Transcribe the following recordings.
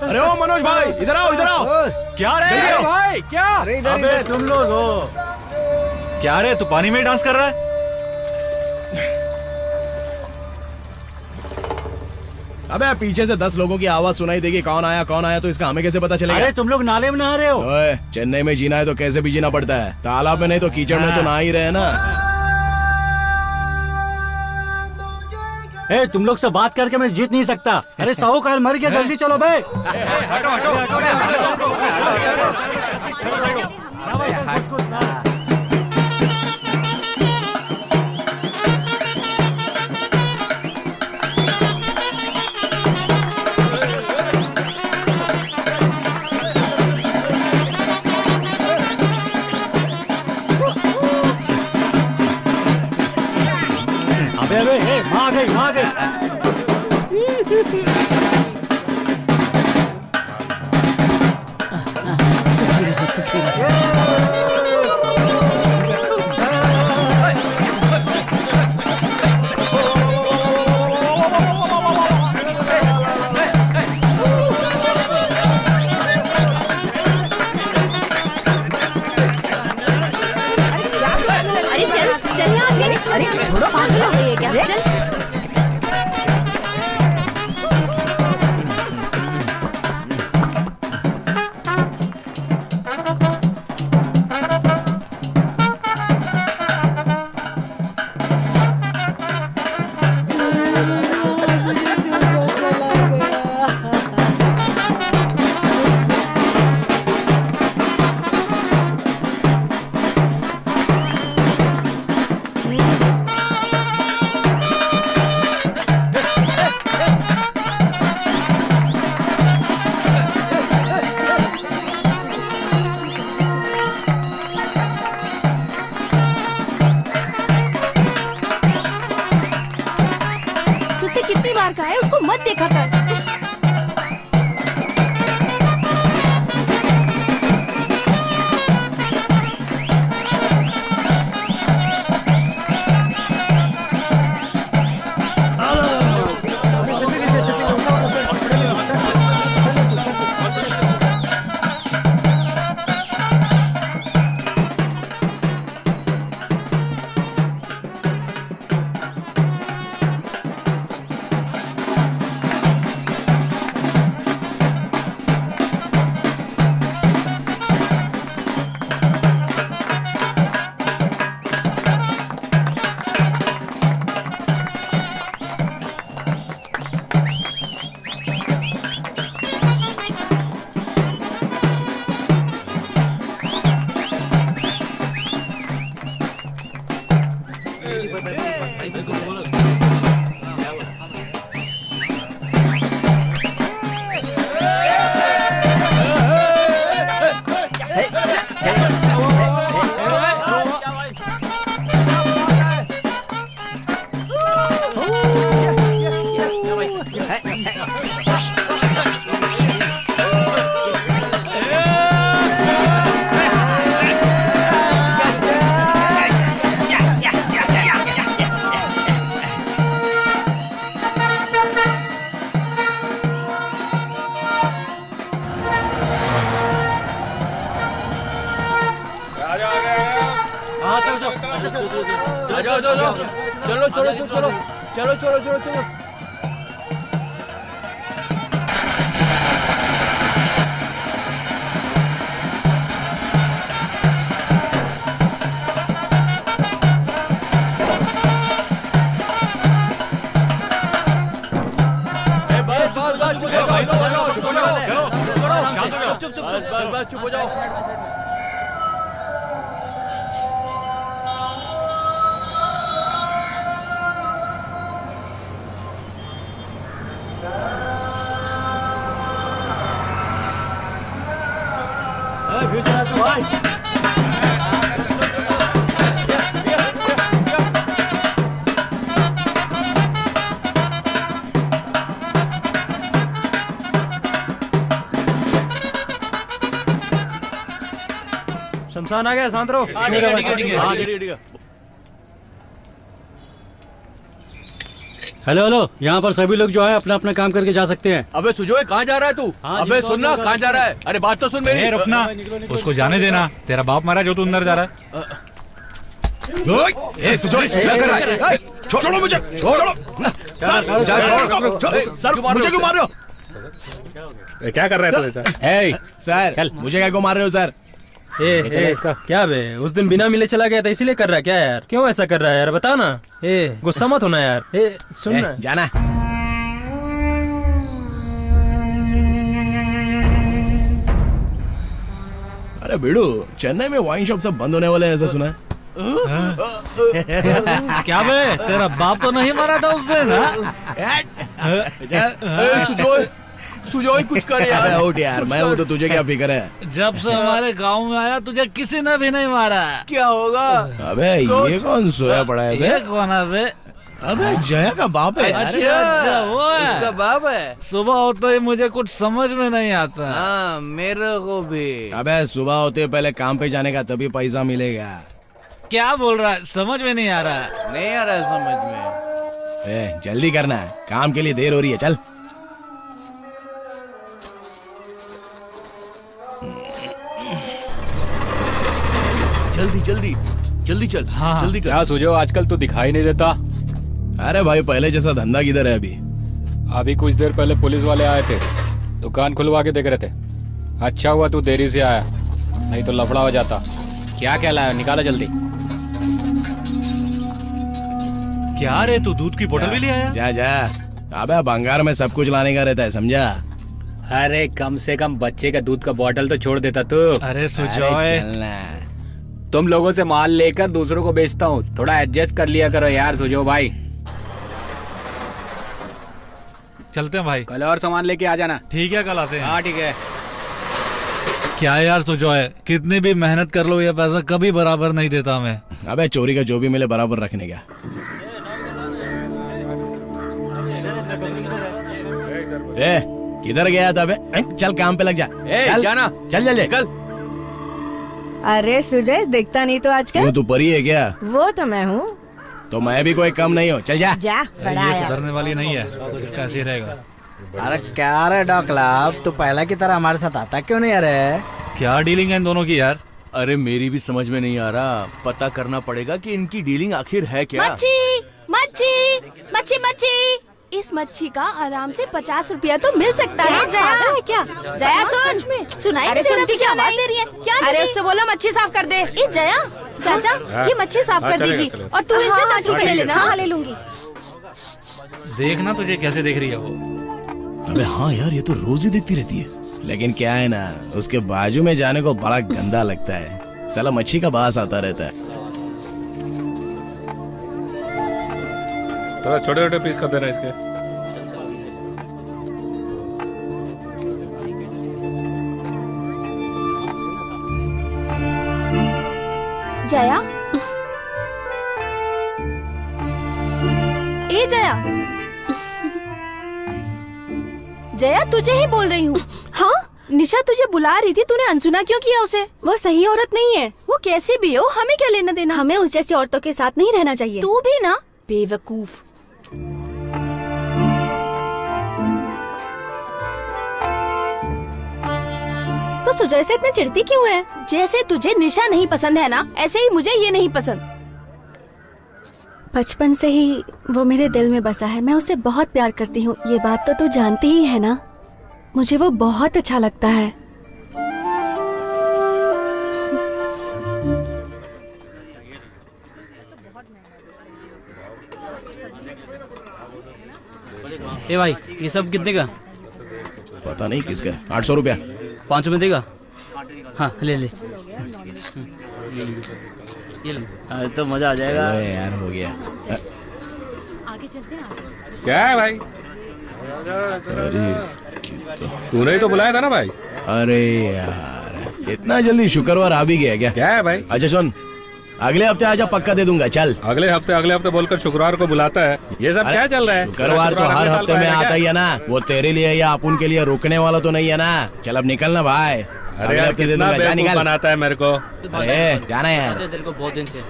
अरे ओ मनोज भाई, इधर आओ इधर आओ। क्या रे भाई, क्या? अबे तुम लोग हो क्या रे? तू पानी में डांस कर रहा है? अबे पीछे से 10 लोगों की आवाज सुनाई देगी, कौन आया तो इसका हमें कैसे पता चलेगा? अरे तुम लोग नाले में नहा रहे हो। ओए, चेन्नई में जीना है तो कैसे भी जीना पड़ता है, तालाब में नहीं तो कीचड़ में तो नहा ही रहे ना। ए, तुम लोग से बात करके मैं जीत नहीं सकता। अरे साहूकार मर गया, जल्दी चलो बे। अबे माँ गई। अरे छोड़ो, पागल हो गई है क्या? चल। देखा कर। चलो। बस चुप हो जाओ। शमशान आ गया, शांत रहो। ठीक है। हेलो हेलो, यहाँ पर सभी लोग जो है अपना अपना काम करके जा सकते हैं। अबे सुजोय कहाँ जा रहा है तू? हाँ, अबे जी, सुनना तो कहाँ जा रहा है? अरे बात तो सुन मेरी। ए, रुकना, उसको जाने देना। तेरा बाप मारा जो तू अंदर जा रहा है। ए सुजोय क्या कर रहा है? छोड़ो मुझे, छोड़ो सर, सर मुझे क्यों मार रहे हो? क्या कर रहा है तू ऐसा? सर मुझे क्या क्यों मार रहे हो सर? इसका क्या बे, उस दिन बिना मिले चला गया था इसीलिए कर रहा है क्या यार? क्यों ऐसा कर रहा है यार, बता ना। गुस्सा मत होना यार। सुन ना, जाना। अरे बिड़ू, चेन्नई में वाइन शॉप सब बंद होने वाले हैं ऐसा सुना है? क्या बे, तेरा बाप तो नहीं मारा था उस दिन? सुजोय सुजोय कुछ कर यार। अरे उठ यार, मैं हूँ तो तुझे क्या फिक्र है? जब से हमारे गांव में आया तुझे किसी ने भी नहीं मारा। क्या होगा? अबे ये कौन सोया पड़ा है बे? ये कौन है बे? अबे जया का बाप है। अच्छा वो उसका है। बाप है। सुबह होते ही मुझे कुछ समझ में नहीं आता। हाँ मेरे को भी। अबे सुबह होते ही पहले काम पे जाने का, तभी पैसा मिलेगा। क्या बोल रहा है, समझ में नहीं आ रहा। नहीं आ रहा है समझ में। जल्दी करना है, काम के लिए देर हो रही है। चल जल्दी जल्दी जल्दी चल। हाँ। जल्दी कर। क्या सुजो, आजकल तो दिखाई नहीं देता। अरे भाई पहले जैसा धंधा किधर है अभी? अभी कुछ देर पहले पुलिस वाले आए थे, दुकान खुलवा के देख रहे थे। अच्छा हुआ तू देरी से आया, नहीं तो लफड़ा हो जाता। क्या क्या लाया, निकालो जल्दी। क्या रे, तू दूध की बोतल भी ले आया? जा जा। अबे बंगार में सब कुछ लाने का रहता है, समझा? अरे कम से कम बच्चे का दूध का बोतल तो छोड़ देता तू। अरे अरे सुजॉय, चलना। तुम लोगों से माल लेकर दूसरों को बेचता हूँ, थोड़ा एडजस्ट कर लिया करो यार सुजो भाई। चलते हैं भाई। कल और सामान लेके आ जाना। ठीक है, कल आते हैं। हाँ ठीक है। क्या यार सुजॉय, कितनी भी मेहनत कर लो ये पैसा कभी बराबर नहीं देता मैं। अबे चोरी का जो भी मिले बराबर रखने का। किधर गया था बे? चल काम पे लग जा। चल, जाना। चल जल्दी। कल अरे सुजय, देखता नहीं तो आजकल। क्यों, तू परी है क्या? वो तो मैं हूँ। तो मैं भी कोई कम नहीं हूँ। चल जा। जा, बड़ा ये आया। सुधरने वाली नहीं है, इसका ऐसे ही रहेगा। अरे क्या रे डॉक्लाब, तू पहला की तरह हमारे साथ आता क्यों नहीं? अरे क्या डीलिंग है इन दोनों की यार? अरे मेरी भी समझ में नहीं आ रहा, पता करना पड़ेगा कि इनकी डीलिंग आखिर है क्या। मच्छी मच्छी मच्छी मच्छी, इस मच्छी का आराम से 50 रुपया तो मिल सकता है। जया है क्या? जया सुन में सुनाई। अरे सुनती क्या आवाज दे रही है? क्या? अरे उससे बोलो मच्छी साफ कर दे। ए जया, चाचा ये मच्छी साफ कर देगी और तू इनसे 10 रुपए ले लेना। हाँ ले लूंगी। देखना तुझे कैसे देख रही है वो। अबे हाँ यार, ये तो रोज ही देखती रहती है। लेकिन क्या है ना, उसके बाजू में जाने को बड़ा गंदा लगता है। साला मच्छी का बास आता रहता है। थोड़ा छोटे छोटे पीस कर देना इसके। जया, ए जया, जया तुझे ही बोल रही हूँ। हाँ निशा तुझे बुला रही थी, तूने अनसुना क्यों किया उसे? वो सही औरत नहीं है। वो कैसे भी हो, हमें क्या लेना देना? हमें उस जैसी औरतों के साथ नहीं रहना चाहिए। तू भी ना बेवकूफ। तो सुजय से इतनी चिढ़ती क्यों है? जैसे तुझे निशा नहीं पसंद है ना, ऐसे ही मुझे ये नहीं पसंद। बचपन से ही वो मेरे दिल में बसा है। मैं उसे बहुत प्यार करती हूँ, ये बात तो तू जानती ही है ना। मुझे वो बहुत अच्छा लगता है। ए भाई, ये सब कितने का? पता नहीं किसका। 800 रुपया। 5 में देगा? हाँ ले ले। ये ले, तो मजा आ जाएगा। अरे यार हो गया। क्या है भाई? अरे तूने ही तो बुलाया था ना भाई। अरे यार, इतना जल्दी शुक्रवार आ भी गया क्या? क्या है भाई? अच्छा सुन, अगले हफ्ते आजा, पक्का दे दूंगा। चल। अगले हफ्ते बोलकर शुक्रवार को बुलाता है। ये सब क्या चल रहा है? शुक्रवार तो हर हफ्ते में आता ही है ना। वो तेरे लिए या अपन के लिए रुकने वाला तो नहीं है ना। चल अब निकलना भाई। अरे यार कितना बेवकूफ बनाता है मेरे को। अरे जाना यार। तेरे को बहुत दिन से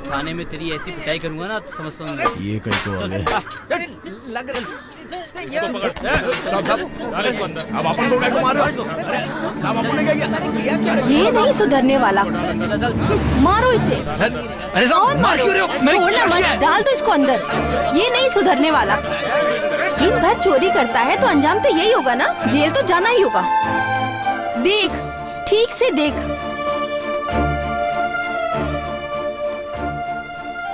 थाने में तेरी ऐसी पिटाई करूंगा ना तो समझता हूँ। ये कहीं को लग ये नहीं सुधरने वाला, मारो इसे। अरे और मार क्यों रहे हो? छोड़ना मत, डाल दो इसको अंदर। ये नहीं सुधरने वाला, दिन भर चोरी करता है तो अंजाम तो यही होगा ना, जेल तो जाना ही होगा। देख, ठीक से देख।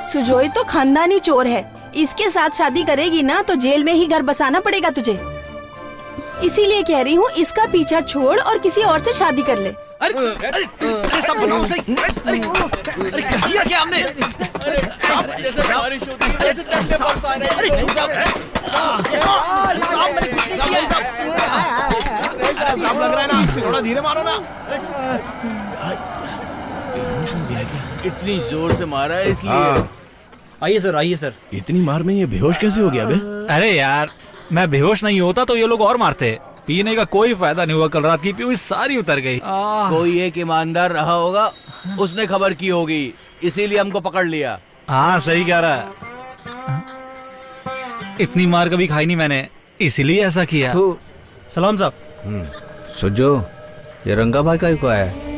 सुजोय तो खानदानी चोर है, इसके साथ शादी करेगी ना तो जेल में ही घर बसाना पड़ेगा तुझे। इसीलिए कह रही हूँ इसका पीछा छोड़ और किसी और से शादी कर ले। अरे अरे अरे सब बनाओ सही। अरे किया क्या हमने? साहब लग रहा है ना, थोड़ा धीरे मारो ना। इतनी जोर से मारा है इसलिए। आइए सर, आइए सर। इतनी मार में ये बेहोश कैसे हो गया बे? अरे यार मैं बेहोश नहीं होता तो ये लोग और मारते। पीने का कोई फायदा नहीं हुआ, कल रात की पी हुई सारी उतर गई। कोई एक ईमानदार रहा होगा, उसने खबर की होगी, इसीलिए हमको पकड़ लिया। हाँ सही कह रहा है, इतनी मार कभी खाई नहीं मैंने, इसीलिए ऐसा किया। सलाम साहब। सुजो, ये रंगा भाई का को आया है।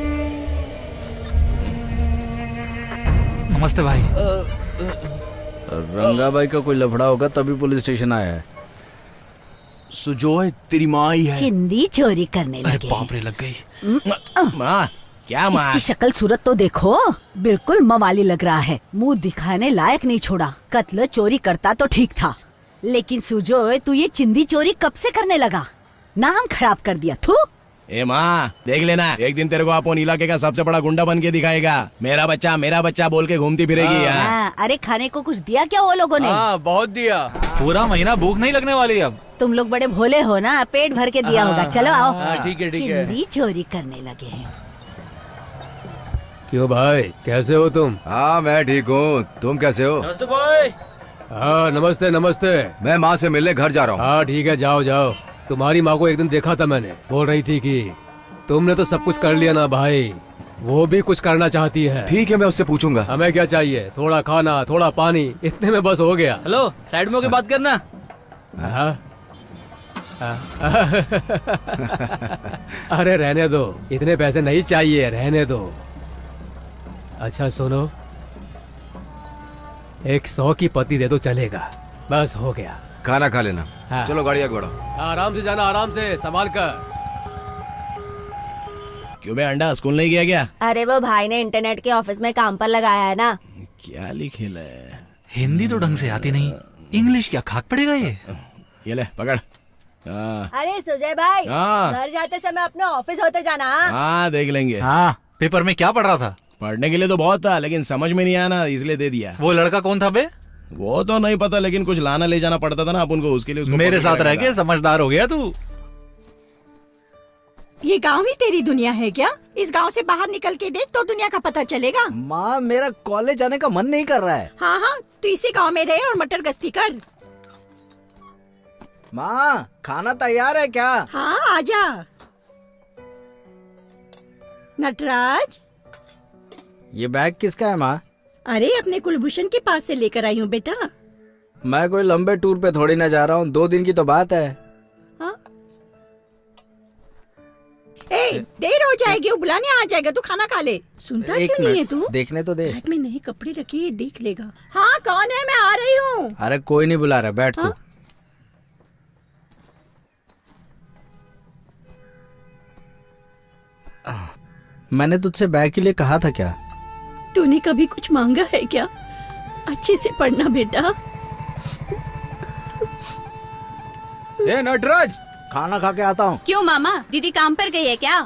नमस्ते भाई। रंगा भाई का कोई लफड़ा होगा तभी पुलिस स्टेशन आया है। सुजोय तेरी माँ ही है। चिंदी चोरी करने लगे। अरे बाप रे, लग गई। माँ क्या माँ? इसकी शक्ल सूरत तो देखो, बिल्कुल मवाली लग रहा है। मुंह दिखाने लायक नहीं छोड़ा। कत्ल चोरी करता तो ठीक था, लेकिन सुजोय तू ये चिंदी चोरी कब से करने लगा? नाम खराब कर दिया। थू। ए माँ देख लेना, एक दिन तेरे को अपन इलाके का सबसे बड़ा गुंडा बन के दिखाएगा। मेरा बच्चा बोल के घूमती फिरेगी यहाँ। अरे खाने को कुछ दिया क्या वो लोगों ने? बहुत दिया। पूरा महीना भूख नहीं लगने वाली अब। तुम लोग बड़े भोले हो ना, पेट भर के दिया होगा। चलो आओ। ठीक है चिंदी चोरी करने लगे हैं। क्यों भाई, कैसे हो तुम? हाँ मैं ठीक हूँ, तुम कैसे हो? नमस्ते भाई। हाँ नमस्ते नमस्ते। मैं माँ से मिलने घर जा रहा हूँ। हाँ ठीक है, जाओ जाओ। तुम्हारी माँ को एक दिन देखा था मैंने, बोल रही थी कि तुमने तो सब कुछ कर लिया ना भाई, वो भी कुछ करना चाहती है। ठीक है मैं उससे पूछूंगा। हमें क्या चाहिए, थोड़ा खाना थोड़ा पानी, इतने में बस हो गया। हेलो, साइड में होके बात करना। अरे रहने दो, इतने पैसे नहीं चाहिए, रहने दो। अच्छा सुनो, 100 की पत्ती दे दो चलेगा, बस हो गया। खाना खा लेना। हाँ। चलो गाड़ी आगे बढ़ो। आराम से जाना, आराम से संभाल कर। क्यों बे अंडा स्कूल नहीं गया क्या? अरे वो भाई ने इंटरनेट के ऑफिस में काम पर लगाया है ना। क्या लिखेला है? हिंदी तो ढंग से आती नहीं, इंग्लिश क्या खाक पड़ेगा ये ले पकड़। अरे सुजय भाई, घर जाते समय अपना ऑफिस होते जाना। हाँ देख लेंगे। हाँ पेपर में क्या पढ़ रहा था? पढ़ने के लिए तो बहुत था, लेकिन समझ में नहीं आया ना, इसलिए दे दिया। वो लड़का कौन था बे? वो तो नहीं पता, लेकिन कुछ लाना ले जाना पड़ता था ना अपन को, उसके लिए उसको मेरे साथ रह के समझदार हो गया तू। ये गांव ही तेरी दुनिया है क्या? इस गांव से बाहर निकल के देख तो दुनिया का पता चलेगा। माँ मेरा कॉलेज जाने का मन नहीं कर रहा है। हाँ हाँ, तू इसी गांव में रहे और मटर गश्ती कर। माँ खाना तैयार है क्या? हाँ आजा। नटराज, ये बैग किसका है माँ? अरे अपने कुलभूषण के पास से लेकर आई हूँ बेटा। मैं कोई लंबे टूर पे थोड़ी ना जा रहा हूँ, 2 दिन की तो बात है। हाँ? देर हो जाएगी, वो बुलाने आ जाएगा, तू खाना खा ले। सुनता क्यों नहीं है तू? देखने तो दे। बैग में नए कपड़े रखे, देख लेगा। हाँ कौन है? मैं आ रही हूँ। अरे कोई नहीं बुला रहा, बैठ तू। मैंने तुझसे बैग के लिए कहा था क्या? तूने कभी कुछ मांगा है क्या? अच्छे से पढ़ना बेटा। ए नटराज, खाना खा के आता हूँ। क्यों मामा, दीदी काम पर गई है क्या?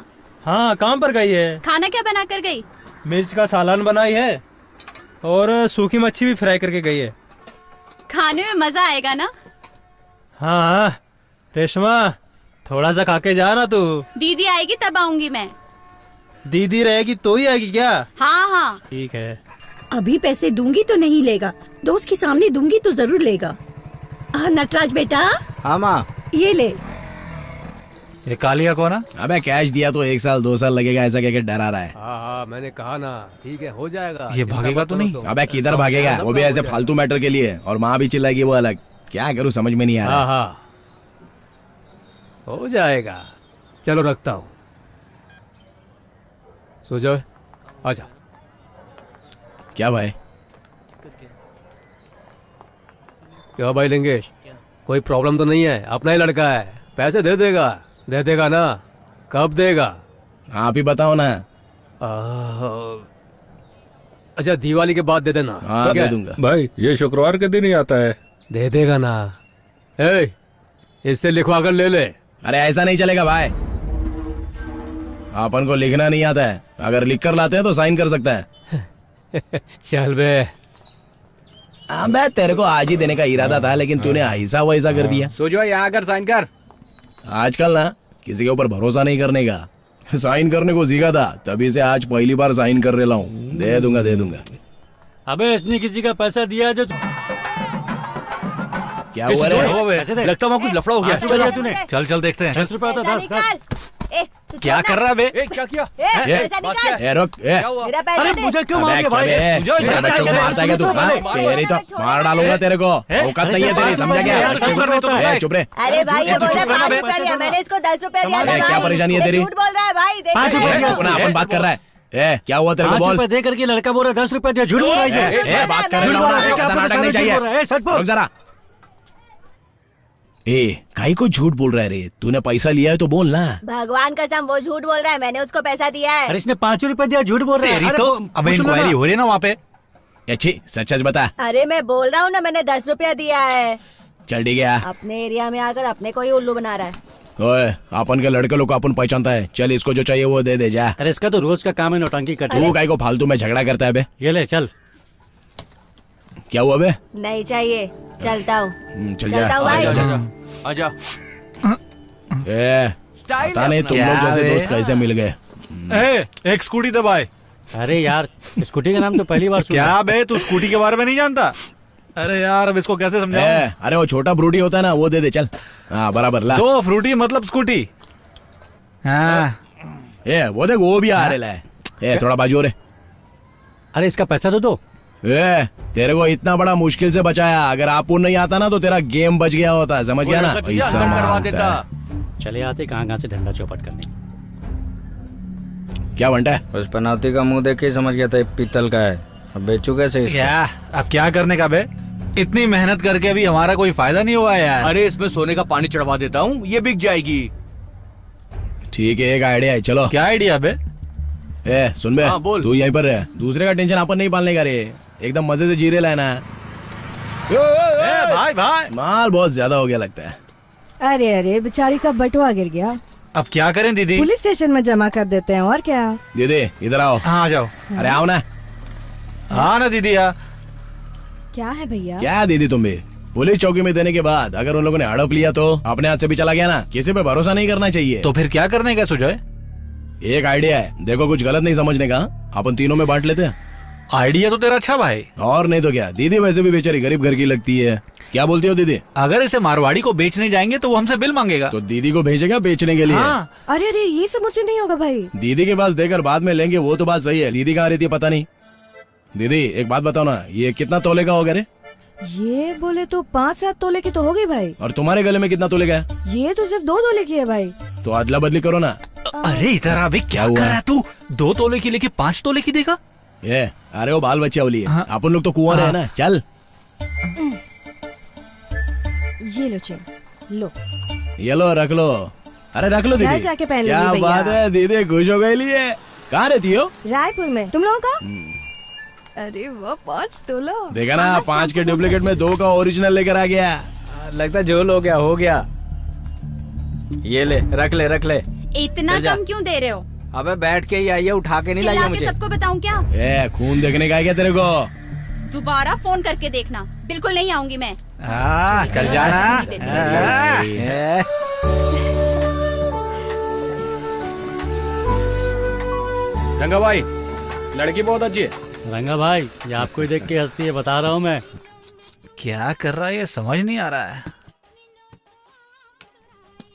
हाँ काम पर गई है। खाना क्या बना कर गई? मिर्च का सालन बनाई है और सूखी मच्छी भी फ्राई करके गई है। खाने में मजा आएगा ना? हाँ रेशमा, थोड़ा सा खा के जा ना तू। दीदी आएगी तब आऊंगी मैं। दीदी रहेगी तो ही आएगी क्या? हाँ हाँ ठीक है। अभी पैसे दूंगी तो नहीं लेगा, दोस्त के सामने दूंगी तो जरूर लेगा। नटराज बेटा। हाँ माँ। ये ले। ये कालिया कौन है? अबे कैश दिया तो 1 साल 2 साल लगेगा ऐसा कहकर डरा रहा है। हाँ मैंने कहा ना, ठीक है हो जाएगा। ये भागेगा तो नहीं? अबे किधर भागेगा, वो भी ऐसे फालतू मैटर के लिए, और माँ भी चिल्लाएगी वो अलग। क्या करूँ समझ में नहीं आ रहा। हाँ हो जाएगा, चलो रखता हूँ। सो जाओ, आजा। क्या भाई? क्या भाई लिंगेश, कोई प्रॉब्लम तो नहीं है? अपना ही लड़का है, पैसे दे देगा ना? कब देगा? आप ही बताओ ना। अच्छा दिवाली के बाद दे देना। हाँ दे दूंगा भाई, ये शुक्रवार के दिन ही आता है। दे देगा ना? ए, इससे लिखवा कर ले ले। अरे ऐसा नहीं चलेगा भाई, अपन को लिखना नहीं आता है। अगर लिख कर लाते हैं तो साइन कर सकता है। चल बे। अबे तेरे को आज ही देने का इरादा था, लेकिन तूने ऐसा वैसा कर दिया। सोचो यहाँ आकर साइन कर। आजकल ना किसी के ऊपर भरोसा नहीं करने का। साइन करने को सीखा था, तभी से आज पहली बार साइन कर रहा हूँ। दे दूंगा। अबे इसने किसी का पैसा दिया जो क्या हुआ रे? लगता है कुछ लफड़ा हो गया। तूने चल देखते हैं। 10 रुपया था। 10 क्या कर रहा है बे? क्या किया? पैसा निकाल। रुक। मेरा पैसा दे। मुझे क्यों मार दिया भाई? बच्चों को मारता है क्या तू? तेरी तो मार डालूंगा तेरे को। औकात नहीं है तेरी, समझा क्या? चुप रहे। अरे भाई ये बोल रहा है 5 रुपया दिया, मैंने इसको 10 रुपया दिया था। क्या परेशानी है तेरी? झूठ बोल रहा है भाई। 5 रुपया दिया। अपन बात कर रहा है। क्या हुआ तेरे को? 5 बोल। रुपया दे करके लड़का बोल रहा है 10 रुपया दिया। झूठ बोल रहा है। बात कर नाटक नहीं चाहिए। सच बोल। रुक जरा। काई को झूठ बोल रहा है रे? तूने पैसा लिया है तो बोल ना। भगवान कसम वो झूठ बोल रहा है, मैंने उसको पैसा दिया है। अरे इसने 5 रुपया दिया, झूठ बोल रहा है। तेरी तो अब इंक्वायरी हो रही है ना वहाँ पे। अच्छी सच बता। अरे मैं बोल रहा हूँ ना, मैंने 10 रुपया दिया है। चल ठीक है। अपने एरिया में आकर अपने को ही उल्लू बना रहा है। ओए अपन के लड़के लोग को अपन पहचानता है। चल इसको जो चाहिए वो दे दे जा। अरे इसका तो रोज का काम है नौटंकी करना। तू काई को फालतू में झगड़ा करता है बे? ये ले चल। क्या हुआ बे? नहीं चाहिए, चलता हूँ। चल चलता हूँ भाई। आजा। पता नहीं तुम लोग जैसे दोस्त कैसे मिल गए। एक स्कूटी दबाए। अरे यार स्कूटी का नाम तो पहली बार सुना। क्या बे, तू स्कूटी के बारे में नहीं जानता? अरे यार अब इसको कैसे समझाऊं? अरे वो छोटा फ्रूटी होता है ना, वो दे दे। चल हाँ बराबर ला। 2 फ्रूटी मतलब स्कूटी। हाँ वो देख वो भी आ रहा है। थोड़ा बाजू रे। अरे इसका पैसा तो दो। तेरे को इतना बड़ा मुश्किल से बचाया, अगर आप नहीं आता ना तो तेरा गेम बच गया होता, समझ गया ना? पैसा करवा देता। चले आते कहाँ से धंधा चौपट करने। क्या बनता है? उस पनौती का मुंह देख के समझ गया था पीतल का है। अब बेचू कैसे इसको? क्या अब क्या करने का बे? इतनी मेहनत करके भी हमारा कोई फायदा नहीं हुआ यार। अरे इसमें सोने का पानी चढ़वा देता हूँ, ये बिक जाएगी। ठीक है, एक आइडिया है। चलो। क्या आइडिया बे? सुन बे, हाँ, बोल। तू यहीं पर रह, दूसरे का टेंशन अपन नहीं पालने का रे। एकदम मजे से जीरे लाना। भाई माल बहुत ज्यादा हो गया लगता है। अरे बेचारी का बटुआ गिर गया। अब क्या करें दीदी? पुलिस स्टेशन में जमा कर देते हैं और क्या। दीदी इधर आओ। हाँ आ जाओ। अरे आओ ना। हाँ ना दीदी आ। क्या है भैया? क्या दीदी तुम भी? पुलिस चौकी में देने के बाद अगर उन लोगों ने हड़प लिया तो अपने हाथ से भी चला गया ना। किसी पे भरोसा नहीं करना चाहिए। तो फिर क्या करने का सुझाव? एक आइडिया है, देखो कुछ गलत नहीं समझने का, अपन तीनों में बांट लेते हैं। आइडिया तो तेरा अच्छा भाई। और नहीं तो क्या, दीदी वैसे भी बेचारी गरीब घर की लगती है। क्या बोलती हो दीदी? अगर इसे मारवाड़ी को बेचने जाएंगे तो वो हमसे बिल मांगेगा। तो दीदी को भेजेगा बेचने के लिए। हाँ। अरे ये सब मुझे नहीं होगा भाई। दीदी के पास देकर बाद में लेंगे, वो तो बात सही है। दीदी कहाँ रहती है पता नहीं। दीदी एक बात बताओ ना, ये कितना तोले का होगा रे? ये बोले तो 5-7 तोले की तो होगी भाई। और तुम्हारे गले में कितना तोले का है? ये तो सिर्फ 2 तोले की है भाई। तो अदला बदली करो ना। अरे इधर अभी क्या कर रहा है तू? 2 तोले की लेके 5 तोले की देगा? अरे वो बाल बच्चे वाली है। हाँ। अपन लोग तो कुंवर है ना। चल ये लो चेन, लो ये लो, रख लो। अरे रख लो दीदी। जाके पहन क्या लूंगी बात भैया। है, दीदी खुश हो गई लिए। कहाँ रहती हो? रायपुर में। तुम लोगों का? अरे वो 5 तोला। देखा ना, 5 के डुप्लीकेट में 2 का ओरिजिनल लेकर आ गया। लगता है जो हो गया। ये ले, रख ले। इतना कम क्यों दे रहे हो? अबे बैठ के ही आइए, उठा के नहीं चिल्ला लाइए के मुझे। सबको बताऊं क्या? खून देखने का है क्या तेरे को? दोबारा फोन करके देखना। बिल्कुल नहीं आऊंगी मैं। चल जाना। रंगा भाई, लड़की बहुत अच्छी है। रंगा भाई, ये आपको ही देख के हंसती है, बता रहा हूँ मैं। क्या कर रहा है ये समझ नहीं आ रहा है।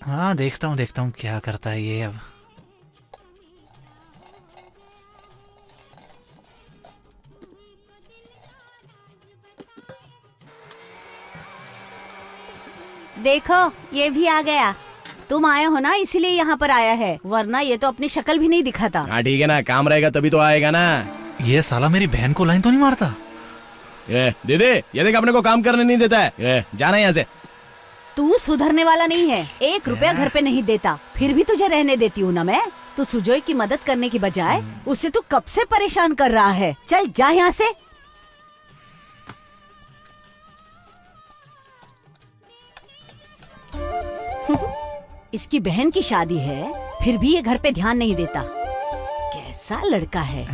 हाँ देखता हूँ क्या करता है ये अब। देखो ये भी आ गया। तुम आए हो ना, इसीलिए यहाँ पर आया है, वरना ये तो अपनी शक्ल भी नहीं दिखाता। हाँ ठीक है ना, काम रहेगा तभी तो आएगा ना। ये साला मेरी बहन को लाइन तो नहीं मारता। ये दीदी, ये देख अपने को काम करने नहीं देता है। ये जाना यहाँ से। तू सुधरने वाला नहीं है, 1 रुपया घर पे नहीं देता, फिर भी तुझे रहने देती हूँ ना मैं। तू सुजोय की मदद करने की बजाय उसे तू कब से परेशान कर रहा है। चल जा यहाँ से। इसकी बहन की शादी है, फिर भी ये घर पे ध्यान नहीं देता। कैसा लड़का है।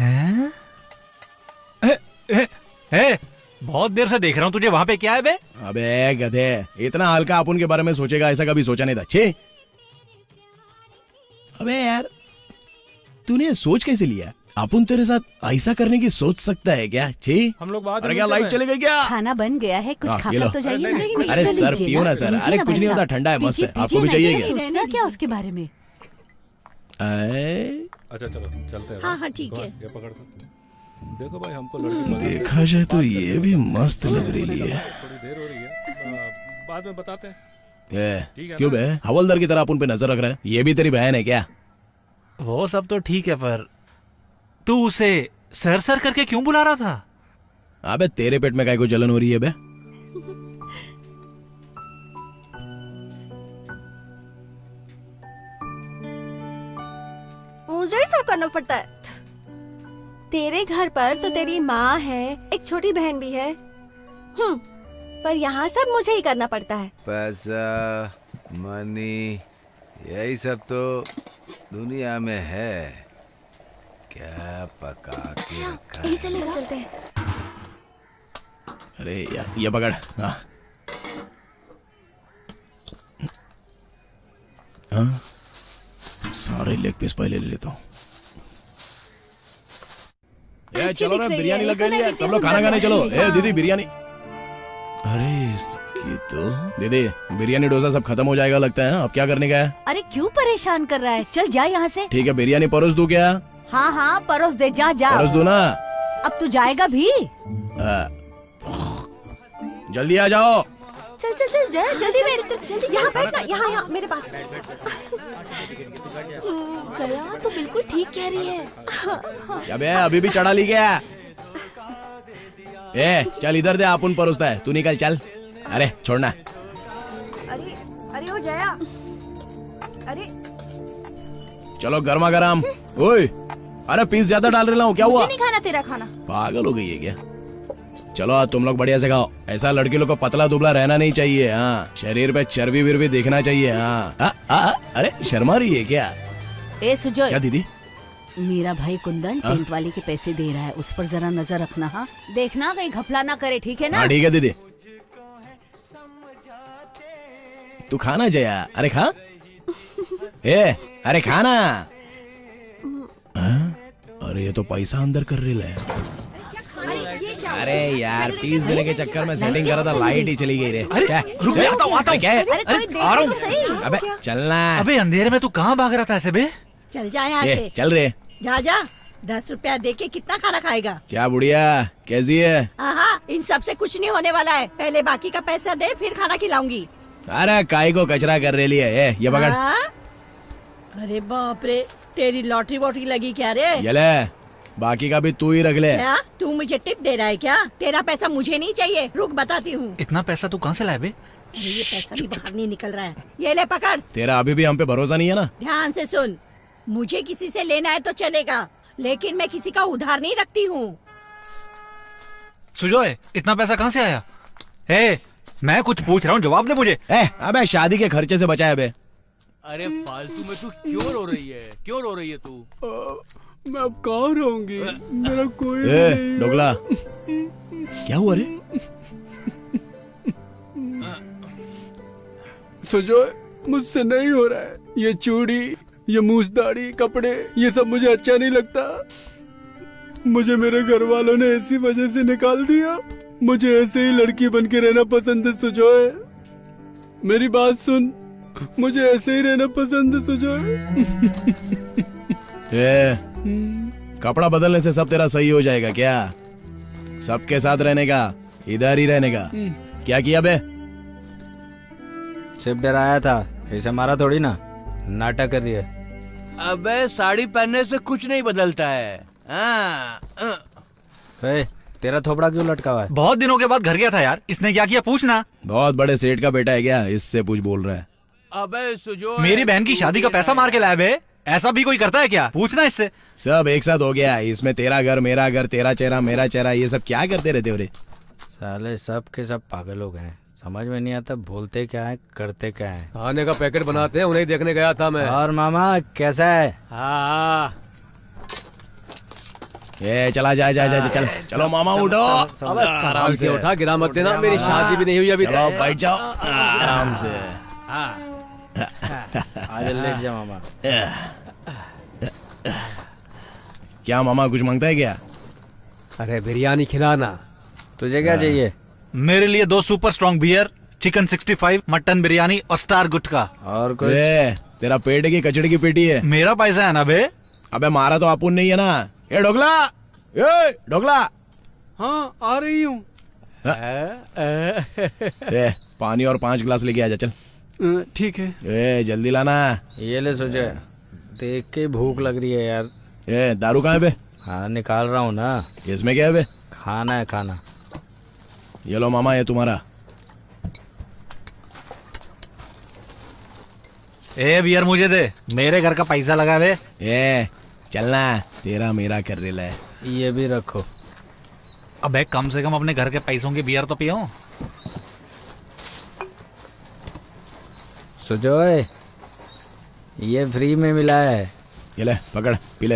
बहुत देर से देख रहा हूँ तुझे, वहाँ पे क्या है बे? अबे गधे, इतना हल्का अपन के बारे में सोचेगा ऐसा कभी सोचा नहीं था। छे अबे यार, तूने ये सोच कैसे लिया? अपन तेरे साथ ऐसा करने की सोच सकता है क्या? छे हम लोग बात। अरे क्या लाइट चली गई क्या? खाना बन गया है, कुछ खाकर तो जाइए ना। कुछ अरे तो सर लीजिए पियो ना सर। अरे कुछ नहीं होता, ठंडा है, मस्त है। आपको भी चाहिए क्या? सोचना क्या उसके बारे में। अच्छा चलो चलते हैं। हाँ ठीक है। ये पकड़ देखो भाई, हमको लड़की देखा जाए तो ये भी मस्त लग रही है। थोड़ी देर हो रही है, बाद में बताते हैं। क्यों बे, हवलदार की तरह अपन पे नजर रख रहा है? ये भी तेरी बहन है क्या? वो सब तो ठीक है, पर तू उसे सर सर करके क्यों बुला रहा था? अबे तेरे पेट में काय को जलन हो रही है बे? मुझे ही सब करना पड़ता है। तेरे घर पर तो तेरी माँ है, एक छोटी बहन भी है, पर यहाँ सब मुझे ही करना पड़ता है। पैसा, मनी, यही सब तो दुनिया में है। क्या पका के रखा है? चलते हैं। अरे यार ये पकड़। हाँ सारे लेग पीस पहले ले लेता हूँ। चलो ना, बिरयानी लग गई है, सब लोग खाना खाने चलो। ए दीदी बिरयानी। अरे इसकी तो दीदी बिरयानी डोसा सब खत्म हो जाएगा लगता है। अब क्या करने का है? अरे क्यों परेशान कर रहा है, चल जा यहाँ से। ठीक है, बिरयानी परोस दूं क्या? हाँ हाँ परोस दे, जा जा। परोस दो ना। अब तू जाएगा भी? जल्दी आ जाओ। चल चल चल जय, जल्दी जल्दी यहाँ बैठना, यहाँ मेरे पास। जया तू बिल्कुल ठीक कह रही है। अबे अभी भी चढ़ा ली क्या? ए चल इधर दे, अपन परोसता है, तू निकल चल। अरे छोड़ना। अरे अरे ओ जया, अरे चलो गर्मा गर्म। ओए अरे पीस ज्यादा डाल रहा हूँ, क्या हुआ? मुझे नहीं खाना तेरा खाना। पागल हो गई है क्या? चलो आज तुम लोग बढ़िया से खाओ। ऐसा लड़की लोग को पतला दुबला रहना नहीं चाहिए। हाँ शरीर पे चर्बी विर्बी दिखना चाहिए। हाँ अरे शर्मा रही है क्या? ए सुजोय। क्या दीदी? मेरा भाई कुंदन टेंट वाले के पैसे दे रहा है, उस पर जरा नजर रखना। हाँ देखना कहीं घपला ना करे, ठीक है ना? हाँ ठीक है दीदी। तू खाना जया। अरे खा। ए अरे खाना। अरे ये तो पैसा अंदर कर रही है। अरे यार चीज देने के चक्कर में सेटिंग करा था, लाइट ही चली गई रे। अरे रुक, आता हूँ। अरे आ रहा हूँ। अबे चलना। अबे अंधेरे में तू कहाँ भाग रहा था ऐसे बे? चल जा यहाँ से। चल रे। जा जा, 10 रुपया दे के कितना खाना खाएगा? क्या बुढ़िया कैसी है? हाँ इन सब से कुछ नहीं होने वाला है, पहले बाकी का पैसा दे फिर खाना खिलाऊंगी। अरे काय को कचरा कर रही है ये पकड़। अरे बाप रे, तेरी लॉटरी वॉटरी लगी क्या रे? ये ले, बाकी का भी तू ही रख ले। क्या तू मुझे टिप दे रहा है क्या? तेरा पैसा मुझे नहीं चाहिए, रुक बताती हूँ। इतना पैसा तू कहाँ से लाए बे? ये पैसा भी बाहर नहीं निकल रहा है, ये ले पकड़। तेरा अभी भी हम पे भरोसा नहीं है ना? ध्यान से सुन, मुझे किसी से लेना है तो चलेगा, लेकिन मैं किसी का उधार नहीं रखती हूँ। सुजोय इतना पैसा कहाँ से आया? हे मैं कुछ पूछ रहा हूँ, जवाब दे मुझे। अबे शादी के खर्चे से बचाया बे। अरे फालतू में तू क्यों रो रही है? क्यों रो रही है तू? मैं अब कहाँ रहूंगी, मेरा कोई नहीं। डोगला क्या हुआ रे? सुजोय मुझसे नहीं हो रहा है, ये चूड़ी, ये मूछदाढ़ी, कपड़े, ये सब मुझे अच्छा नहीं लगता। मुझे मेरे घर वालों ने ऐसी वजह से निकाल दिया। मुझे ऐसे ही लड़की बन के रहना पसंद है सुजोय। मेरी बात सुन, मुझे ऐसे ही रहना पसंद है सुजय। कपड़ा बदलने से सब तेरा सही हो जाएगा क्या? सबके साथ रहने का, इधर ही रहने का। क्या किया बे? सिर्फ डराया था, इसे मारा थोड़ी ना। नाटक कर रही है। अबे साड़ी पहनने से कुछ नहीं बदलता है। तेरा थोपड़ा क्यों लटका हुआ है? बहुत दिनों के बाद घर गया था यार, इसने क्या किया पूछना। बहुत बड़े सेठ का बेटा है क्या? इससे पूछ बोल रहा है। अबे सुजो, मेरी बहन की शादी का पैसा मार के लाया बे। ऐसा भी कोई करता है क्या? पूछना इससे। सब एक साथ हो गया। इसमें तेरा घर मेरा घर, तेरा चेहरा मेरा चेहरा, ये सब क्या करते रहते हो रे? साले सब के सब पागल हो गए। समझ में नहीं आता बोलते क्या है करते क्या है। खाने का पैकेट बनाते हैं, उन्हें देखने गया था मैं। और मामा कैसा है? हाँ ये चला जा जा जा चल। चलो मामा उठो। अब आराम से उठा, गिरा मत देना। मेरी शादी भी नहीं हुई अभी। चलो बैठ जाओ आराम से। आज लेट जा मामा। क्या मामा कुछ मांगता है क्या? अरे बिरयानी खिलाना। तुझे क्या चाहिए? मेरे लिए 2 super strong beer, chicken 65, mutton biryani और स्टार गुटका। और कुछ? तेरा पेट की कचड़ी की पेटी है। मेरा पैसा है ना बे। अबे मारा तो अपुन नहीं है ना। ये ढोकला, ये ढोकला। हाँ आ रही हूँ। पानी और 5 गिलास लेके आ जा चल। ठीक है। ए जल्दी लाना। ये ले सोचे, देख के भूख लग रही है यार। ए दारू कहाँ है बे? हाँ निकाल रहा हूँ ना। इसमें क्या है बे? खाना है खाना। ये लो मामा, ये तुम्हारा। ए बियर मुझे दे, मेरे घर का पैसा लगा बे। ए चलना, तेरा मेरा कर रेला है। ये भी रखो। अबे कम से कम अपने घर के पैसों की बियर तो पियो। सुजोय ये फ्री में मिला है। ये ले पकड़ पी ले।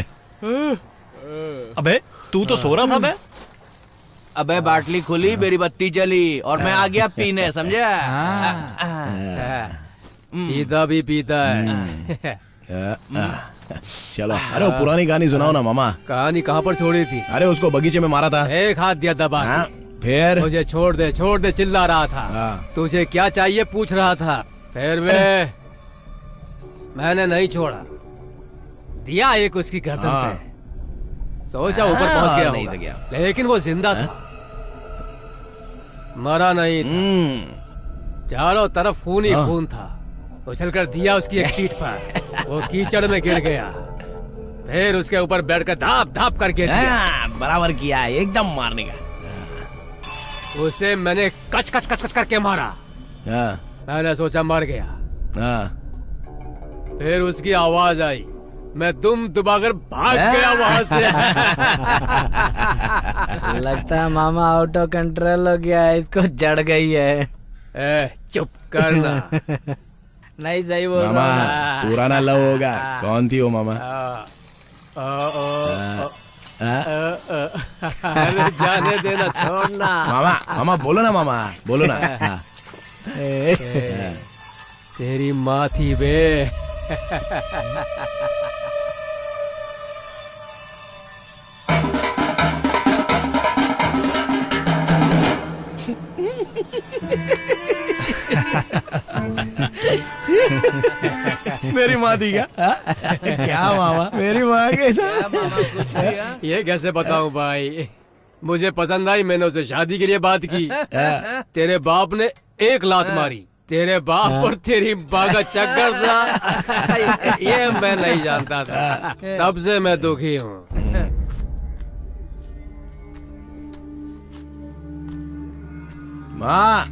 अबे तू तो सो रहा था बे। अबे बाटली खुली, मेरी बत्ती जली और मैं आ गया पीने, समझा? सीधा भी पीता है। चलो। अरे वो पुरानी कहानी सुनाओ ना मामा। कहानी कहाँ पर छोड़ी थी? अरे उसको बगीचे में मारा था। एक हाथ दिया दबा। फिर मुझे छोड़ दे चिल्ला रहा था। तुझे क्या चाहिए पूछ रहा था। फिर मैंने नहीं छोड़ा, दिया एक उसकी गर्दन पे। सोचा ऊपर पहुंच गया होगा, लेकिन वो जिंदा था, मरा नहीं था। चारों तरफ खून ही खून था। उछलकर दिया उसकी एक पीठ पर, वो कीचड़ में गिर गया। फिर उसके ऊपर बैठकर धाप धाप करके बराबर किया, एकदम मारने का। उसे मैंने कच कच कच कच करके मारा। मैंने सोचा मर गया। फिर उसकी आवाज आई, मैं दुम दुबाकर भाग गया वहां से। लगता है मामा आउट ऑफ कंट्रोल हो गया है, इसको जड़ गई है। चुप करना। नहीं सही बोल मामा, रहा पुराना लव होगा। कौन थी वो मामा? अरे जाने देना, छोड़ना। मामा बोलो ना, मामा बोलो ना। तेरी माँ थी बे। मेरी माँ थी क्या? क्या मामा, मेरी माँ कैसा? ये कैसे बताऊं भाई, मुझे पसंद आई, मैंने उसे शादी के लिए बात की। तेरे बाप ने एक लात मारी, तेरे बाप और तेरी माँ का चक्कर था, ये मैं नहीं जानता था। तब से मैं दुखी हूँ। माँ,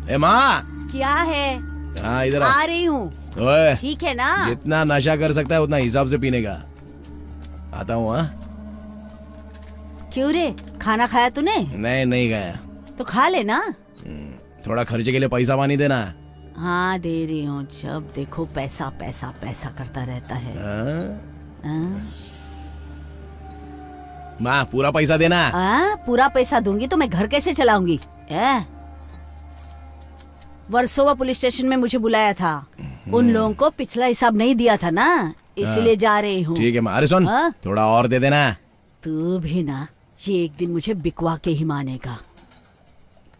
ए माँ। क्या है? हाँ इधर आ रही हूँ। ओए, ठीक है ना? जितना नशा कर सकता है उतना हिसाब से पीने का। आता हूँ। हाँ क्यों रे, खाना खाया तूने? नहीं खाया। तो खा लेना। थोड़ा खर्चे के लिए पैसा पानी देना। हाँ दे रही हूँ, जब देखो पैसा पैसा पैसा करता रहता है। माँ पूरा पैसा देना। पूरा पैसा दूंगी तो मैं घर कैसे चलाऊंगी? वर्सोवा पुलिस स्टेशन में मुझे बुलाया था, उन लोगों को पिछला हिसाब नहीं दिया था ना, इसलिए जा रही हूँ। ठीक है माँ। अरे सुन, थोड़ा और दे देना। तू भी ना, ये एक दिन मुझे बिकवा के ही मानेगा।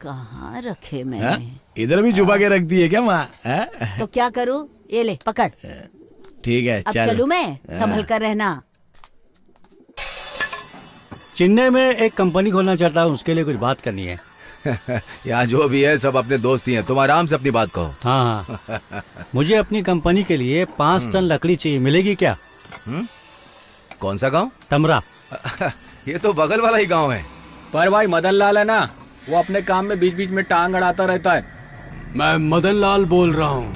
कहाँ रखे हाँ? मैंने? इधर भी छुपा के रख दी है क्या माँ? हाँ? तो क्या करूँ? ये ले पकड़। ठीक है अब चल। चलूं मैं? संभल कर रहना। चेन्नई में एक कंपनी खोलना चाहता हूँ, उसके लिए कुछ बात करनी है। यहाँ जो भी है सब अपने दोस्त ही हैं, तुम आराम से अपनी बात कहो। हाँ हाँ मुझे अपनी कंपनी के लिए 5 टन लकड़ी चाहिए, मिलेगी क्या? कौन सा गांव? तमरा। ये तो बगल वाला ही गांव है। पर भाई मदन लाल है ना, वो अपने काम में बीच बीच में टांग अड़ाता रहता है। मैं मदन लाल बोल रहा हूँ,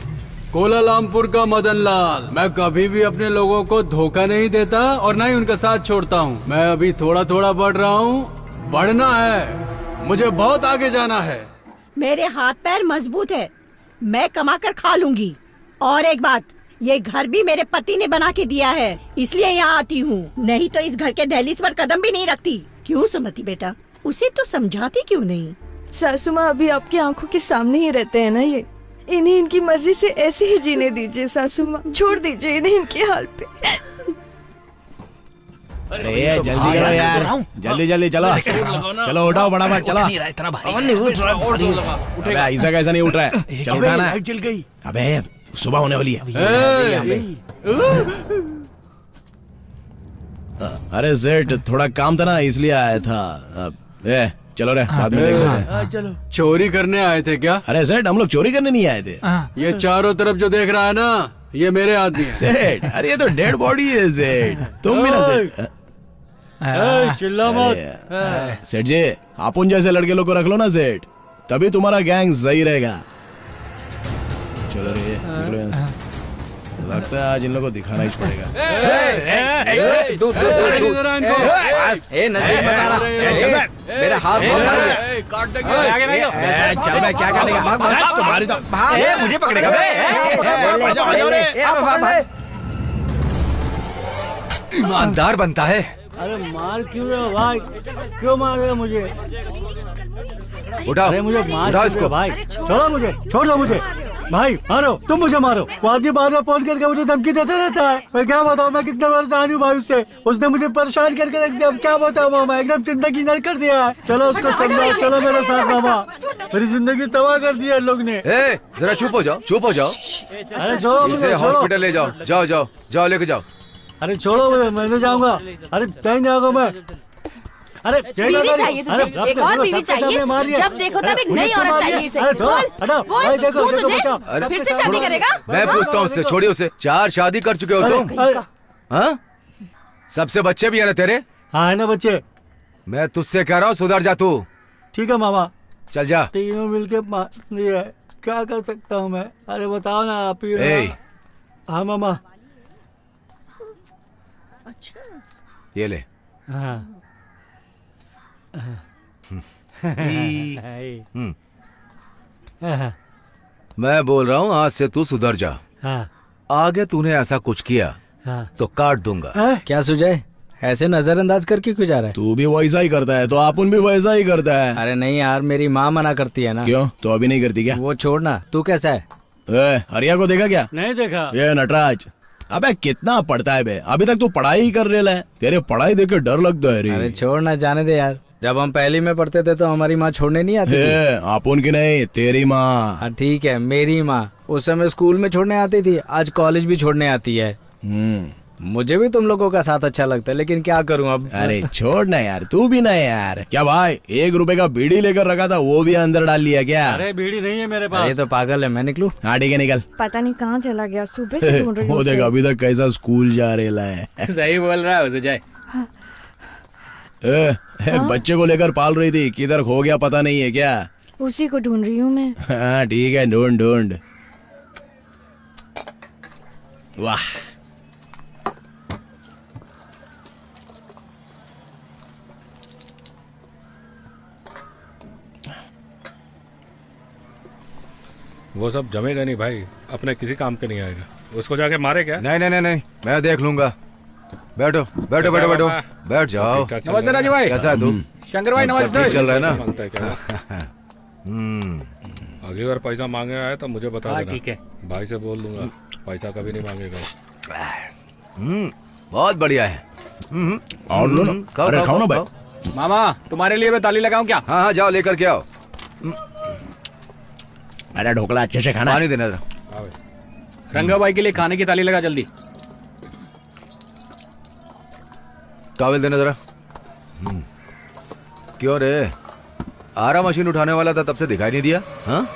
कोलालमपुर का मदन लाल। मैं कभी भी अपने लोगों को धोखा नहीं देता और ना ही उनका साथ छोड़ता हूँ। मैं अभी थोड़ा थोड़ा बढ़ रहा हूँ, बढ़ना है, मुझे बहुत आगे जाना है। मेरे हाथ पैर मजबूत है, मैं कमा कर खा लूंगी। और एक बात, ये घर भी मेरे पति ने बना के दिया है, इसलिए यहाँ आती हूँ, नहीं तो इस घर के दहलीज पर कदम भी नहीं रखती। क्यों सुमति बेटा, उसे तो समझाती क्यों नहीं? सासू माँ अभी आपकी आंखों के सामने ही रहते हैं ना, ये इन्हें इनकी मर्जी से ऐसे ही जीने दीजिए सासू माँ, छोड़ दीजिए इन्हें इनके हाल पे। अरे जल्दी करो यार, जल्दी जल्दी चलो चलो उठाओ फटाफट चलो। अबे ऐसा कैसा नहीं उठ रहा है, चल उठाना। जल गई। अबे सुबह होने वाली है। अरे सेठ थोड़ा काम था ना इसलिए आया था। चलो रे बाद में देखते हैं। चलो। चोरी करने आए थे क्या? अरे सेठ हम लोग चोरी करने नहीं आए थे। ये चारों तरफ जो देख रहा है ना, ये मेरे आदमी है। सेठ अरे ये तो डेड बॉडी है सेठ, तुम भी ना सेठ। चिल्ला मत। सेठ जी आप उन जैसे लड़के लोग को रख लो ना सेठ, तभी तुम्हारा गैंग सही रहेगा। चलो रे निकलो यहाँ से, लगता है आज इन लोगों को दिखाना ही पड़ेगा। मेरा हाथ काट देंगे। चल मैं क्या करेगा तुम्हारी तो मुझे पकड़ेगा। ईमानदार बनता है। अरे मार क्यों रहे हो भाई, क्यों मार रहे हो मुझे? उठाओ, अरे मुझे मार उठाओ क्यों इसको। रहे हो भाई? छोड़ो मुझे, छोड़ दो मुझे भाई। मारो, तुम मुझे मारो। वो आदमी बार बार फोन करके मुझे धमकी देता रहता है। मैं क्या बताऊँ, मैं कितने परेशान हूँ भाई उससे। उसने मुझे परेशान करके रख दिया। अब क्या बताऊँ मामा, एकदम जिंदगी नर कर दिया है। चलो उसको समझाओ, चलो मेरे साथ मामा। मेरी जिंदगी तबाह कर दी है लोग ने। जरा चुप हो जाओ, चुप हो जाओ। अरे छोड़ो मुझे, इसे छोड़ो। हॉस्पिटल ले जाओ, जाओ जाओ जाओ लेके जाओ। अरे छोड़ो मुझे, मैं नहीं जाऊंगा। अरे कहीं जाऊंगा मैं। अरे बीवी चाहिए तुझे, एक और बीवी चाहिए। जब देखो तब एक नई औरत चाहिए इसे। बोल बोल, तू तुझे फिर से शादी करेगा? मैं पूछता हूँ उससे, छोड़िए उसे। 4 शादी कर चुके हो तुम? हाँ? सबसे बच्चे भी है ना तेरे? हाँ है ना बच्चे। मैं तुझसे कह रहा हूँ सुधर जा तू। ठीक है मामा, चल जा। तीनों मिलके मार दिया है, क्या कर सकता हूँ मैं? अरे बताओ ना आप ही। हाँ मामा। अच्छा ये ले। हाँ मैं बोल रहा हूँ आज से तू सुधर जा। हाँ। आगे तूने ऐसा कुछ किया तो काट दूंगा। क्या सुजय, ऐसे नजरअंदाज करके क्यों जा रहा है? तू भी वैसा ही करता है तो अपन भी वैसा ही करता है। अरे नहीं यार, मेरी माँ मना करती है ना। क्यों, तो अभी नहीं करती क्या? वो छोड़ना, तू कैसा है? हरिया को देखा क्या? नहीं देखा। ये नटराज, अबे कितना पढ़ता है बे, अभी तक तू पढ़ाई ही कर रहा है। तेरे पढ़ाई देख के डर लगता है रे। अरे छोड़ना, जाने दे यार। जब हम पहली में पढ़ते थे तो हमारी माँ छोड़ने नहीं आती थी। अपन की नहीं, तेरी माँ। ठीक है, मेरी माँ उस समय स्कूल में छोड़ने आती थी, आज कॉलेज भी छोड़ने आती है। मुझे भी तुम लोगों का साथ अच्छा लगता है, लेकिन क्या करूँ अब। अरे छोड़ना यार, तू भी ना यार। क्या भाई, 1 रुपए का बीड़ी लेकर रखा था, वो भी अंदर डाल लिया क्या? अरे बीड़ी नहीं है मेरे पास। अरे तो पागल है, मैं निकलूं? हाँ ठीक है निकल। पता नहीं कहाँ चला गया, सुबह से ढूंढ रही हूँ वो देख उसे। अभी तक कैसा स्कूल जा रहा है। सही बोल रहा है उसे जाए। बच्चे को लेकर पाल रही थी, किधर खो गया पता नहीं है क्या? उसी को ढूंढ रही हूँ मैं। हाँ ठीक है, ढूंढ ढूंढ। वाह, वो सब जमेगा नहीं भाई, अपने किसी काम के नहीं आएगा। उसको जाके मारे क्या? नहीं नहीं नहीं नहीं, मैं देख लूंगा। बैठो बैठो बैठो बैठो, बैठ जाओ। नमस्ते राजू भाई। कैसा है तू? शंकर भाई नमस्ते। चल रहा है ना? मांगता है क्या? अगली बार पैसा मांगे आए तो मुझे बता देना। ठीक है भाई से बोल दूंगा, पैसा कभी नहीं मांगेगा। बहुत बढ़िया है। और लो ना, अरे खाओ ना भाई। मामा तुम्हारे लिए मैं ताली लगाऊं क्या? हाँ हाँ जाओ लेकर के आओ। अरे ढोकला अच्छे से खाना। पानी देना जरा। रंगा भाई के लिए खाने की थाली लगा जल्दी। टॉवेल देना जरा। क्यों रे, आरा मशीन उठाने वाला था, तब से दिखाई नहीं दिया? हाँ,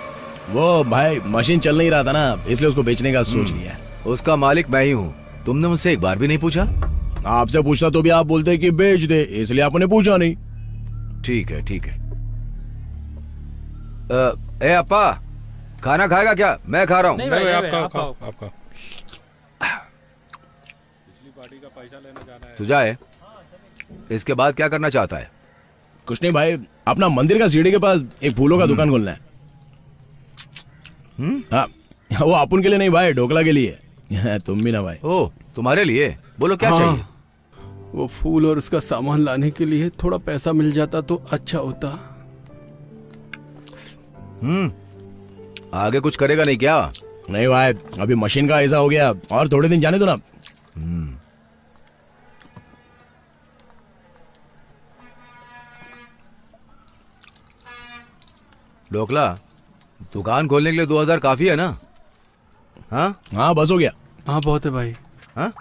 वो भाई मशीन चल नहीं रहा था ना, इसलिए उसको बेचने का सोच लिया। उसका मालिक मैं ही हूँ। तुमने मुझसे एक बार भी नहीं पूछा? आपसे पूछता तो भी आप बोलते कि बेच दे, इसलिए आपने पूछा नहीं। ठीक है ठीक है। ए अप्पा, खाना खाएगा क्या? मैं खा रहा हूँ। आपका सुजाए, इसके बाद क्या करना चाहता है? कुछ नहीं भाई, अपना मंदिर का सीढ़ी के पास एक फूलों का दुकान खोलना है। हाँ, वो अपन के लिए नहीं भाई, ढोकला के लिए। तुम भी ना भाई। ओ, तुम्हारे लिए? बोलो क्या चाहिए? वो फूल और उसका सामान लाने के लिए थोड़ा पैसा मिल जाता तो अच्छा होता। आगे कुछ करेगा नहीं क्या? नहीं भाई, अभी मशीन का ऐसा हो गया, और थोड़े दिन जाने दो ना। ढोकला, दुकान खोलने के लिए 2000 काफी है ना? हाँ हाँ, बस हो गया। हाँ बहुत है भाई। हाँ,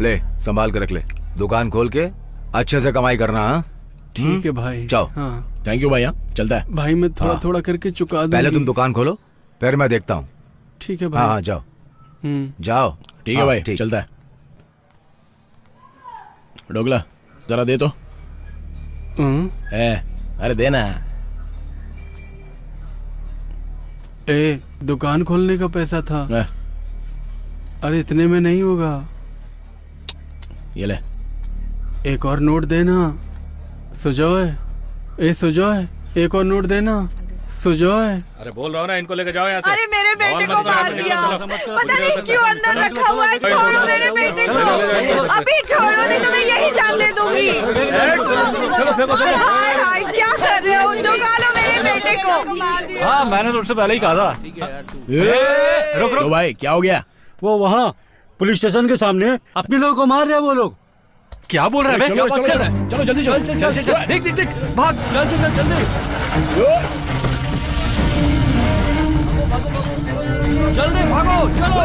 ले संभाल के रख ले। दुकान खोल के अच्छे से कमाई करना। हाँ ठीक है भाई। जाओ। हाँ थैंक यू भाई। हाँ चलता है भाई, मैं थोड़ा हाँ। थोड़ा करके चुका दूंगी। पहले तुम दुकान खोलो, फिर मैं देखता हूँ। ठीक है भाई। हाँ हाँ जाओ जाओ। ठीक है भाई, चलता है। ढोकला जरा दे तो। अरे देना। दुकान खोलने का पैसा था। अरे इतने में नहीं होगा। ये ले। एक और नोट देना। सुजॉय, सुजॉय, एक और नोट देना। सुजॉय, अरे बोल रहा हूँ ना, इनको लेके जाओ यहाँ से। अरे मेरे बेटे को मार दिया, पता नहीं क्यों अंदर रखा हुआ है। छोड़ो मेरे बेटे को, अभी छोड़ो नहीं तो मैं यही जान दे दूंगी। हाय हाय, क्या कर रहे हो? निकालो मेरे बेटे को। हाँ, मैंने तो उससे पहले ही कहा था। रुक रुक भाई, क्या हो गया? वो वहाँ पुलिस स्टेशन के सामने अपने लोगों को मार रहे हैं वो लोग। क्या बोल रहे हैं? चलो जल्दी चलो। देख देख देख, भाग जल्दी। जल्दी भागो, चलो।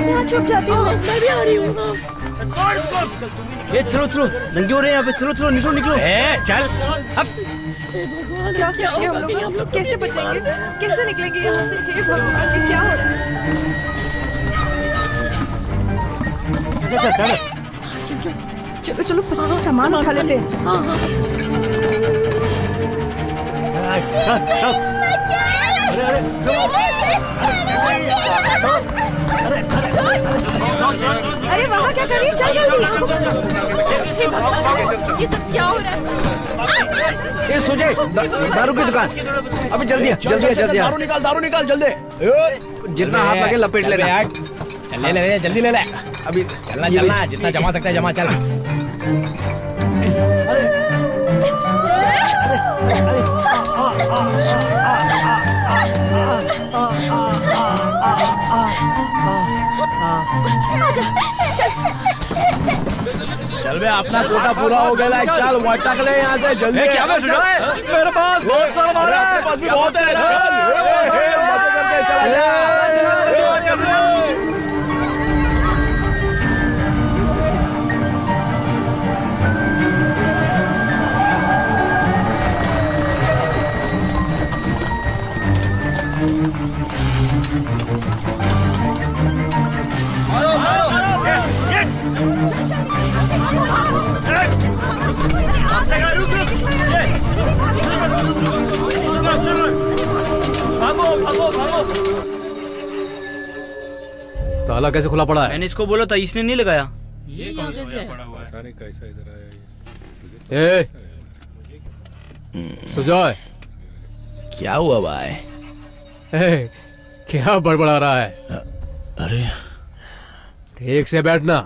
यहाँ छुप जाती हूँ, मैं भी आ रही हूँ। ये चलो, नंगे हो रहे हैं यहाँ पे। चलो, निकलो। चल अब। क्या करेंगे हम लोग? कैसे बचेंगे? कैसे निकलेंगे यहाँ से? हे भगवान, ये क्या हो रहा है? चलो सामान उठा लेते हैं। अरे वहाँ क्या कर रही है? चल जल्दी। हे भगवान, ये सब क्या हो रहा है? ये सुजय, दारू की दुकान। अभी जल्दी दारू निकाल जल्दी। जितना हाथ लगे लपेट लेना। ले जल्दी ले। अभी चलना जितना जमा सकता है जमा। चल चल बे, अपना कोटा पूरा हो गया। चल वटक ले यहाँ से जल्दी। क्या मैं सुझाए? मेरे पास बहुत सारा माल है। आपके पास भी बहुत है। ताला कैसे खुला पड़ा है? मैंने इसको बोला था, इसने नहीं लगाया। ये कौन सा पड़ा हुआ है? पता नहीं कैसा इधर आया ये। सुजॉय, क्या हुआ भाई? क्या बड़बड़ा रहा है? अरे ठीक से बैठना।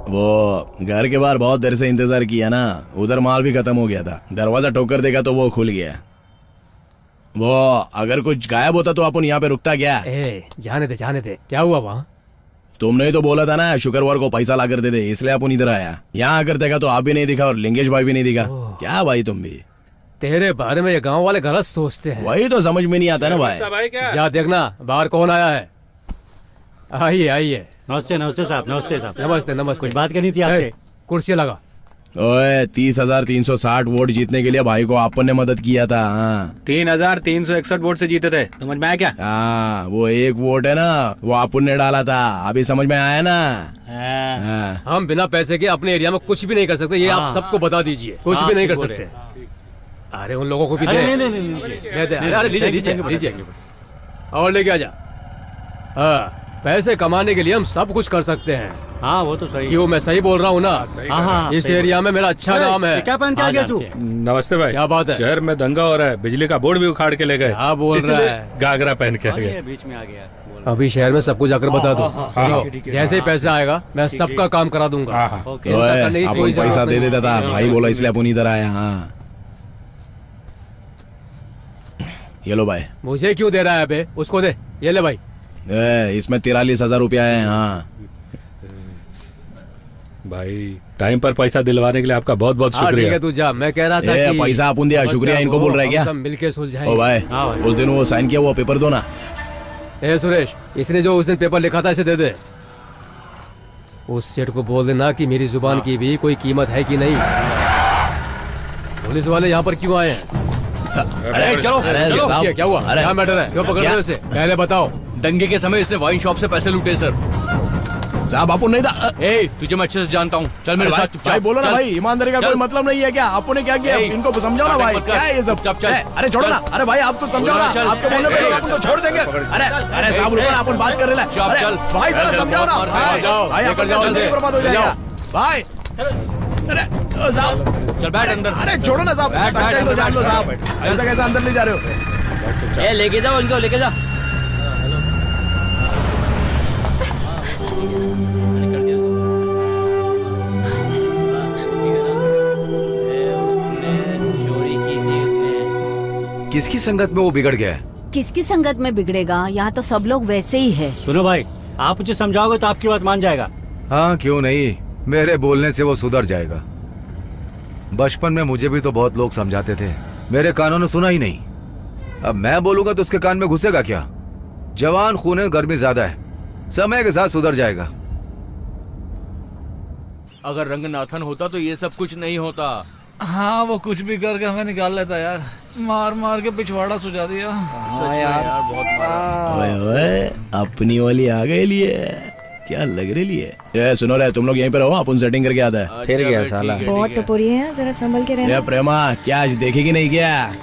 वो घर के बाहर बहुत देर से इंतजार किया ना, उधर माल भी खत्म हो गया था। दरवाजा ठोकर देखा तो वो खुल गया। वो अगर कुछ गायब होता तो अपन यहाँ पे रुकता क्या? जाने दे, क्या हुआ वहाँ? तुमने ही तो बोला था ना शुक्रवार को पैसा ला कर दे दे, इसलिए अपन इधर आया। यहाँ आकर देखा तो आप भी नहीं दिखा और लिंगेश भाई भी नहीं दिखा। क्या भाई तुम भी? तेरे बारे में ये गांव वाले गलत सोचते हैं। वही तो समझ में नहीं आता ना भाई। जा देखना बाहर कौन आया है। आइए। नमस्ते साहब, नमस्ते साहब। नमस्ते। कुछ बात करनी थी आपसे। कुर्सियाँ लगा। ओए 30,360 वोट जीतने के लिए भाई को आपन ने मदद किया था। 3,361 वोट से जीते थे, समझ में आया क्या? हाँ, वो एक वोट है ना, वो आपन ने डाला था, अभी समझ में आया ना। हम बिना पैसे के अपने एरिया में कुछ भी नहीं कर सकते, ये आप सबको बता दीजिए। कुछ भी नहीं कर सकते। अरे उन लोगों को भी दे। अरे लीजिए और लेके आ जा। हाँ, पैसे कमाने के लिए हम सब कुछ कर सकते हैं। हाँ वो तो सही। क्यों, मैं सही बोल रहा हूँ ना? इस एरिया में मेरा अच्छा नाम है। क्या पहन के आ गया तू? नमस्ते भाई। क्या बात है? शहर में दंगा हो रहा है, बिजली का बोर्ड भी उखाड़ के ले गए। क्या बोल रहा है? गागरा पहन के आ गया। बीच में आ गया। अभी शहर में सब कुछ जाकर बता दो। जैसे ही पैसा आएगा मैं सबका काम करा दूंगा। चिंता करने की कोई पैसा दे देता था भाई, बोला इसलिए अपन इधर आया। हाँ ये लो भाई। मुझे क्यों दे रहा है बे? उसको दे। ये ले भाई। इसमें 43,000 रुपया है। हाँ भाई, टाइम पर पैसा दिलवाने के लिए आपका बहुत बहुत शुक्रिया। ठीक है तू जा। मैं कह रहा था कि पैसा अपन दिया, शुक्रिया इनको बोल रहा है क्या? सब मिलके सुलझाएंगे। ओ भाई, उस दिन वो साइन किया, वो पेपर दो ना। सुरेश, इसने जो उस दिन पेपर लिखा था इसे दे दे। उस सेठ को बोल देना कि मेरी जुबान की भी कोई कीमत है कि नहीं। पुलिस वाले यहाँ पर क्यों आए हैं? अरे चलो, क्या हुआ? क्या मैटर है? क्यों पकड़ रहे हो इसे? पहले बताओ। दंगे के समय इसने वाइन शॉप से पैसे लूटे सर। साहब अपन नहीं था। तुझे मैं अच्छे से जानता हूँ, चल मेरे साथ। भाई बोलो ना भाई, ईमानदारी का कोई मतलब नहीं है क्या? आपने ने क्या किया? इनको समझाओ ना भाई, क्या है ये सब? अरे छोड़ो ना। अरे भाई आपको समझाओ ना, आपके बोलने पे अपन को छोड़ देंगे। अरे साहब रुको ना, अपन बात कर रहे हैं। भाई जरा समझाओ ना भाई, लेकर जाओ इसे, बर्बाद हो जाएगा भाई। अरे साहब चल बैठ अंदर। अरे छोड़ो ना साहब, सच्चाई तो जान लो साहब, ऐसा कैसे अंदर ले जा रहे हो? लेके जाओ इनको, लेके जा। किसकी संगत में वो बिगड़ गया है? किसकी संगत में बिगड़ेगा? यहाँ तो सब लोग वैसे ही है। सुनो भाई, आप मुझे समझाओगे तो आपकी बात मान जाएगा। हाँ क्यों नहीं, मेरे बोलने से वो सुधर जाएगा। बचपन में मुझे भी तो बहुत लोग समझाते थे, मेरे कानों ने सुना ही नहीं। अब मैं बोलूंगा तो उसके कान में घुसेगा क्या? जवान खून है, गर्मी ज्यादा है, समय के साथ सुधर जाएगा। अगर रंगनाथन होता तो ये सब कुछ नहीं होता। हाँ वो कुछ भी करके हमें निकाल लेता यार, मार मार के पिछवाड़ा सुझा दिया। यार बहुत मारा। ओए अपनी वाली आ गई लिए, क्या लग रही है? सुनो रे, तुम लोग यहीं पे रहो, अपन सेटिंग करके आता है। फिर गया साला। बहुत टपोरी है, जरा संभल के रहना। प्रेमा क्या आज देखेगी नहीं क्या?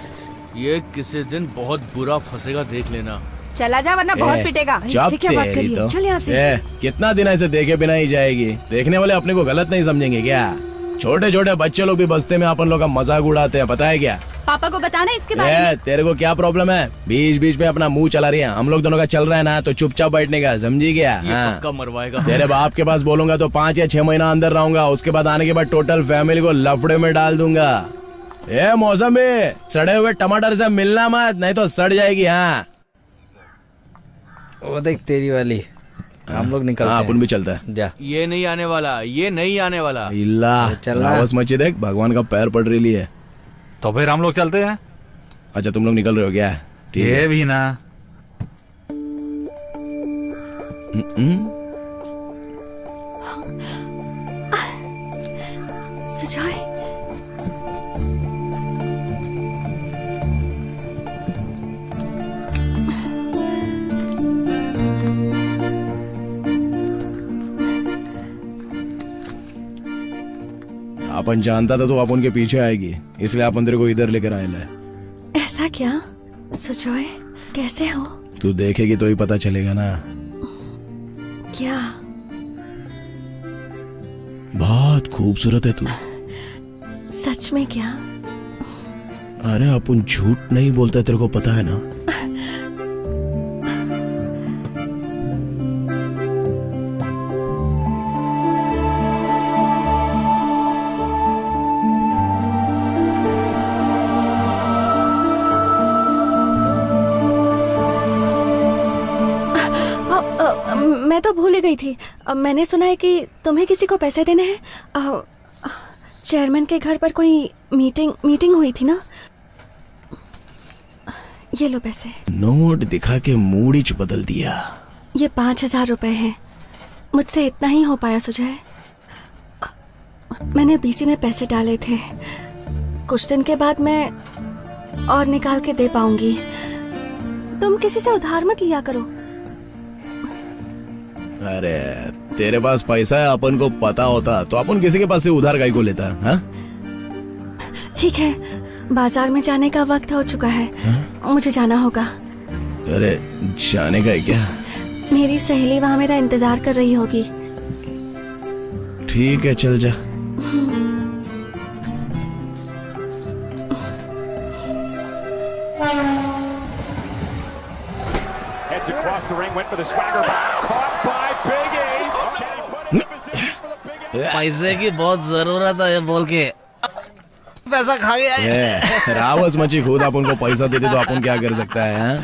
ये किसी दिन बहुत बुरा फंसेगा, देख लेना। चला जा वरना बहुत पिटेगा। इससे क्या बात करिए? तो। चल यहाँ से। कितना दिन ऐसे देखे बिना ही जाएगी? देखने वाले अपने को गलत नहीं समझेंगे क्या? छोटे छोटे बच्चे लोग भी बस्ते में अपन लोग का मजाक उड़ाते हैं, पता है क्या? पापा को बताना इसके बारे में। तेरे को क्या प्रॉब्लम है? बीच बीच में अपना मुंह चला रही है। हम लोग दोनों का चल रहा है ना, तो चुपचाप बैठने का, समझी क्या? पक्का मरवाएगा। तेरे बाप के पास बोलूंगा तो 5 या 6 महीना अंदर रहूंगा, उसके बाद आने के बाद टोटल फैमिली को लफड़े में डाल दूंगा। मौसम में सड़े हुए टमाटर से मिलना मत, नहीं तो सड़ जाएगी। हाँ वो देख तेरी वाली, हम लोग निकलते हैं। अपन भी चलता है। जा। ये नहीं आने वाला, ये नहीं आने वाला। आवाज मची देख, भगवान का पैर पड़ रही है। तो फिर हम लोग चलते हैं। अच्छा तुम लोग निकल रहे हो क्या? ये भी ना। सुजॉय, अपन जानता था तो अपन के पीछे आएगी, इसलिए अपन तेरे को इधर लेकर आए ला। ऐसा क्या? सुजॉय कैसे हो? तू देखेगी तो ही पता चलेगा ना। क्या? बहुत खूबसूरत है तू। सच में क्या? अरे अपन झूठ नहीं बोलते, तेरे को पता है ना। मैं तो भूल ही गई थी। मैंने सुना है कि तुम्हें किसी को पैसे देने हैं। चेयरमैन के घर पर कोई मीटिंग हुई थी ना। ये लो पैसे। नोट दिखा के मूड ही बदल दिया। ये 5,000 रुपए हैं। मुझसे इतना ही हो पाया सुजय। मैंने बीसी में पैसे डाले थे। कुछ दिन के बाद मैं और निकाल के दे पाऊंगी। तुम किसी से उधार मत लिया करो। अरे तेरे पास पैसा है, अपन को पता होता तो अपन किसी के पास से उधार काहे को लेता। हाँ ठीक है, बाजार में जाने का वक्त हो चुका है। मुझे जाना होगा। अरे जाने का है क्या? मेरी सहेली वहाँ मेरा इंतजार कर रही होगी। ठीक है चल जा। Heads across the ring, went for the swagger bomb, caught by Big E. पैसे की बहुत जरूरत है बोल के पैसा खा गया। रावस मची खुद अपन को पैसा देते तो अपन क्या कर सकता है?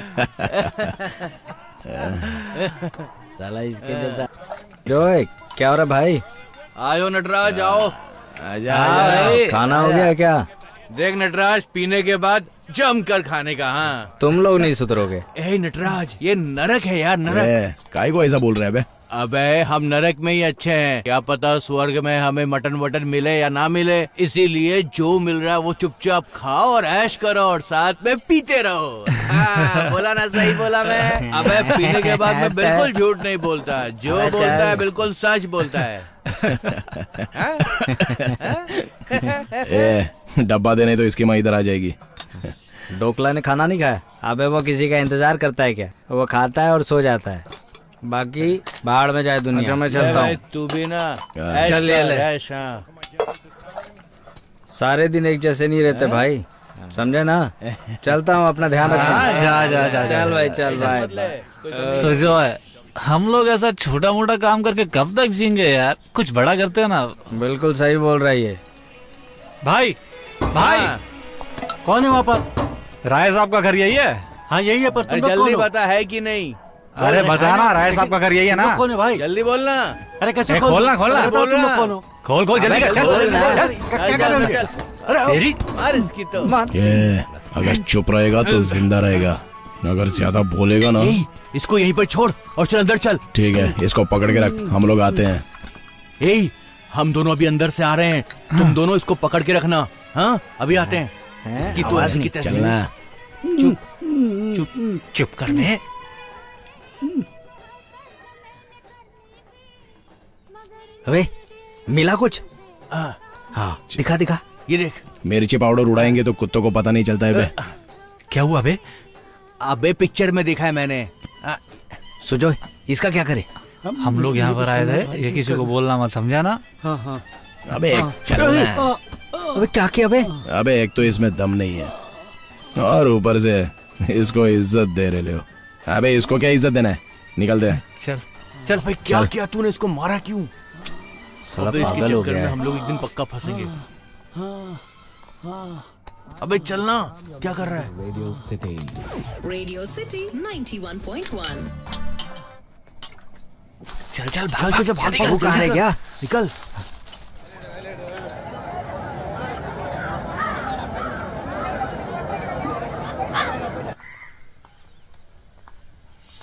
साला इसके जैसा। जोए क्या हो रहा भाई? आयो नटराज आओ। आजा खाना हो गया क्या? देख नटराज, पीने के बाद जमकर खाने का। हाँ तुम लोग नहीं सुधरोगे। ए नटराज, ये नरक है यार, नरक। काहे को ऐसा बोल रहे हैं बे? अबे हम नरक में ही अच्छे हैं। क्या पता स्वर्ग में हमें मटन वटन मिले या ना मिले, इसीलिए जो मिल रहा है वो चुपचाप खाओ और ऐश करो और साथ में पीते रहो। बोला ना, सही बोला मैं? अबे पीने के बाद मैं बिल्कुल झूठ नहीं बोलता। जो बोलता है बिल्कुल सच बोलता है। डब्बा देने तो इसकी माँ इधर आ जाएगी। डोकला ने खाना नहीं खाया? अबे वो किसी का इंतजार करता है क्या? वो खाता है और सो जाता है, बाकी बाहर में जाए दुनिया। मैं चलता हूँ। तू भी ना चल ले। सारे दिन एक जैसे नहीं रहते भाई, समझे ना? चलता हूँ, अपना ध्यान रखना। जा चल भाई, चल भाई। सोचो है, हम लोग ऐसा छोटा मोटा काम करके कब तक जिएंगे यार? कुछ बड़ा करते हैं ना। बिल्कुल सही बोल रही है भाई। भाई कौन है वहाँ पर? राय साहब का घर यही है? हाँ यही है, पर तुम लोग जल्दी कौन हो? बता है कि नहीं? अरे बताना, राय साहब का घर यही है ना? कौन है भाई? जल्दी बोलना। अरे कैसे खोलना तुम लोग कौन हो? खोल जल्दी कर। क्या कर रहे हो? तेरी इसकी तो अगर चुप रहेगा तो जिंदा रहेगा, अगर ज्यादा बोलेगा ना। इसको यहीं पर छोड़ और चल अंदर चल। ठीक है, इसको पकड़ के रख, हम लोग आते हैं। ए, हम दोनों अभी अंदर से आ रहे हैं। तुम दोनों इसको पकड़ के रखना। हाँ अभी आते हैं। इसकी तो ऐसी की तैसी। चलना। चुप कर बे। अबे मिला कुछ? हाँ दिखा। ये देख, मिर्ची पाउडर उड़ाएंगे तो कुत्तों को पता नहीं चलता है बे। क्या हुआ बे? अबे पिक्चर में देखा है मैंने। सुजो इसका क्या करे? हम लोग यहाँ पर आए थे, ये किसी को बोलना मत, समझा ना? हाँ। अबे चलना। अबे क्या किया बे? अबे एक तो इसमें दम नहीं है और ऊपर से इसको इज्जत दे रहे हो। अबे इसको क्या इज्जत देना है? निकल दे। चल भाई, क्या किया तूने? इसको मारा क्यों? अबे इसके चक्कर में हम लोग एक दिन पक्का फंसेंगे। अबे चलना, क्या कर रहा है? Radio city 91.1। चल भाग, तो भाग कहाँ है क्या? निकल।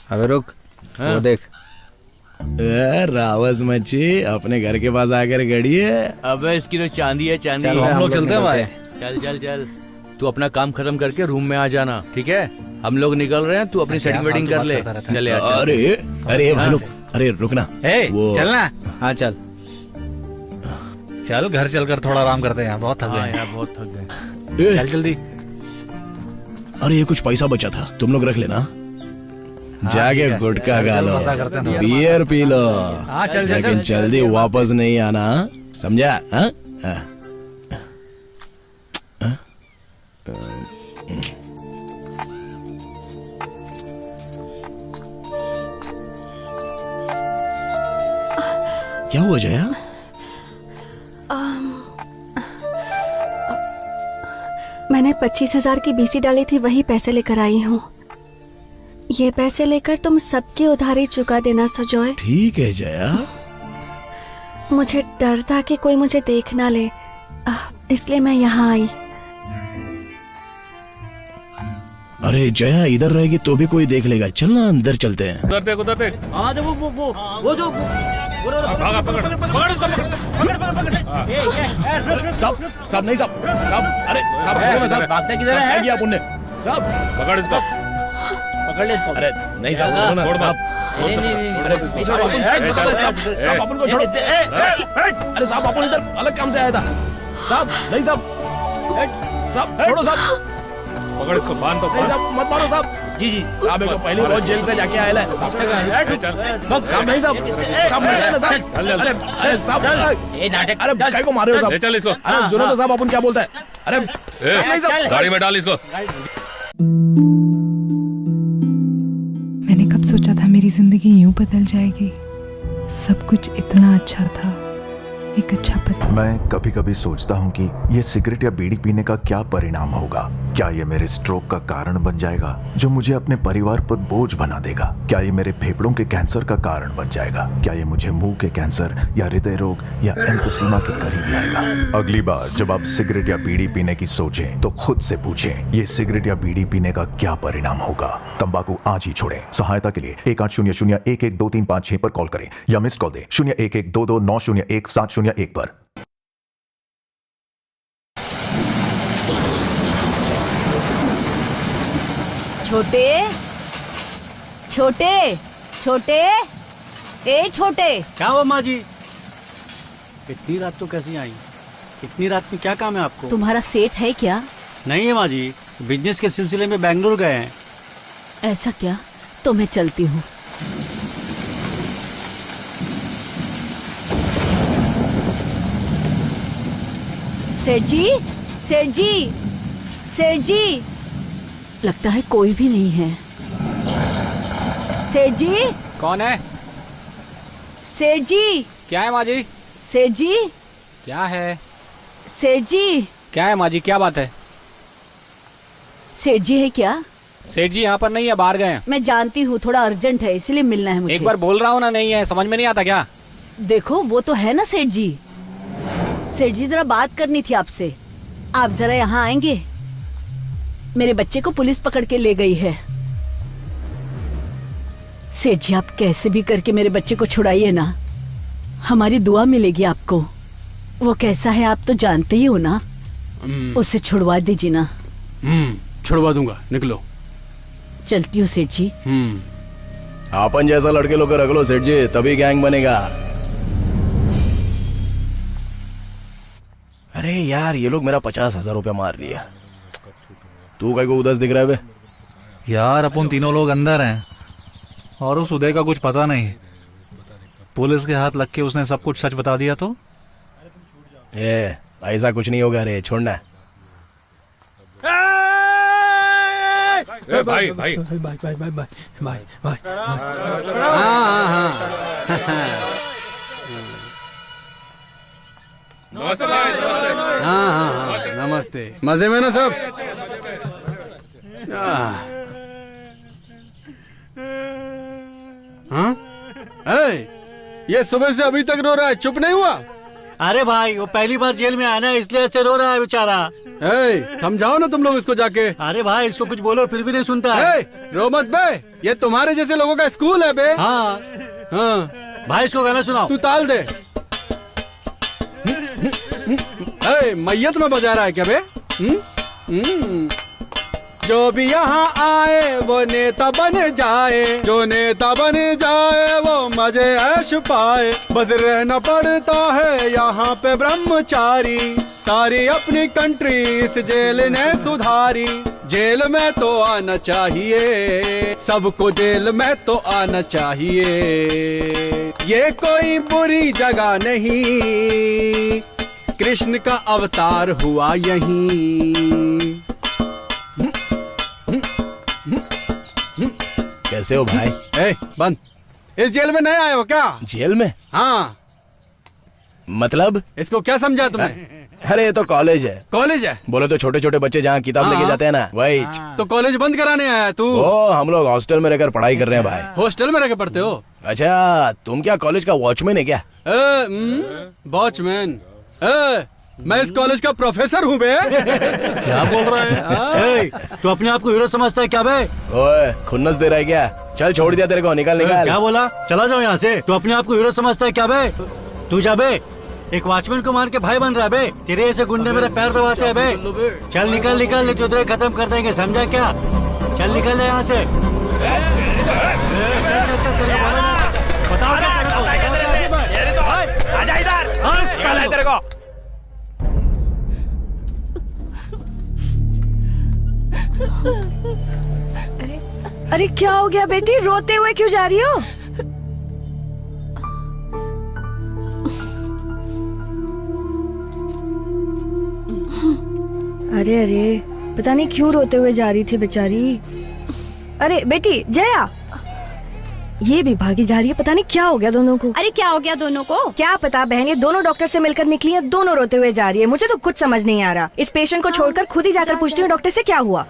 अबे रुक, वो देख। रावस मच्छी अपने घर के पास आकर गड़ी है। अबे इसकी तो चांदी है, चांदी। हम लोग चलते हैं भाई। चल तू अपना काम खत्म करके रूम में आ जाना, ठीक है? हम लोग निकल रहे हैं, तू अपनी सेटिंग वेटिंग कर ले। चले। अरे भाई लोग, अरे रुकना। वो चलना। हाँ चल घर चलकर थोड़ा आराम करते हैं, बहुत थक गए। बहुत थक गए। चल जल्दी। अरे ये कुछ पैसा बचा था, तुम लोग रख लेना। जाके गुटखा खा लो, बियर पी लो, लेकिन जल्दी वापस नहीं आना, समझा? क्या हुआ जया? मैंने 25,000 की बीसी डाली थी, वही पैसे लेकर आई हूँ। ये पैसे लेकर तुम सबकी उधारी चुका देना सुजॉय। ठीक है जया। मुझे डर था कि कोई मुझे देख ना ले, इसलिए मैं यहाँ आई। अरे जया, इधर रहेगी तो भी कोई देख लेगा। चलना अंदर चलते हैं। उधर देख, उधर देख। हाँ जो वो जो भागा, पकड़ सब नहीं सब। अरे सब छोड़ो ना सब। भागता किधर है? किया पुण्य सब। पकड़ इसको, पकड़ ले इसको। अरे नहीं सब, छोड़ो ना सब। अरे साहब अपन को छोड़ो। अरे साहब अपन इधर अलग काम से आया था। साहब नहीं साहब छोड़ो साहब। पकड़ इसको, बांध तो। नहीं साहब मत मारो साहब। जी साहब एक तो पहली बहुत जेल से जाके आया है। साहब नहीं साहब मरता है ना साहब। अरे साहब अरे काय को मार रहे हो साहब? चल इसको। अरे सुनो तो साहब अपन क्या बोलता है। अरे नहीं साहब, गाड़ी में डाल इसको। मैंने कब सोचा था मेरी जिंदगी यूं बदल जाएगी। सब कुछ इतना अच्छा था, एक अच्छा पति। मैं कभी कभी सोचता हूँ कि ये सिगरेट या बीड़ी पीने का क्या परिणाम होगा। क्या ये मेरे स्ट्रोक का कारण बन जाएगा, जो मुझे अपने परिवार पर बोझ बना देगा? क्या ये मेरे फेफड़ों के कैंसर का कारण बन जाएगा? क्या ये मुझे मुंह के कैंसर या हृदय रोग या एम्फीसीमा के करीब लाएगा? अगली बार जब आप सिगरेट या बीड़ी पीने की सोचें तो खुद से पूछें, ये सिगरेट या बीड़ी पीने का क्या परिणाम होगा? तंबाकू आज ही छोड़ें। सहायता के लिए 1800-112356 पर कॉल करें या मिस कॉल दें 01122901 पर। छोटे छोटे छोटे ए छोटे। क्या हुआ माँ जी? इतनी रात तो कैसी आई? इतनी रात में क्या काम है आपको? तुम्हारा सेठ है क्या? नहीं है माँ जी, बिजनेस के सिलसिले में बेंगलुरु गए हैं। ऐसा क्या? तो मैं चलती हूँ। सेठ जी, सेठ जी, सेठ जी। लगता है कोई भी नहीं है। सेठ जी। कौन है? सेठ जी। क्या है माँ जी? सेठ जी। क्या है? सेठ जी। क्या है माँ जी, क्या बात है? सेठ जी है क्या? सेठ जी यहाँ पर नहीं है, बाहर गए हैं। मैं जानती हूँ, थोड़ा अर्जेंट है इसलिए मिलना है मुझे। एक बार बोल रहा हूँ ना, नहीं है, समझ में नहीं आता क्या? देखो वो तो है ना सेठ जी। सेठ जी जरा बात करनी थी आपसे। आप जरा यहाँ आएंगे? मेरे बच्चे को पुलिस पकड़ के ले गई है। सेठ जी आप कैसे भी करके मेरे बच्चे को छुड़ाइए ना, हमारी दुआ मिलेगी आपको। वो कैसा है आप तो जानते ही हो ना। उसे छुड़वा दीजिए ना। छुड़वा दूंगा, निकलो। चलती हूँ सेठ जी। अपन जैसा लड़के लोग रख लो सेठ जी, तभी गैंग बनेगा। अरे यार ये लोग मेरा 50,000 रुपया मार लिया। तू काय को उदास दिख रहा है बे? यार अपन तीनों लोग अंदर हैं और उस उदय का कुछ पता नहीं। पुलिस के हाथ लग के उसने सब कुछ सच बता दिया तो? ऐसा कुछ नहीं होगा रे, छोड़ना। भाई भाई भाई भाई भाई भाई भाई भाई। नमस्ते भाई, नमस्ते। हाँ, नमस्ते। मजे में ना सब? हाँ? ये सुबह से अभी तक रो रहा है, चुप नहीं हुआ? अरे भाई वो पहली बार जेल में आया ना, इसलिए ऐसे रो रहा है बेचारा। समझाओ ना तुम लोग इसको जाके। अरे भाई इसको कुछ बोलो फिर भी नहीं सुनता है। रो मत बे, ये तुम्हारे जैसे लोगों का स्कूल है बे। हाँ भाई इसको गाना सुनाओ। तू ताल दे। मैयत में बजा रहा है क्या बे? जो भी यहाँ आए वो नेता बन जाए, जो नेता बन जाए वो मजे ऐश पाए। बस रहना पड़ता है यहाँ पे ब्रह्मचारी, सारी अपनी कंट्री इस जेल ने सुधारी। जेल में तो आना चाहिए, सबको जेल में तो आना चाहिए। ये कोई बुरी जगह नहीं, कृष्ण का अवतार हुआ यहीं। कैसे हो भाई? बंद। इस जेल में नए आए हो क्या? जेल में? हाँ। मतलब? इसको क्या समझा तुमने? अरे ये तो कॉलेज है। कॉलेज है? बोले तो छोटे छोटे बच्चे जहाँ किताब लेके जाते हैं ना, वही। तो कॉलेज बंद कराने आया तू? ओ, हम लोग हॉस्टल में रहकर पढ़ाई कर रहे हैं भाई। हॉस्टल में रहकर पढ़ते हो? अच्छा, तुम क्या कॉलेज का वॉचमैन है क्या? वॉचमैन? मैं इस कॉलेज का प्रोफेसर हूँ बे। क्या बोल रहा है? तू अपने आप को हीरो समझता है क्या बे? ओए, खुन्नस दे रहा है क्या? चल छोड़ दिया तेरे को, निकाल निकाल। क्या बोला? चला जाओ यहाँ से। तू अपने आप को हीरो समझता है क्या बे? तू जा बे, एक वॉचमैन को मार के भाई बन रहा है बे। तेरे ऐसे गुंडे मेरे पैर दबाते हैं बे। चल निकल निकल, चौधरी खत्म कर देंगे, समझा क्या? चल निकल यहाँ से। बताओ क्या आजा इधर, तेरे को। अरे क्या हो गया बेटी, रोते हुए क्यों जा रही हो? अरे अरे, पता नहीं क्यों रोते हुए जा रही थी बेचारी। अरे बेटी जया, ये भी भागी जा रही है, पता नहीं क्या हो गया दोनों को। अरे क्या हो गया दोनों को? क्या पता बहन, ये दोनों डॉक्टर से मिलकर निकली है, दोनों रोते हुए जा रही है। मुझे तो कुछ समझ नहीं आ रहा। इस पेशेंट को छोड़कर खुद ही जाकर पूछती हूँ डॉक्टर से क्या हुआ।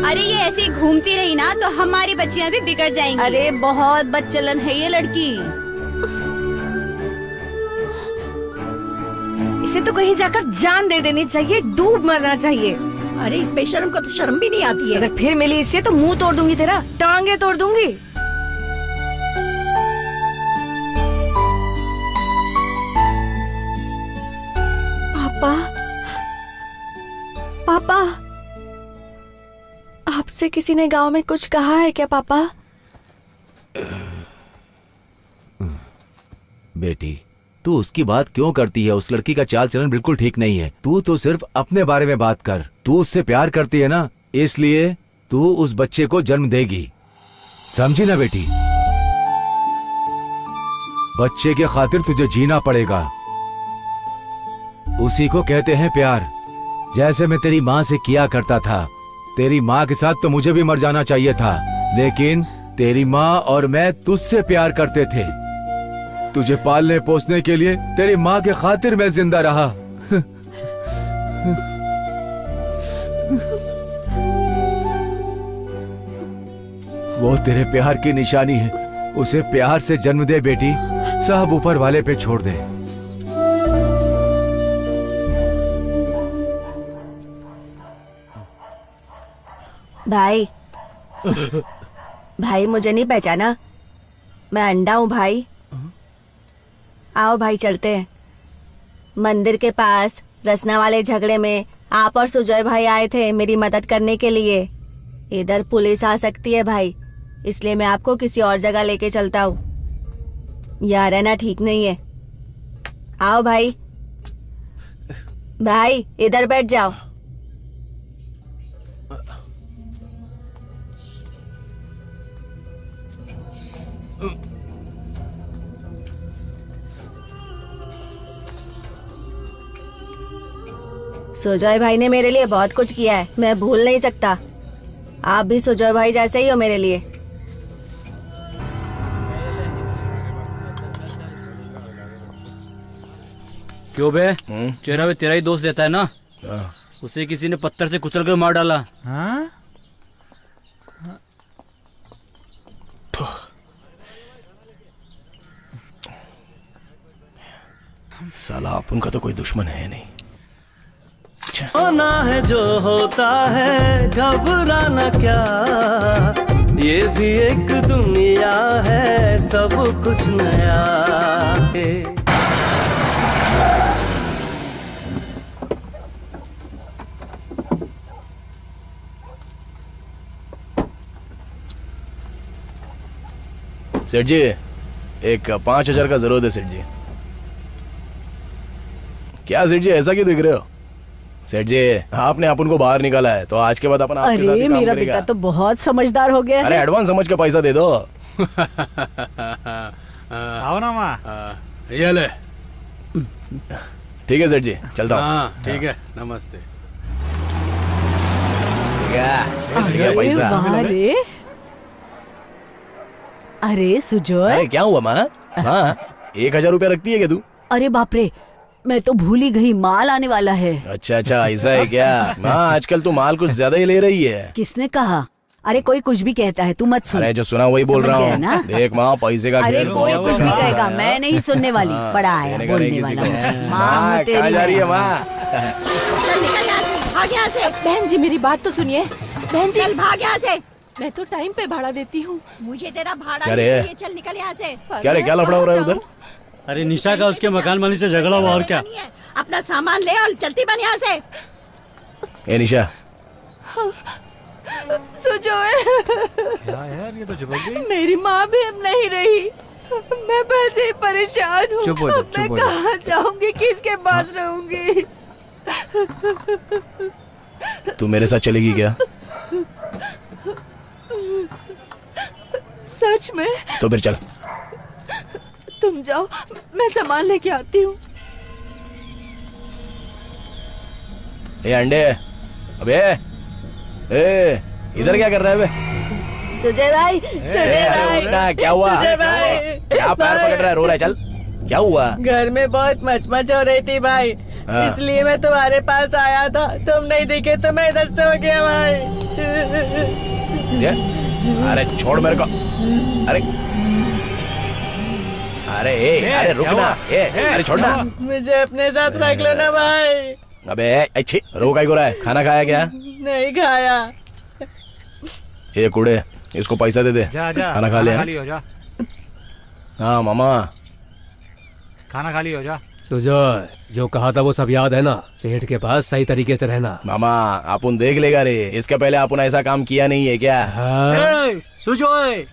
अरे ये ऐसे ही घूमती रही ना तो हमारी बच्चियां भी बिगड़ जाएंगी। अरे बहुत बदचलन है ये लड़की। इसे तो कहीं जाकर जान दे देनी चाहिए, डूब मरना चाहिए। अरे इस बेशर्म को तो शर्म भी नहीं आती है। अगर फिर मिली इससे तो मुंह तोड़ दूंगी तेरा, टांगे तोड़ दूंगी। पापा, पापा, आपसे किसी ने गांव में कुछ कहा है क्या पापा? बेटी, तू उसकी बात क्यों करती है? उस लड़की का चाल चलन बिल्कुल ठीक नहीं है। तू तो सिर्फ अपने बारे में बात कर। तू उससे प्यार करती है ना, इसलिए तू उस बच्चे को जन्म देगी, समझी ना बेटी? बच्चे के खातिर तुझे जीना पड़ेगा। उसी को कहते हैं प्यार। जैसे मैं तेरी माँ से किया करता था। तेरी माँ के साथ तो मुझे भी मर जाना चाहिए था, लेकिन तेरी माँ और मैं तुझसे प्यार करते थे। तुझे पालने पोसने के लिए तेरी माँ के खातिर मैं जिंदा रहा। वो तेरे प्यार की निशानी है। उसे प्यार से जन्म दे बेटी, सब ऊपर वाले पे छोड़ दे। भाई, भाई मुझे नहीं पहचाना? मैं अंडा हूँ भाई। आओ भाई चलते हैं। मंदिर के पास रसना वाले झगड़े में आप और सुजय भाई आए थे मेरी मदद करने के लिए। इधर पुलिस आ सकती है भाई, इसलिए मैं आपको किसी और जगह लेके चलता हूँ। यहाँ रहना ठीक नहीं है। आओ भाई। भाई इधर बैठ जाओ। सुजय भाई ने मेरे लिए बहुत कुछ किया है, मैं भूल नहीं सकता। आप भी सुजय भाई जैसे ही हो मेरे लिए। क्यों बे? चेहरा भी तेरा ही दोस्त देता है ना? उसे किसी ने पत्थर से कुचल कर मार डाला। हाँ? साला अपन का तो कोई दुश्मन है नहीं। होना है जो होता है, घबराना क्या, ये भी एक दुनिया है, सब कुछ नया। सेठ जी, एक 5,000 का जरूरत है सेठ जी। क्या सेठ जी ऐसा क्यों दिख रहे हो? सेठ जी, आपने अपन को बाहर निकाला है तो आज के बाद अपन आपके साथ ही काम मेरा करेगा। बेटा तो बहुत समझदार हो गया है। अरे एडवांस समझ के पैसा दे दो। आओ ना माँ। ये ले। ठीक है सेठ जी, चलता हूँ। हाँ ठीक है, नमस्ते। पैसा। अरे अरे सुजोय, क्या हुआ माँ? हाँ 1000 रुपया रखती है क्या तू? अरे बाप रे, मैं तो भूल ही गई, माल आने वाला है। अच्छा ऐसा है क्या? माँ आजकल तू माल कुछ ज्यादा ही ले रही है। किसने कहा? अरे कोई कुछ भी कहता है, तू मत सुन। अरे जो सुना वही बोल रहा हूँ। देख माँ, पैसे का अरे खेल। कोई कुछ भी कहेगा, मैं नहीं सुनने वाली। बड़ा आया बोलने वाला मुझे। माँ कहाँ जा रही है माँ? भाग यहाँ से। बहन जी मेरी बात तो सुनिए। बहन जी चल भाग यहाँ से। मैं तो टाइम पे भाड़ा देती हूँ। मुझे तेरा भाड़ा क्या नहीं रे? चाहिए, चल निकल यहाँ से। क्या रे, क्या लफड़ा हो रहा है उधर? अरे निशा का उसके मकान मालिक से झगड़ा हुआ, और क्या? अपना सामान ले और चलती बन यहाँ से। ए निशा, सुजोय, क्या यार, ये तो चिपक गई। मेरी माँ भी अब नहीं रही। मैं बस ही परेशान हूँ। चुप हो जा, अब मैं चुप हो जा। कहाँ जाऊंगी, किसके पास रहूंगी? तू मेरे साथ चलेगी क्या? सच में? तो फिर चल। तुम जाओ, मैं सामान लेके आती हूँ। ए अंडे, अबे ए इधर क्या कर रहा है बे? सुजय भाई, सुजय भाई, क्या हुआ? सुजय भाई, क्या पैर पकड़ रहा है, रो रहा है? चल, क्या हुआ? घर में बहुत मचमच हो रही थी भाई, हाँ। इसलिए मैं तुम्हारे पास आया था। तुम नहीं दिखे तो मैं इधर सो गया भाई। ये? अरे छोड़ मेरे को। अरे रुक ना। अरे छोड़ ना। मुझे अपने साथ रख लो ना भाई। अबे अच्छी रो काय को रहा है? खाना खाया क्या? नहीं खाया। ये कुड़े, इसको पैसा दे दे। जा खाना खा लिया? खा लियो, जा हाँ मामा, खाना खा लियो, जा। सुजय, जो कहा था वो सब याद है ना? सेठ के पास सही तरीके से रहना। मामा अपन देख लेगा रे, इसके पहले अपन ऐसा काम किया नहीं है क्या? सुजोय,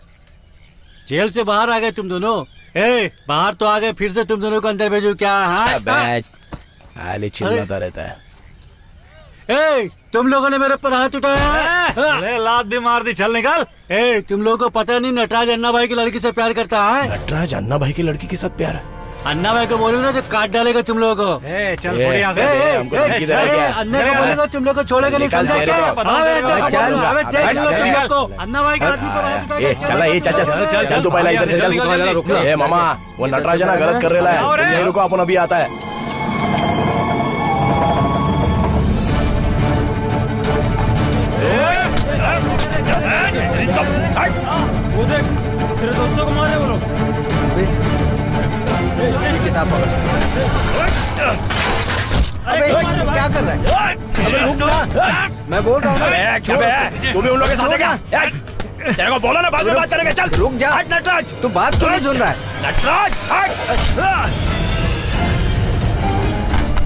जेल से बाहर आ गए तुम दोनों। बाहर तो आ गए, फिर से तुम दोनों को अंदर भेजू क्या? आले चिल्लाता रहता है। तुम लोगों ने मेरे पर हाथ उठाया। लात भी मार दी, चल निकल। तुम लोगों को पता नहीं नटराज अन्ना भाई की लड़की से प्यार करता है? नटराज अन्ना भाई की लड़की के साथ प्यार है? अन्ना भाई को बोलूंगा तो काट डालेगा तुम लोगों को। चल यहाँ से। अन्ना को बोलेगा तुम लोग को छोड़ेगा नहीं, समझा क्या? अन्ना भाई के आदमी पर हाथ उठा। चल तू पहले इधर से चल। ए मामा, वो नटराज ना गलत कर रहा है, तुम यहीं रुको, अपन अभी आता है। वो देख, तेरे दोस्तों को मारे वो लोग। किताब अबे क्या कर रहा है? अबे रुक ना, मैं बोल रहा हूँ। तू भी उन लोगों के साथ है क्या? तेरे को बोला ना बाद में बात करेंगे। चल रुक जा। हट नटराज, तू बात क्यों नहीं सुन रहा है? नटराज हट।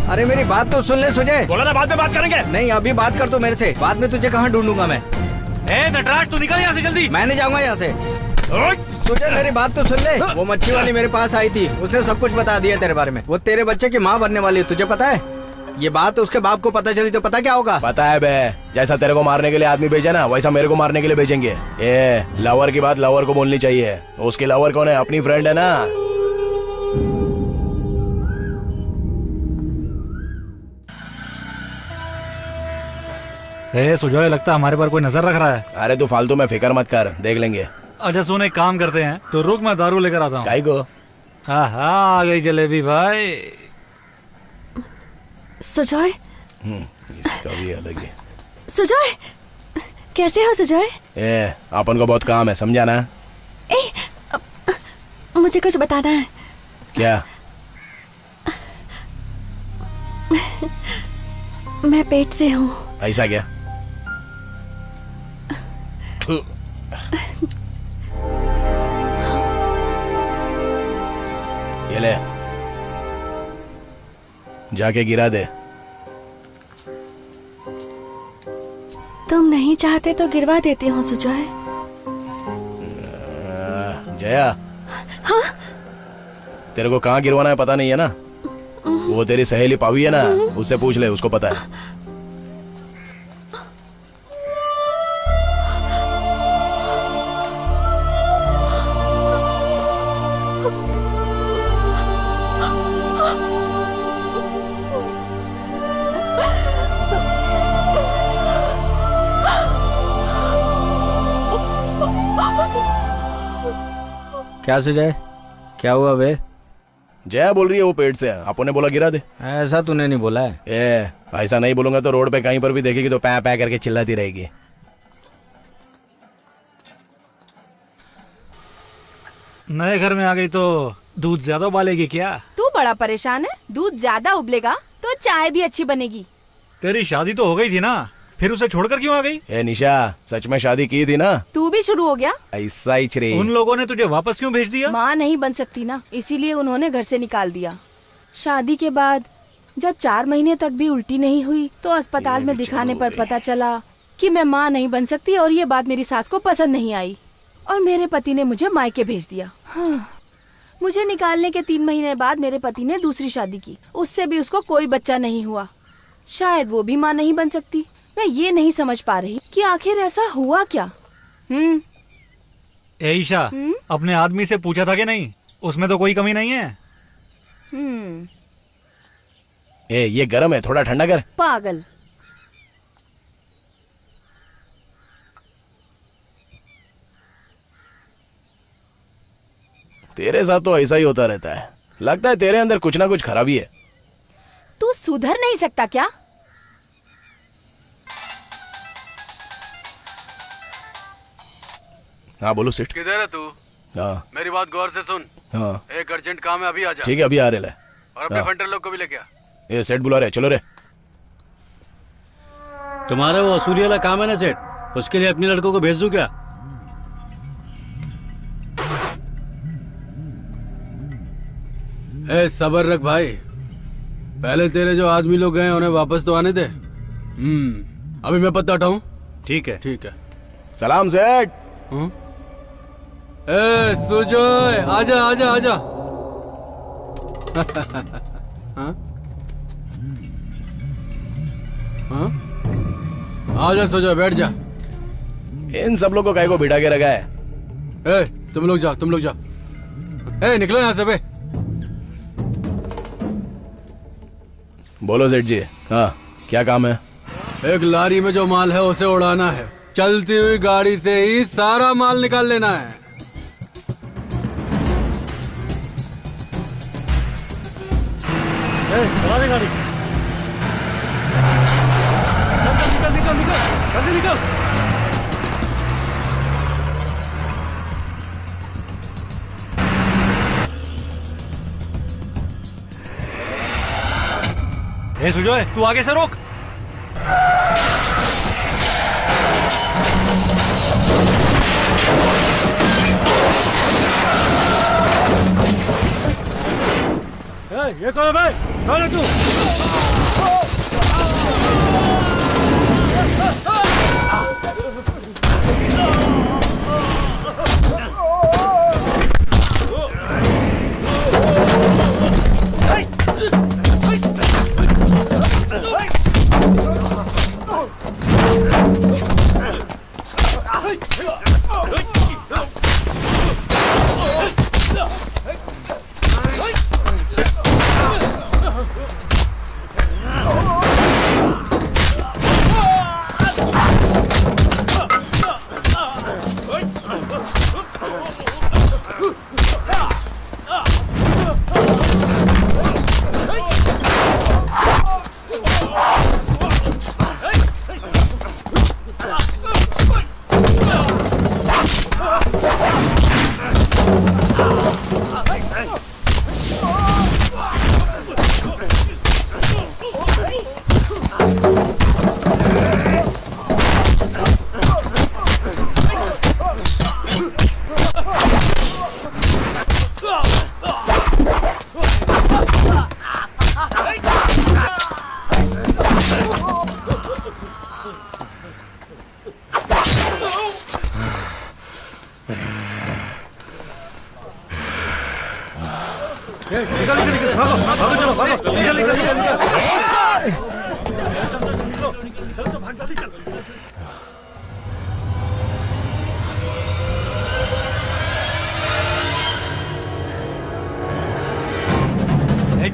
अरे मेरी बात तो सुन ले सुजय। बोला ना बाद में बात करेंगे। नहीं अभी बात कर, तो मेरे से बाद में तुझे कहाँ ढूंढूंगा मैं? नटराज तू निकल यहाँ से जल्दी। मैं नहीं जाऊंगा यहाँ से। सुजय मेरी बात तो सुन ले। वो मच्छी वाली मेरे पास आई थी, उसने सब कुछ बता दिया तेरे बारे में। वो तेरे बच्चे की माँ बनने वाली है, तुझे पता है? ये बात उसके बाप को पता चली तो पता क्या होगा? पता है बे, जैसा तेरे को मारने के लिए आदमी भेजा ना, वैसा मेरे को मारने के लिए भेजेंगे। ये लवर की बात लवर को बोलनी चाहिए। उसकी लवर कौन है? अपनी फ्रेंड है ना। सुजोय, लगता है हमारे पर कोई नजर रख रहा है। अरे तू फालतू में फिक्र मत कर, देख लेंगे। अच्छा सुन, एक काम करते हैं, तो रुक मैं दारू लेकर आता हूँ। काई को? हाँ आ गई जलेबी भाई। सुजय, इसका भी अलग है। सुजय, कैसे हो सुजय? अपन को बहुत काम है, समझा ना? मुझे कुछ बताना है। क्या? मैं पेट से हूँ। ऐसा क्या? ये ले, जाके गिरा दे। तुम नहीं चाहते तो गिरवा देती हूँ सुजय। जया, हाँ? तेरे को कहाँ गिरवाना है पता नहीं है ना? वो तेरी सहेली पावी है ना, उससे पूछ ले, उसको पता है। क्या सुजय, क्या हुआ बे? जया बोल रही है वो पेट से है, आपने बोला गिरा दे। ऐसा तूने नहीं बोला है। ऐसा नहीं बोलूंगा तो रोड पे कहीं पर भी देखेगी तो पै पै करके चिल्लाती रहेगी। नए घर में आ गई तो दूध ज्यादा उबालेगी क्या? तू बड़ा परेशान है? दूध ज्यादा उबलेगा तो चाय भी अच्छी बनेगी। तेरी शादी तो हो गई थी ना, फिर उसे छोड़कर क्यों आ गई? निशा, सच में शादी की थी ना? तू भी शुरू हो गया? ऐसा ही चरे। उन लोगों ने तुझे वापस क्यों भेज दिया? माँ नहीं बन सकती ना, इसीलिए उन्होंने घर से निकाल दिया। शादी के बाद जब 4 महीने तक भी उल्टी नहीं हुई तो अस्पताल में दिखाने पर पता चला कि मैं माँ नहीं बन सकती, और ये बात मेरी सास को पसंद नहीं आई और मेरे पति ने मुझे मायके भेज दिया। मुझे निकालने के 3 महीने बाद मेरे पति ने दूसरी शादी की, उससे भी उसको कोई बच्चा नहीं हुआ। शायद वो भी माँ नहीं बन सकती। मैं ये नहीं समझ पा रही कि आखिर ऐसा हुआ क्या। ईशा, अपने आदमी से पूछा था कि नहीं? उसमें तो कोई कमी नहीं है। ये गर्म है, थोड़ा ठंडा कर। पागल। तेरे साथ तो ऐसा ही होता रहता है, लगता है तेरे अंदर कुछ ना कुछ खराबी है। तू सुधर नहीं सकता क्या? हाँ बोलो सेठ। किधर है तू? हाँ मेरी बात गौर से सुन। हाँ एक अर्जेंट काम है, अभी आ जा। ठीक है, अभी आ रहे हैं। और अपने फंटर लोग को भी लेके आ। ये सेठ बुला रहे, चलो रे। तुम्हारा वो वसूली वाला काम है ना सेठ, उसके लिए अपने लड़कों को भेज दूं क्या? सबर रख भाई, पहले तेरे जो आदमी लोग गए उन्हें वापस तो आने दे। अभी मैं पता हटाऊं। ठीक है। ठीक है। सलाम सेठ। सुजय, आजा आजा आजा। आजा सुजय, बैठ जा। इन सब लोगों को काहे को बिठा के रखा है? तुम लोग जा, तुम लोग जा। निकलो यहाँ से बे। बोलो सेठ जी। हाँ, क्या काम है? एक लारी में जो माल है उसे उड़ाना है, चलती हुई गाड़ी से ही सारा माल निकाल लेना है। चला दे गाड़ी। निकल निकल निकल, जल्दी निकल। सुजय, तू आगे से रोक। ये कौन है भाई? कौन है तू?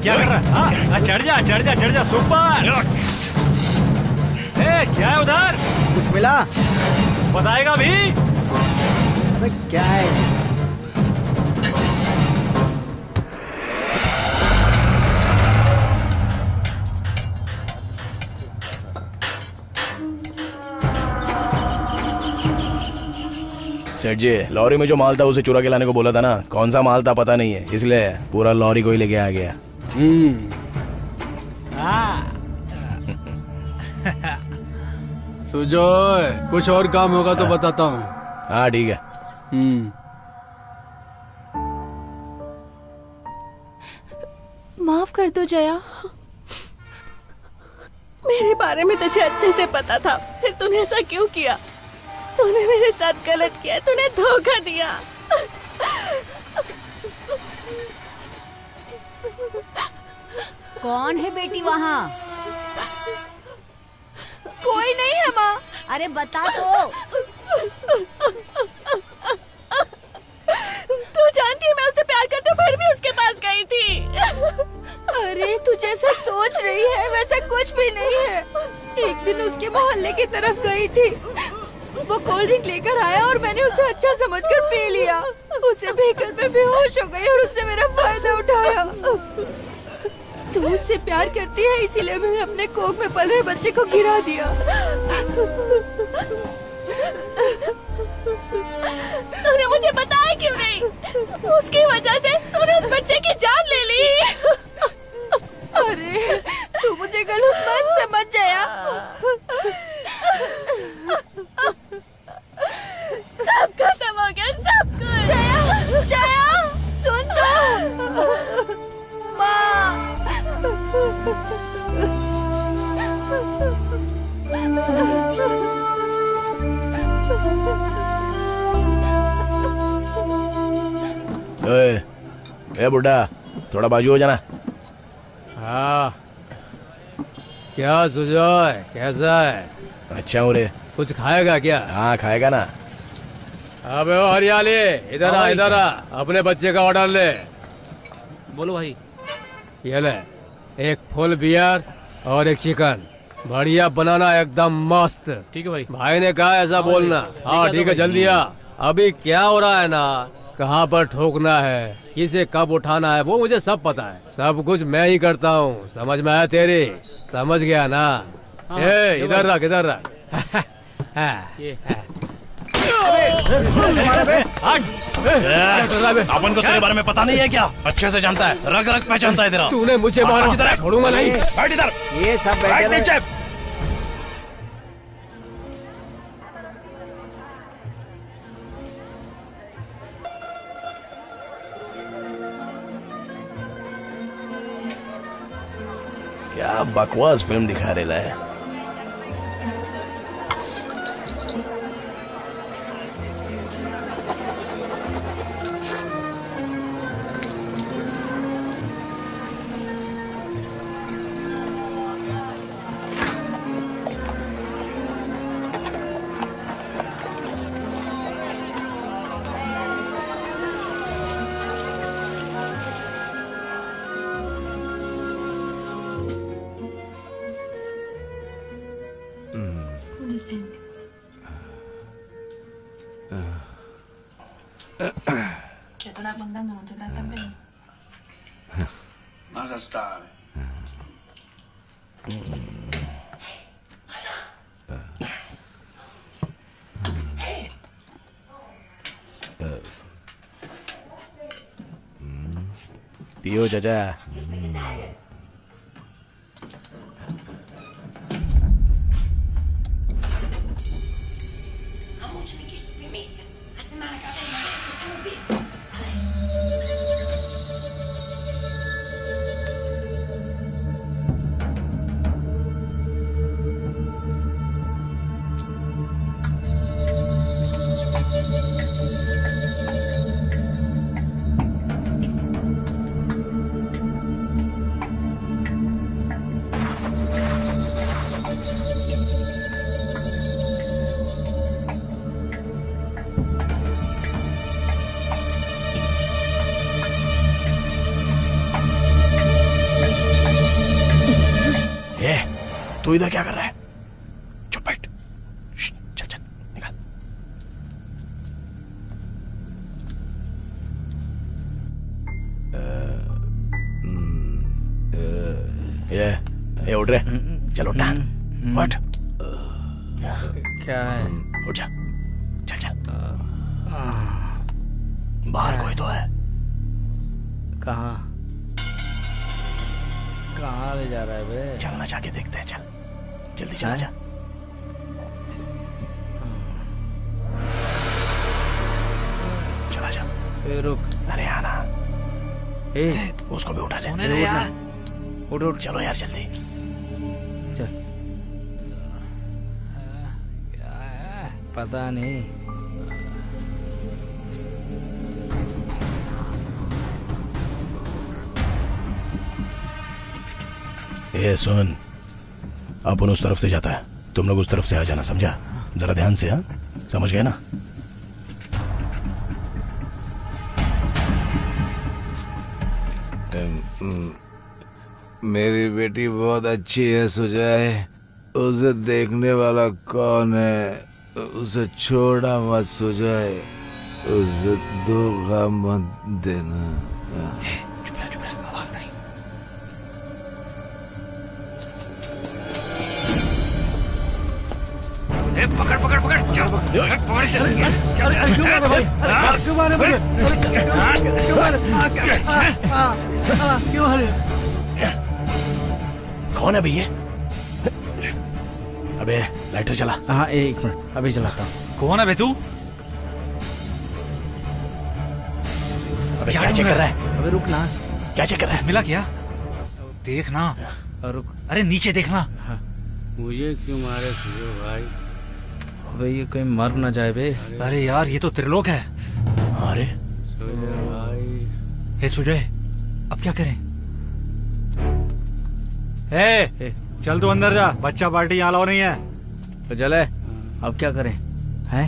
क्या कर रहा है? चढ़ जा चढ़ जा चढ़ जा, सुपर। क्या है उधर? कुछ मिला? बताएगा भी? अबे क्या है? सेठ जी, लॉरी में जो माल था उसे चुरा के लाने को बोला था ना, कौन सा माल था पता नहीं है, इसलिए पूरा लॉरी को ही लेके आ गया। सुजय, कुछ और काम होगा तो बताता हूँ। हाँ ठीक है। माफ कर दो जया। मेरे बारे में तुझे अच्छे से पता था, फिर तूने ऐसा क्यों किया? तूने मेरे साथ गलत किया, तूने धोखा दिया। कौन है बेटी वहाँ? कोई नहीं है माँ। अरे बता तो। तू जानती है मैं उससे प्यार करती हूँ, फिर भी उसके पास गई थी। अरे तू जैसा सोच रही है वैसा कुछ भी नहीं है। एक दिन उसके मोहल्ले की तरफ गई थी, वो कोल्ड ड्रिंक लेकर आया और मैंने उसे अच्छा समझकर पी लिया। उसे पीकर मैं बेहोश हो गई और उसने मेरा फायदा उठाया। तू उससे प्यार करती है इसीलिए मैंने अपने कोख में पल रहे बच्चे को गिरा दिया। तूने मुझे बताया क्यों नहीं? उसकी वजह से तूने उस बच्चे की जान ले ली। अरे तू मुझे गलत मत समझ जया। सब खत्म हो गया, सब कुछ। जया, जया सुन तो। माँ। ए बुड्ढा, थोड़ा बाजू हो जाना। हाँ, क्या सुजय, कैसा है? अच्छा हूँ रे। कुछ खाएगा क्या? हाँ खाएगा ना। अबे ओ हरियाली, इधर आ, इधर आ, अपने बच्चे का ऑर्डर ले। बोलो भाई। ये ले, एक फुल बियर और एक चिकन, बढ़िया बनाना, एकदम मस्त। ठीक है भाई। भाई ने कहा ऐसा बोलना। हाँ ठीक है, जल्दी आ। अभी क्या हो रहा है ना, कहाँ पर ठोकना है, किसे कब उठाना है, वो मुझे सब पता है। सब कुछ मैं ही करता हूँ, समझ में आया तेरे? समझ गया ना? ए इधर रख, इधर रख। अपन को तेरे बारे में पता नहीं है क्या? अच्छे से जानता है, रग रग पहचानता है तेरा। तूने मुझे मारा, छोड़ूंगा नहीं। बैठ इधर। ये सब बैठे नीचे। क्या बकवास फिल्म दिखा रहा है। पियो चाचा। तू इधर क्या कर रहा है? चुप बैठ। चल चल निकल। ये उठ रहे, चल उठना, उठ। क्या है? उठ जा, चल चल। बाहर कोई तो है। कहाँ कहाँ ले जा रहा है बे? चलना, जाके देखते हैं। चल जल्दी चला जा। चला जा। रुक। अरे आना। उसको भी उठा ले। उठ उठ। चलो यार जल्दी। चल। पता नहीं। ए सुन, अपन उस तरफ से जाता है, तुम लोग उस तरफ से आ जाना, समझा? जरा ध्यान से। हाँ, समझ गए ना? मेरी बेटी बहुत अच्छी है सुजय। उसे देखने वाला कौन है? उसे छोड़ा मत सुजय, उसे धोखा मत देना। आवाज नहीं। पकड़ पकड़ पकड़, चल पकड़, चल क्यों मारे भाई? क्यों मारे मुझे? क्यों मारे? कौन है भैया? अबे लाइटर चला। हाँ एक मिनट, अभी चलाता हूँ। कौन है बे तू? अबे क्या चेक कर रहा है? अबे रुक ना। क्या चेक कर रहा है? मिला क्या? देखना। रुक। अरे नीचे देखना। मुझे क्यों मारे सुजय भाई? अबे ये कहीं मर ना जाए बे। अरे यार ये तो त्रिलोक है। अरे सुजय भाई। हे सुजय, अब क्या करें? हे चल तू अंदर जा, बच्चा पार्टी यहाँ अलाउ नहीं है। तो चले, अब क्या करें? हैं?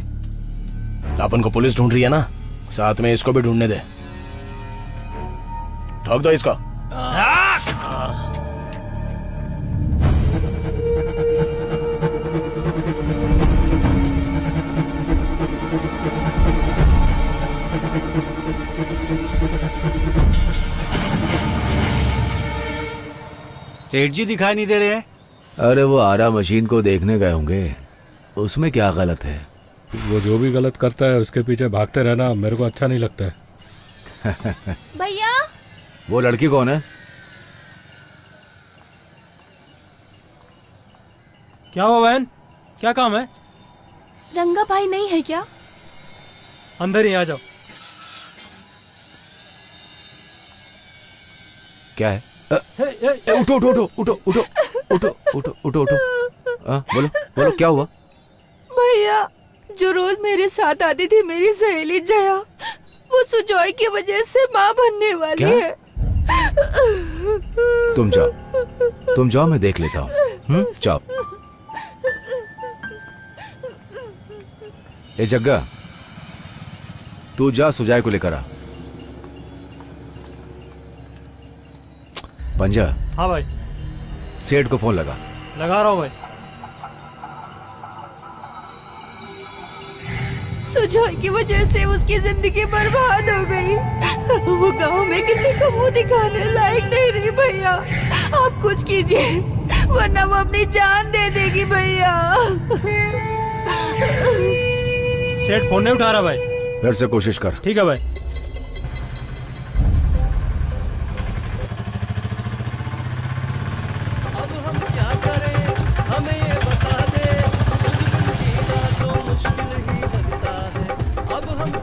अपन को पुलिस ढूंढ रही है ना, साथ में इसको भी ढूंढने दे। ठोक दो इसको। सेठ जी दिखाई नहीं दे रहे हैं। अरे वो आरा मशीन को देखने गए होंगे, उसमें क्या गलत है? वो जो भी गलत करता है उसके पीछे भागते रहना मेरे को अच्छा नहीं लगता है। भैया वो लड़की कौन है? क्या हुआ बहन, क्या काम है? रंगा भाई नहीं है क्या? अंदर ही आ जाओ। क्या है? उठो उठो उठो उठो उठो उठो उठो उठो उठो। बोलो बोलो क्या हुआ? भैया जो रोज मेरे साथ आती थी मेरी सहेली जया, वो सुजॉय की वजह से माँ बनने वाली है। तुम जाओ मैं देख लेता हूँ। जाओ। ए जग्गा, तू जा सुजय को लेकर आ। पंजा। हाँ भाई। सेठ को फोन लगा रहा हूँ भाई। सुजॉय की वजह से उसकी जिंदगी बर्बाद हो गई। वो गांव में किसी को मुंह दिखाने लायक नहीं रही। भैया आप कुछ कीजिए वरना वो अपनी जान दे देगी। भैया सेठ फोन नहीं उठा रहा भाई। फिर से कोशिश कर। ठीक है भाई।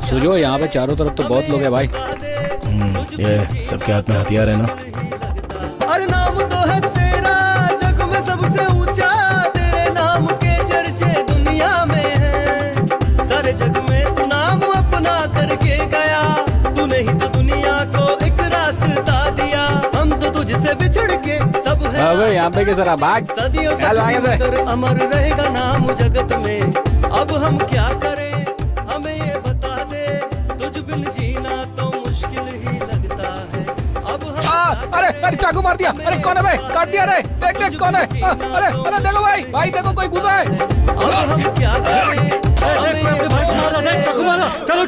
सुजो यहाँ पे चारों तरफ तो बहुत लोग हैं भाई। ये सबके हाथ में हथियार है ना। अरे नाम तो है तेरा जग में सबसे ऊंचा, तेरे नाम के चर्चे दुनिया में है। सारे जग में तू नाम अपना करके गया, तूने ही तो दुनिया को एक रास्ता दिया। हम तो तुझसे बिछड़ के सब है। अबे यहाँ पे कैसा भाग? सदियों तक अमर रहेगा नाम जगत में। अब हम क्या करें हमें ये बता दे, तुझ बिन जीना तो मुश्किल ही लगता है। अब हम अरे अरे चाकू मार दिया। अरे कौन है भाई? काट दिया। रे देख देख कौन है? अरे अरे देखो भाई, भाई देखो कोई घुसा है। अब हम क्या करें चलो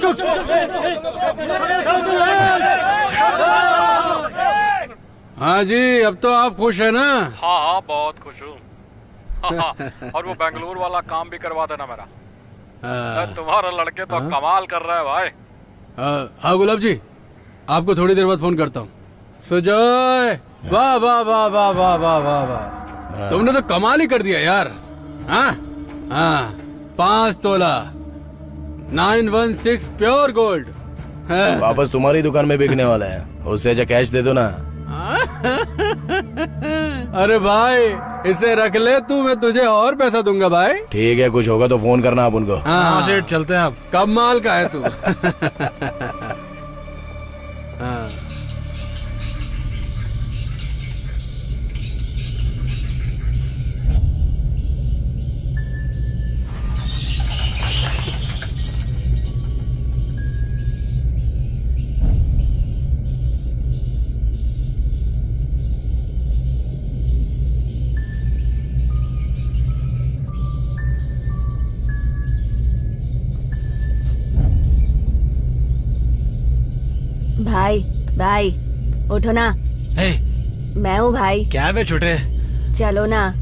हाँ जी, अब तो आप खुश है ना? हाँ बहुत खुश हूँ। और वो बेंगलुरु वाला काम भी करवा देना मेरा। तुम्हारा लड़के तो कमाल कर रहा है भाई। हाँ गुलाब जी, आपको थोड़ी देर बाद फोन करता हूँ। सुजय, वाह वाह वाह वाह वाह वाह वाह वाह, तुमने तो कमाल ही कर दिया यार। हाँ हाँ, 5 तोला 916 प्योर गोल्ड वापस तुम्हारी दुकान में बिकने वाला है, उससे अच्छा कैश दे दो ना। अरे भाई इसे रख ले तू, मैं तुझे और पैसा दूंगा भाई। ठीक है, कुछ होगा तो फोन करना आप उनको। हाँ सेठ चलते हैं आप। कमाल का है तू। हाँ। भाई भाई उठो ना। मैं हूँ भाई। क्या बे छोटे? चलो ना।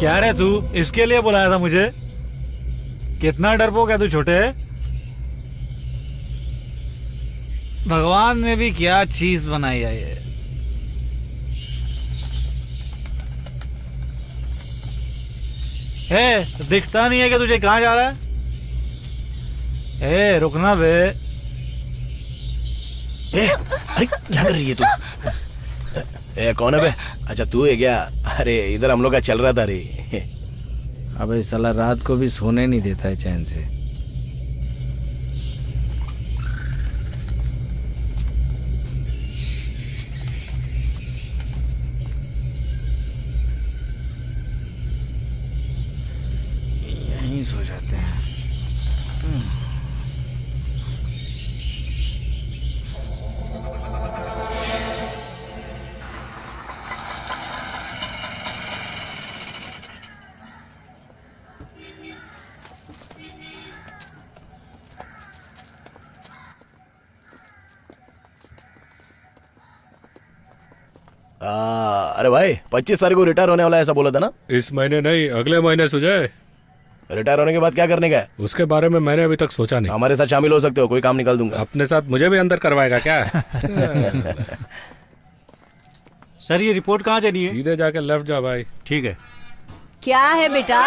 क्या रे तू इसके लिए बुलाया था मुझे? कितना डरपोक है तू छोटे। भगवान ने भी क्या चीज बनाई है ये। दिखता नहीं है कि तुझे कहाँ जा रहा है? रुकना बे। अरे क्या कर रही है तू? कौन है बे? अच्छा तू है क्या? अरे इधर हम लोग का चल रहा था रे। अबे साला रात को भी सोने नहीं देता है चैन से। यहीं सो जाते हैं। अरे भाई 25 तारीख को रिटायर होने वाला है ऐसा बोला था ना? इस महीने नहीं, अगले महीने सुजय। रिटायर होने के बाद क्या करने का है? उसके बारे में मैंने अभी तक सोचा नहीं। हमारे साथ शामिल हो सकते हो, कोई काम निकाल दूंगा। अपने साथ मुझे भी अंदर करवाएगा क्या? सर ये रिपोर्ट कहाँ देनी है? सीधे जाके लेफ्ट जा भाई। ठीक है। क्या है बेटा,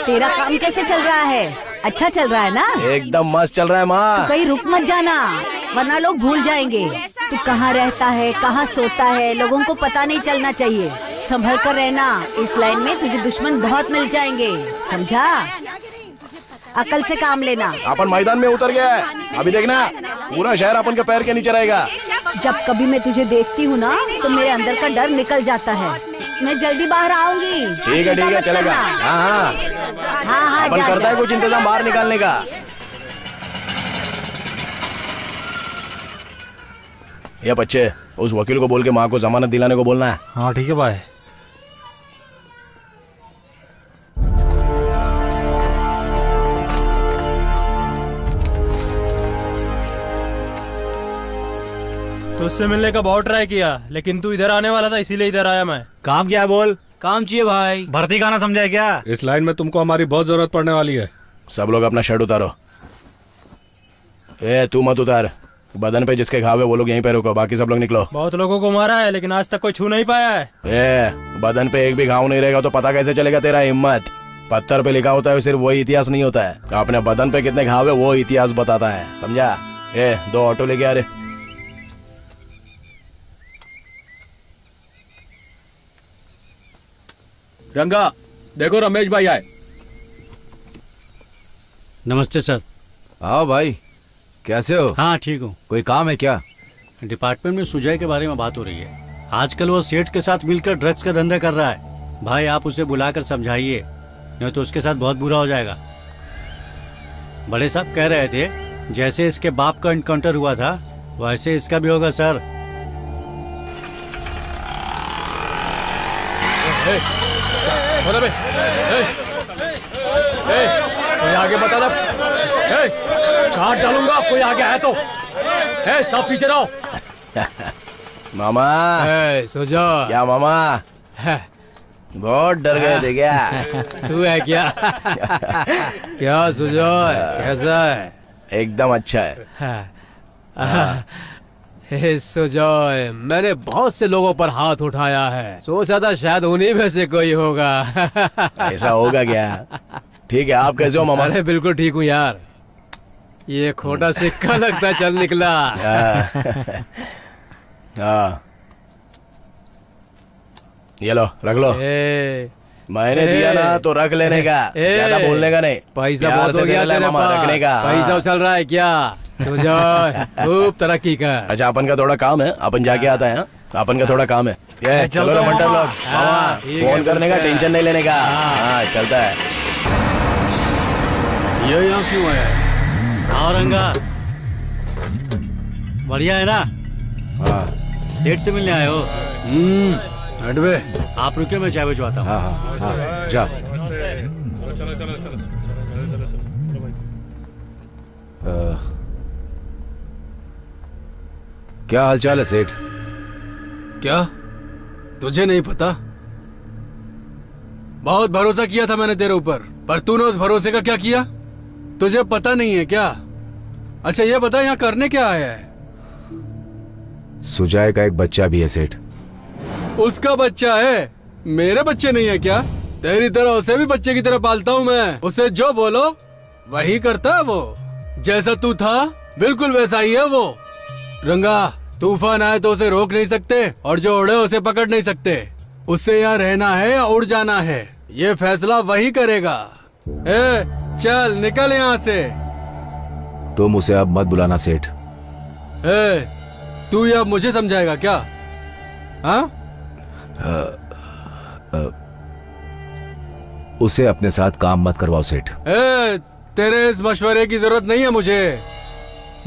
तेरा काम कैसे चल रहा है? अच्छा चल रहा है ना? एकदम मस्त चल रहा है माँ। कहीं रुक मत जाना वरना लोग भूल जाएंगे तू कहाँ रहता है, कहाँ सोता है। लोगों को पता नहीं चलना चाहिए। संभल कर रहना, इस लाइन में तुझे दुश्मन बहुत मिल जाएंगे, समझा? अकल से काम लेना। अपन मैदान में उतर गया है, अभी देखना पूरा शहर अपन के पैर के नीचे रहेगा। जब कभी मैं तुझे देखती हूँ ना तो मेरे अंदर का डर निकल जाता है। मैं जल्दी बाहर आऊंगी। ठीक है चलेगा। हाँ हाँ अपन करता है कुछ इंतजाम बाहर निकालने का। ये बच्चे उस वकील को बोल के माँ को जमानत दिलाने को बोलना है। हाँ ठीक है भाई। तो उससे मिलने का बहुत ट्राई किया, लेकिन तू इधर आने वाला था इसीलिए इधर आया मैं। काम क्या है बोल? काम चाहिए भाई। भर्ती का ना समझा है क्या? इस लाइन में तुमको हमारी बहुत जरूरत पड़ने वाली है। सब लोग अपना शर्ट उतारो। तू मत उतार, बदन पे जिसके घाव है वो लोग यहीं पे रुको, बाकी सब लोग निकलो। बहुत लोगों को मारा है लेकिन आज तक कोई छू नहीं पाया है। बदन पे एक भी घाव नहीं रहेगा तो पता कैसे चलेगा तेरा हिम्मत? पत्थर पे लिखा होता है सिर्फ वही इतिहास नहीं होता है, अपने बदन पे कितने घाव है वो इतिहास बताता है, समझा? 2 ऑटो लेके आ रहे। रंगा देखो रमेश भाई आए। नमस्ते सर। आओ भाई, कैसे हो? हाँ ठीक हूँ। कोई काम है क्या? डिपार्टमेंट में सुजय के बारे में बात हो रही है। आजकल वो सेठ के साथ मिलकर ड्रग्स का धंधा कर रहा है। भाई आप उसे बुलाकर समझाइए, नहीं तो उसके साथ बहुत बुरा हो जाएगा। बड़े साहब कह रहे थे जैसे इसके बाप का एनकाउंटर हुआ था वैसे इसका भी होगा सर। कोई आगे बताना, काट डालूंगा कोई आगे आया तो। सब पीछे रहो। मामा सुजो। क्या मामा बहुत डर गए थे क्या? तू है क्या? क्या सुजो, कैसा है? एकदम अच्छा है। सुजॉय, मैंने बहुत से लोगों पर हाथ उठाया है, सोचा था शायद उन्हीं में से कोई होगा। ऐसा होगा क्या? ठीक है, आप कैसे हो मामा? अरे बिल्कुल ठीक हूँ यार, ये खोटा सिक्का लगता चल निकला। हाँ, ये लो रख लो। मैंने दिया ना तो रख लेने का, ज्यादा बोलने का नहीं। पैसा बहुत हो गया तेरे पास, रखने का। पैसा उछल रहा है क्या? खूब तरक्की कर। अच्छा, अपन का थोड़ा काम है, अपन जाके आता है। अपन का थोड़ा काम है। ये चलो ना मंटर लोग, मामा फोन करने का टेंशन नहीं लेने का। हाँ चलता है। ये यहाँ क्यों आया है? औरंगा बढ़िया है ना? हाँ। सेठ से मिलने आए हो? हटवे। आप रुके, मैं चाय भिजवाता हूँ। हाँ, जा। क्या हालचाल है सेठ? क्या तुझे नहीं पता? बहुत भरोसा किया था मैंने तेरे ऊपर, पर तूने उस भरोसे का क्या किया? तुझे पता नहीं है क्या? अच्छा ये बता, यहाँ करने क्या आया है? सुजय का एक बच्चा भी है सेठ। उसका बच्चा है? मेरे बच्चे नहीं है क्या? तेरी तरह उसे भी बच्चे की तरह पालता हूँ मैं। उसे जो बोलो वही करता है वो। जैसा तू था बिल्कुल वैसा ही है वो। रंगा, तूफान आए तो उसे रोक नहीं सकते और जो उड़े उसे पकड़ नहीं सकते। उससे यहाँ रहना है या उड़ जाना है, ये फैसला वही करेगा। चल निकल यहाँ से। तुम उसे अब मत बुलाना सेठ। तू ये अब मुझे समझाएगा क्या? हाँ? उसे अपने साथ काम मत करवाओ सेठ। तेरे इस मशवरे की जरूरत नहीं है मुझे।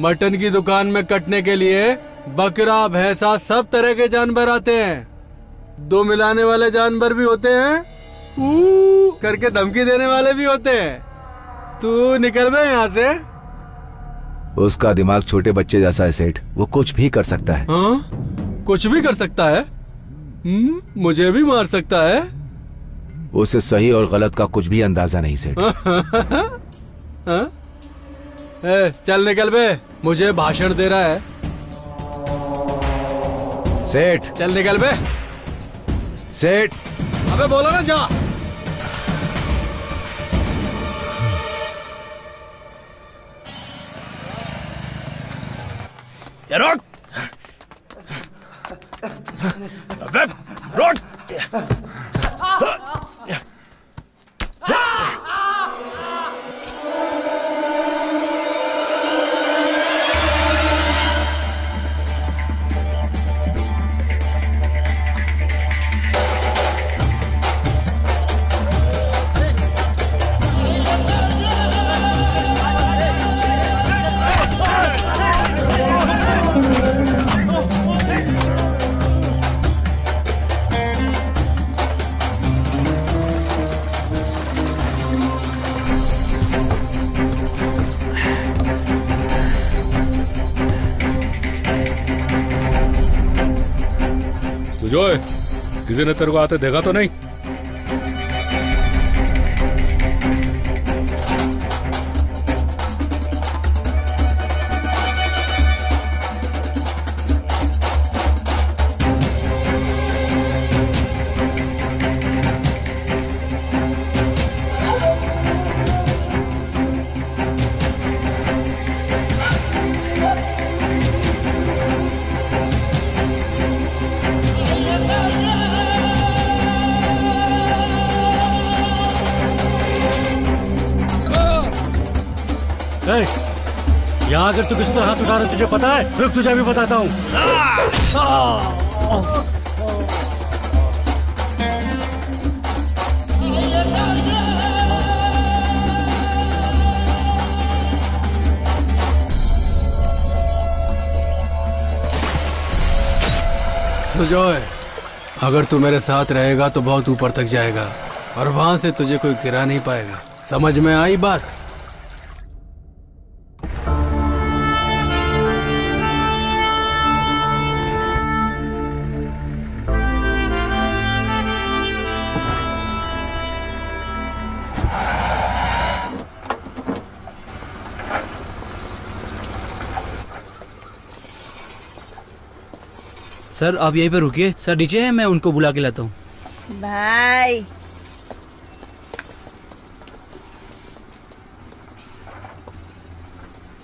मटन की दुकान में कटने के लिए बकरा, भैंसा, सब तरह के जानवर आते हैं। दो मिलाने वाले जानवर भी होते हैं, करके धमकी देने वाले भी होते हैं। तू निकल बे यहाँ से। उसका दिमाग छोटे बच्चे जैसा है सेठ, वो कुछ भी कर सकता है। हाँ? कुछ भी कर सकता है? मुझे भी मार सकता है? उसे सही और गलत का कुछ भी अंदाजा नहीं सेठ। चल निकल बे, मुझे भाषण दे रहा है सेठ। चल निकल बे सेठ। अबे बोलो ना जा। रोक। अबे रोक। सुजोय, किसी ने तेरे को आते देखा तो नहीं? यहाँ अगर तू किसी पर हाथ उठा रहा तुझे पता है? रुक, तुझे भी बताता हूँ। सुजॉय, अगर तू मेरे साथ रहेगा तो बहुत ऊपर तक जाएगा और वहां से तुझे कोई गिरा नहीं पाएगा। समझ में आई बात? सर आप यहीं पे रुकिए, सर नीचे है, मैं उनको बुला के लाता हूँ। भाई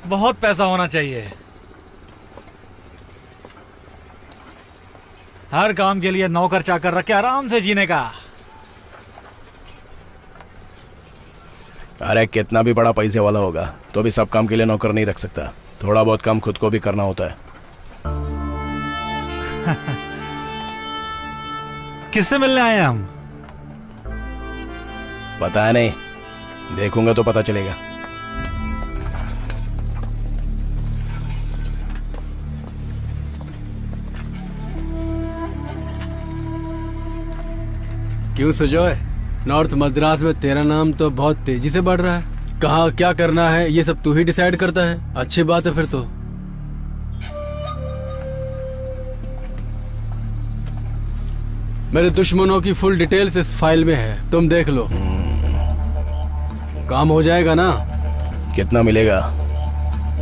बहुत पैसा होना चाहिए, हर काम के लिए नौकर चाकर रख के आराम से जीने का। अरे कितना भी बड़ा पैसे वाला होगा तो भी सब काम के लिए नौकर नहीं रख सकता। थोड़ा बहुत काम खुद को भी करना होता है। किससे मिलने आए हैं हम? पता है नहीं, देखूंगा तो पता चलेगा। क्यों सुजॉय, नॉर्थ मद्रास में तेरा नाम तो बहुत तेजी से बढ़ रहा है। कहाँ क्या करना है ये सब तू ही डिसाइड करता है। अच्छी बात है फिर तो। मेरे दुश्मनों की फुल डिटेल्स इस फाइल में है, तुम देख लो। काम हो जाएगा ना? कितना मिलेगा?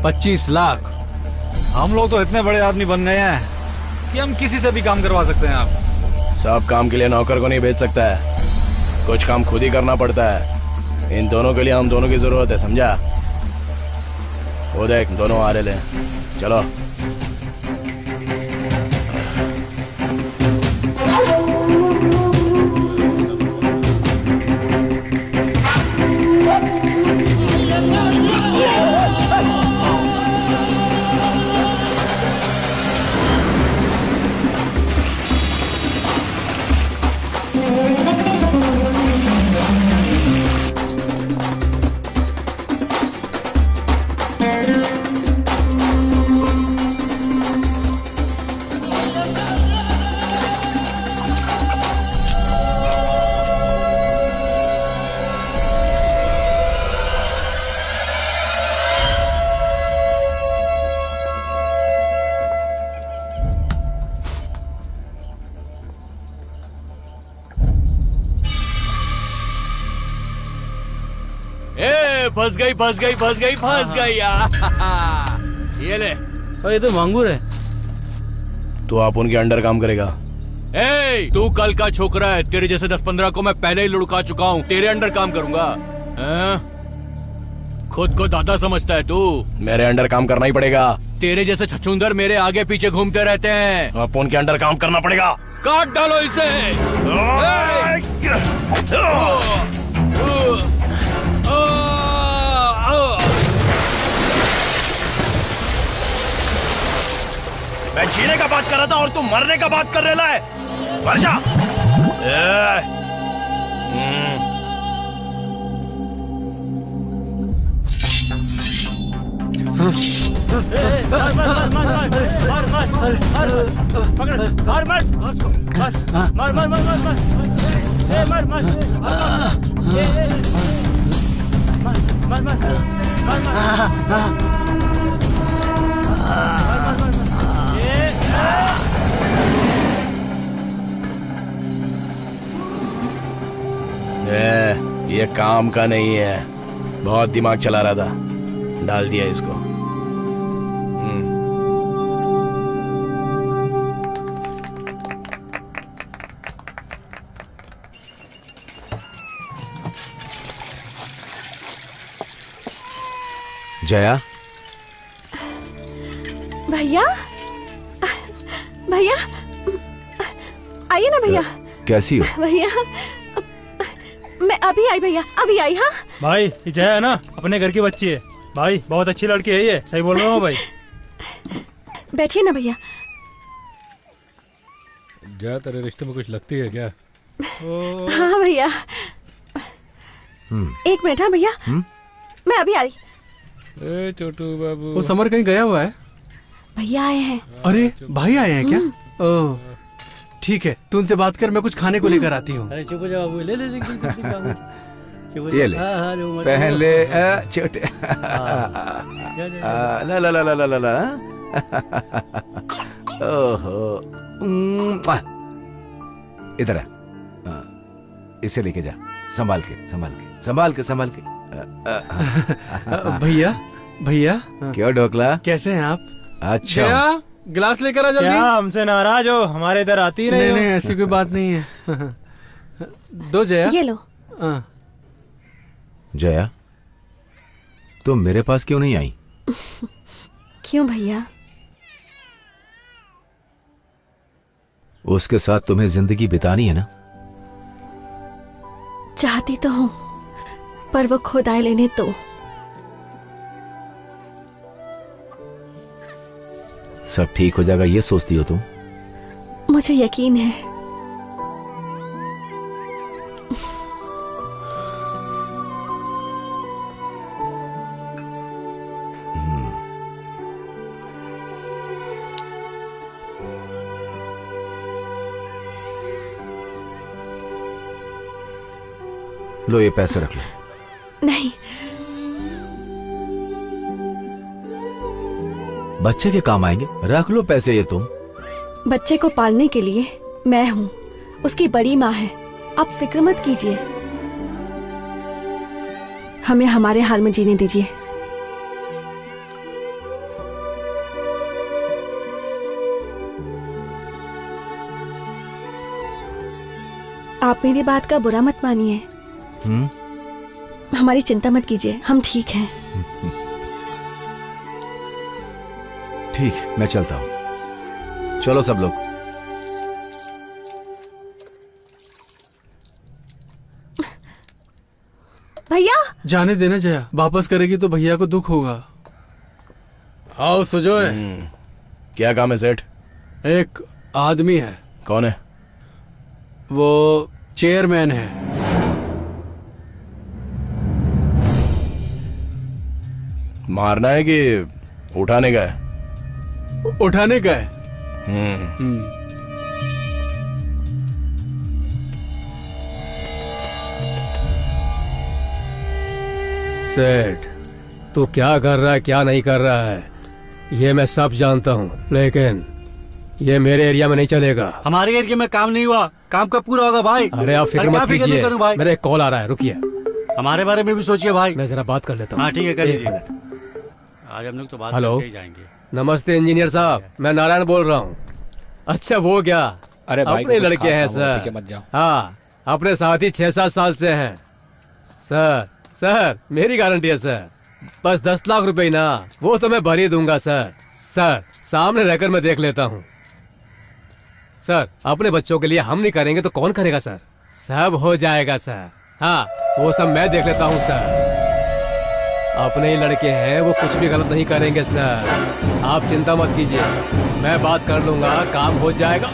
25 लाख। हम लोग तो इतने बड़े आदमी बन गए हैं कि हम किसी से भी काम करवा सकते हैं। आप सब काम के लिए नौकर को नहीं भेज सकता है, कुछ काम खुद ही करना पड़ता है। इन दोनों के लिए हम दोनों की जरूरत है, समझा? वो देख दोनों आ रहे हैं, चलो। फंस गई ये ले। ये तो मांगूर है। तो आप उनके अंडर काम करेगा। ए, तू कल का छोकरा है, तेरे जैसे 10-15 को मैं पहले ही लुढ़का चुका हूँ, तेरे अंडर काम करूंगा? खुद को दादा समझता है तू? मेरे अंडर काम करना ही पड़ेगा। तेरे जैसे छछूंदर मेरे आगे पीछे घूमते रहते हैं। आप उनके अंडर काम करना पड़ेगा। काट डालो इसे। मैं जीने का बात कर रहा था और तू मरने का बात कर रहा है। मर जा। ये काम का नहीं है, बहुत दिमाग चला रहा था, डाल दिया इसको। जया, भैया भैया आइए ना भैया। कैसी हो? भैया मैं अभी आई भैया, अभी आई। हाँ भाई, ये जया है ना, अपने घर की बच्ची है भाई, बहुत अच्छी लड़की है ये, सही बोल रहा हूँ भाई। बैठिए ना भैया। जया तेरे रिश्ते में कुछ लगती है क्या? हाँ भैया, एक मिनट। हाँ भैया, मैं अभी आई। ए छोटू बाबू, वो समर कहीं गया हुआ है? भैया आए हैं। अरे भाई आए हैं क्या? ओह ठीक है, तू उनसे बात कर, मैं कुछ खाने को लेकर आती हूँ। अरे चुप हो जा बाबू, ले ले ये ले, पहन ले छोटे। ला ला ला ला ला ला ला। ओहो, इधर आ, इसे लेके जा, संभाल के संभाल के संभाल के संभाल के। भैया भैया, क्यों ढोकला, कैसे हैं आप? अच्छा, जया, गिलास लेकर आ जल्दी। क्या हमसे नाराज हो? हमारे इधर आती ही नहीं हो। नहीं, ऐसी कोई बात नहीं है। दो जया। ये लो। जया, तुम मेरे पास क्यों नहीं आई? क्यों भैया? उसके साथ तुम्हें जिंदगी बितानी है ना? चाहती तो हूँ, पर वो खुद आए लेने तो। सब ठीक हो जाएगा ये सोचती हो तुम? मुझे यकीन है। लो ये पैसे रख लो। नहीं, बच्चे के काम आएंगे, रख लो पैसे ये तुम। बच्चे को पालने के लिए मैं हूँ, उसकी बड़ी माँ है। आप फिक्र मत कीजिए, हमें हमारे हाल में जीने दीजिए। आप मेरी बात का बुरा मत मानिए। हमारी चिंता मत कीजिए, हम ठीक हैं। ठीक, मैं चलता हूँ। चलो सब लोग। भैया जाने देना जया, वापस करेगी तो भैया को दुख होगा। आओ सुजोय। क्या काम है सेठ? एक आदमी है। कौन है? वो चेयरमैन है। मारना है कि उठाने का है? उठाने का है। सेठ, तू क्या कर रहा है क्या नहीं कर रहा है ये मैं सब जानता हूँ, लेकिन ये मेरे एरिया में नहीं चलेगा। हमारे एरिया में काम नहीं हुआ, काम कब पूरा होगा भाई? अरे आप फिक्र मत कीजिए, मेरा एक कॉल आ रहा है, रुकिए। हमारे बारे में भी सोचिए भाई। मैं जरा बात कर लेता हूँ। हाँ ठीक है, कर लीजिए। आज हम लोग तो बात करके ही जाएंगे। नमस्ते इंजीनियर साहब, मैं नारायण बोल रहा हूँ। अच्छा वो क्या, अरे भाई अपने लड़के हैं सर। मत जाओ। हाँ, अपने साथी 6-7 साल से हैं सर। सर मेरी गारंटी है सर, बस 10 लाख रुपए ना, वो तो मैं भर ही दूंगा सर। सर सामने रहकर मैं देख लेता हूँ सर। अपने बच्चों के लिए हम नहीं करेंगे तो कौन करेगा सर? सब हो जाएगा सर। हाँ वो सब मैं देख लेता हूँ सर। अपने ही लड़के हैं, वो कुछ भी गलत नहीं करेंगे सर। आप चिंता मत कीजिए, मैं बात कर लूंगा, काम हो जाएगा।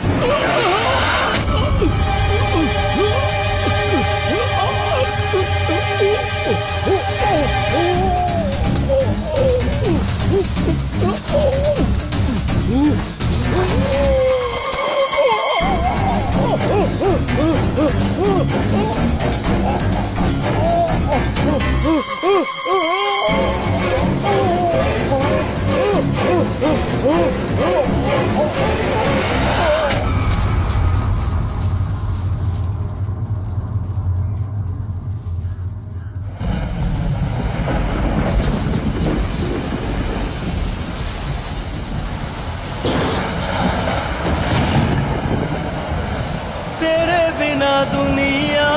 तेरे बिना दुनिया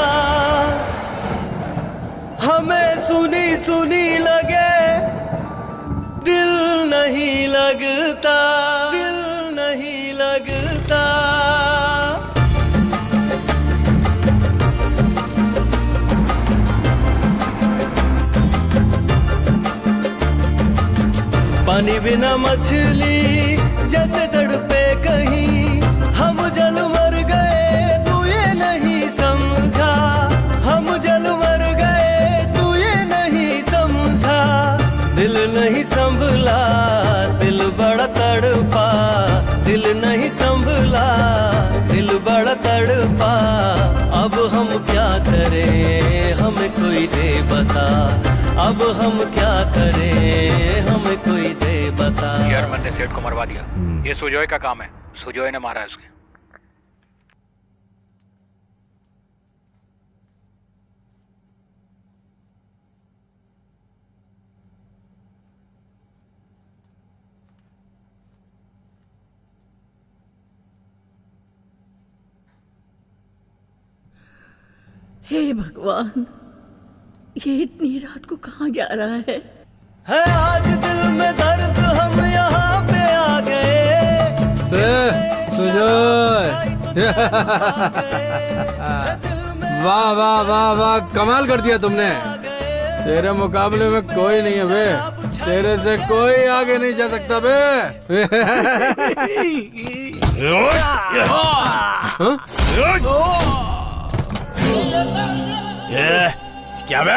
हमें सुनी सुनी लगे, दिल नहीं लगता, दिल नहीं लगता। पानी बिना मछली जैसे तड़पे कहीं, हम जल मर गए तू ये नहीं समझा, हम जल मर गए तू ये नहीं समझा। दिल नहीं संभला, दिल बड़ा तड़पा, दिल नहीं संभला, दिल बड़ा तड़पा, अब हम क्या करें हमें कोई दे बता, अब हम क्या करें हमें कोई दे बता। चेयरमैन ने सेठ को मरवा दिया। ये सुजॉय का काम है, सुजॉय ने मारा है उसके। हे भगवान, ये इतनी रात को कहाँ जा रहा है आज दिल में दर्द, हम यहाँ पे आ गए। सुजॉय वाह वाह वाह वाह, कमाल कर दिया तुमने। तेरे मुकाबले में कोई नहीं है बे, तेरे से कोई आगे नहीं जा सकता बे। ये क्या बे?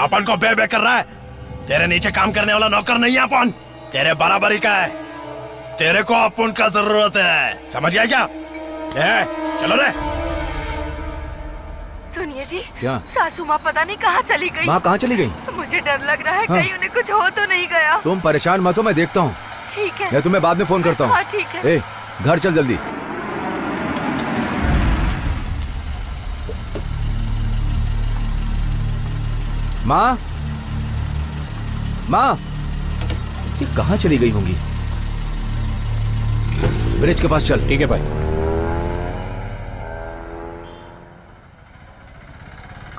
अपन को बे कर रहा है? तेरे नीचे काम करने वाला नौकर नहीं है अपन, तेरे बराबरी का है। तेरे को अपन का जरूरत है, समझ गया क्या? चलो रे। सुनिए जी, क्या? सासू माँ पता नहीं कहाँ चली गई। माँ कहाँ चली गई? मुझे डर लग रहा है हाँ। कहीं उन्हें कुछ हो तो नहीं गया। तुम परेशान मत हो, मैं देखता हूँ। ठीक है, मैं तुम्हें बाद में फोन करता हूँ। हाँ ठीक है। ए, घर चल जल्दी। माँ, माँ, ये कहाँ चली गई होंगी? ब्रिज के पास चल। ठीक है भाई।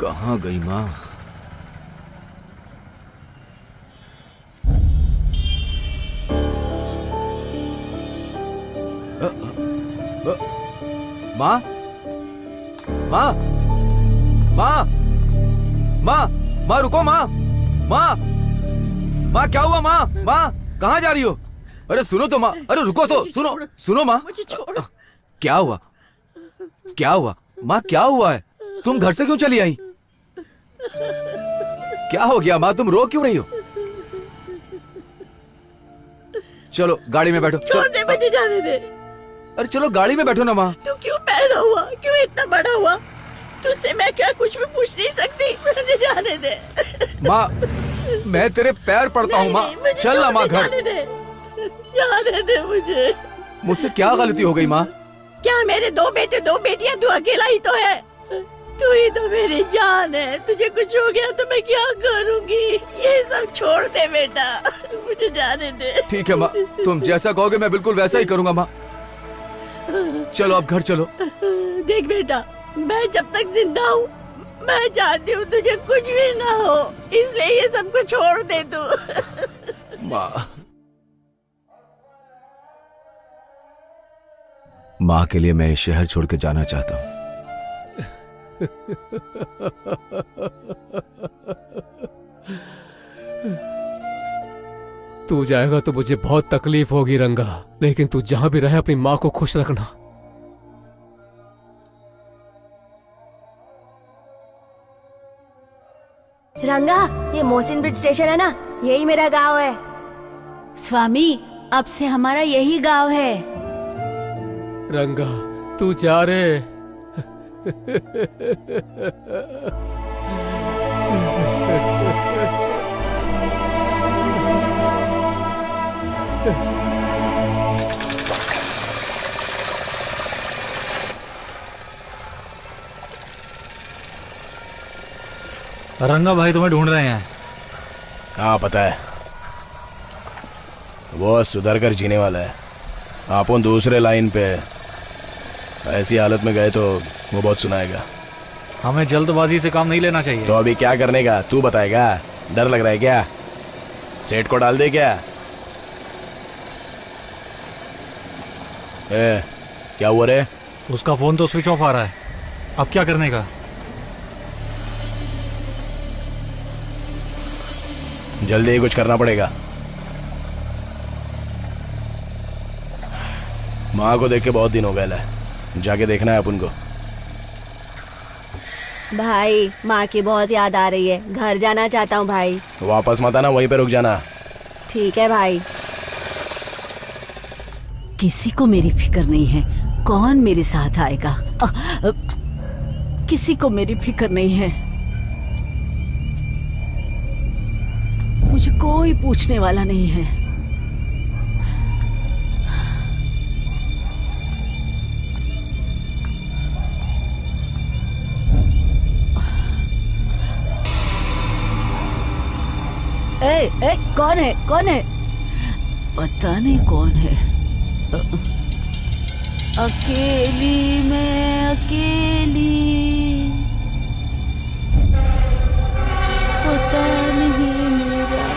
कहाँ गई माँ? माँ, माँ, माँ, माँ, माँ रुको माँ, माँ, माँ क्या हुआ माँ? माँ कहाँ जा रही हो? अरे सुनो तो माँ, अरे रुको तो, सुनो सुनो माँ। क्या हुआ? क्या हुआ माँ? क्या हुआ है? तुम घर से क्यों चली आई? क्या हो गया माँ? तुम रो क्यों रही हो? चलो गाड़ी में बैठो। छोड़ दे, मुझे जाने दे। अरे चलो गाड़ी में बैठो ना माँ। तू क्यों पैदा हुआ? क्यों इतना बड़ा हुआ? तुझसे मैं क्या कुछ भी पूछ नहीं सकती? मुझे जाने दे माँ, मैं तेरे पैर पड़ता हूँ माँ। चल ना माँ घर। जाने दे मुझे। मुझसे क्या गलती हो गई माँ? क्या मेरे दो बेटे दो बेटियां, तू अकेला ही तो है। तू ही तो मेरी जान है। तुझे कुछ हो गया तो मैं क्या करूँगी? ये सब छोड़ दे बेटा, मुझे जाने दे। ठीक है माँ, तुम जैसा कहोगे मैं बिल्कुल वैसा ही करूँगा माँ। चलो अब घर चलो। देख बेटा, मैं जब तक जिंदा हूँ मैं चाहती हूँ तुझे कुछ भी ना हो, इसलिए ये सब कुछ छोड़ दे तू। माँ, माँ के लिए मैं इस शहर छोड़ के जाना चाहता हूँ। तू जाएगा तो मुझे बहुत तकलीफ होगी रंगा, लेकिन तू जहां भी रहे अपनी माँ को खुश रखना। रंगा, ये मोहसिन ब्रिज स्टेशन है ना, यही मेरा गांव है। स्वामी, अब से हमारा यही गांव है। रंगा, तू जा रे। रंगा भाई तुम्हें ढूंढ रहे हैं। हाँ पता है, वो सुधर कर जीने वाला है। अपन दूसरे लाइन पे ऐसी हालत में गए तो वो बहुत सुनाएगा। हमें जल्दबाजी से काम नहीं लेना चाहिए। तो अभी क्या करने का तू बताएगा? डर लग रहा है क्या? सेठ को डाल दे क्या? क्या हुआ रे? उसका फोन तो स्विच ऑफ आ रहा है, अब क्या करने का? जल्दी ही कुछ करना पड़ेगा। माँ को देख के बहुत दिन हो गए है, जाके देखना है अपन को। भाई, माँ की बहुत याद आ रही है, घर जाना चाहता हूँ भाई। वापस मत आना, वहीं पे रुक जाना। ठीक है भाई। किसी को मेरी फिक्र नहीं है, कौन मेरे साथ आएगा? किसी को मेरी फिक्र नहीं है। मुझे कोई पूछने वाला नहीं है। ए, कौन है? कौन है? पता नहीं कौन है। अकेली मैं अकेली, पता नहीं मेरा।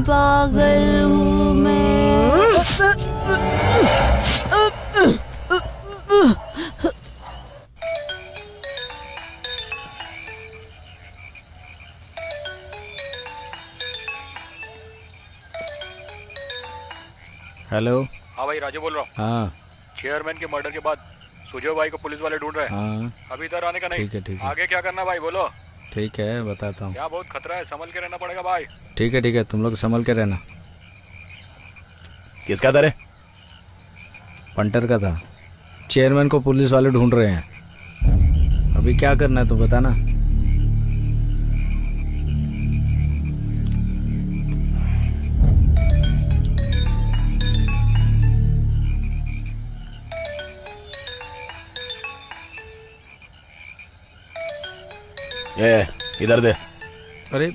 पागल हूँ मैं। हेलो। हाँ भाई, राजू बोल रहा हूँ। हाँ चेयरमैन के मर्डर के बाद सुजय भाई को पुलिस वाले ढूंढ रहे हैं। हाँ अभी इधर आने का नहीं। ठीक है, ठीक है। आगे क्या करना भाई, बोलो। ठीक है, बताता हूँ। क्या बहुत खतरा है, संभल के रहना पड़ेगा भाई। ठीक है, ठीक है, तुम लोग संभल के रहना। किसका था रे? पंटर का था। चेयरमैन को पुलिस वाले ढूंढ रहे हैं। अभी क्या करना है तो बताना। ये इधर दे। अरे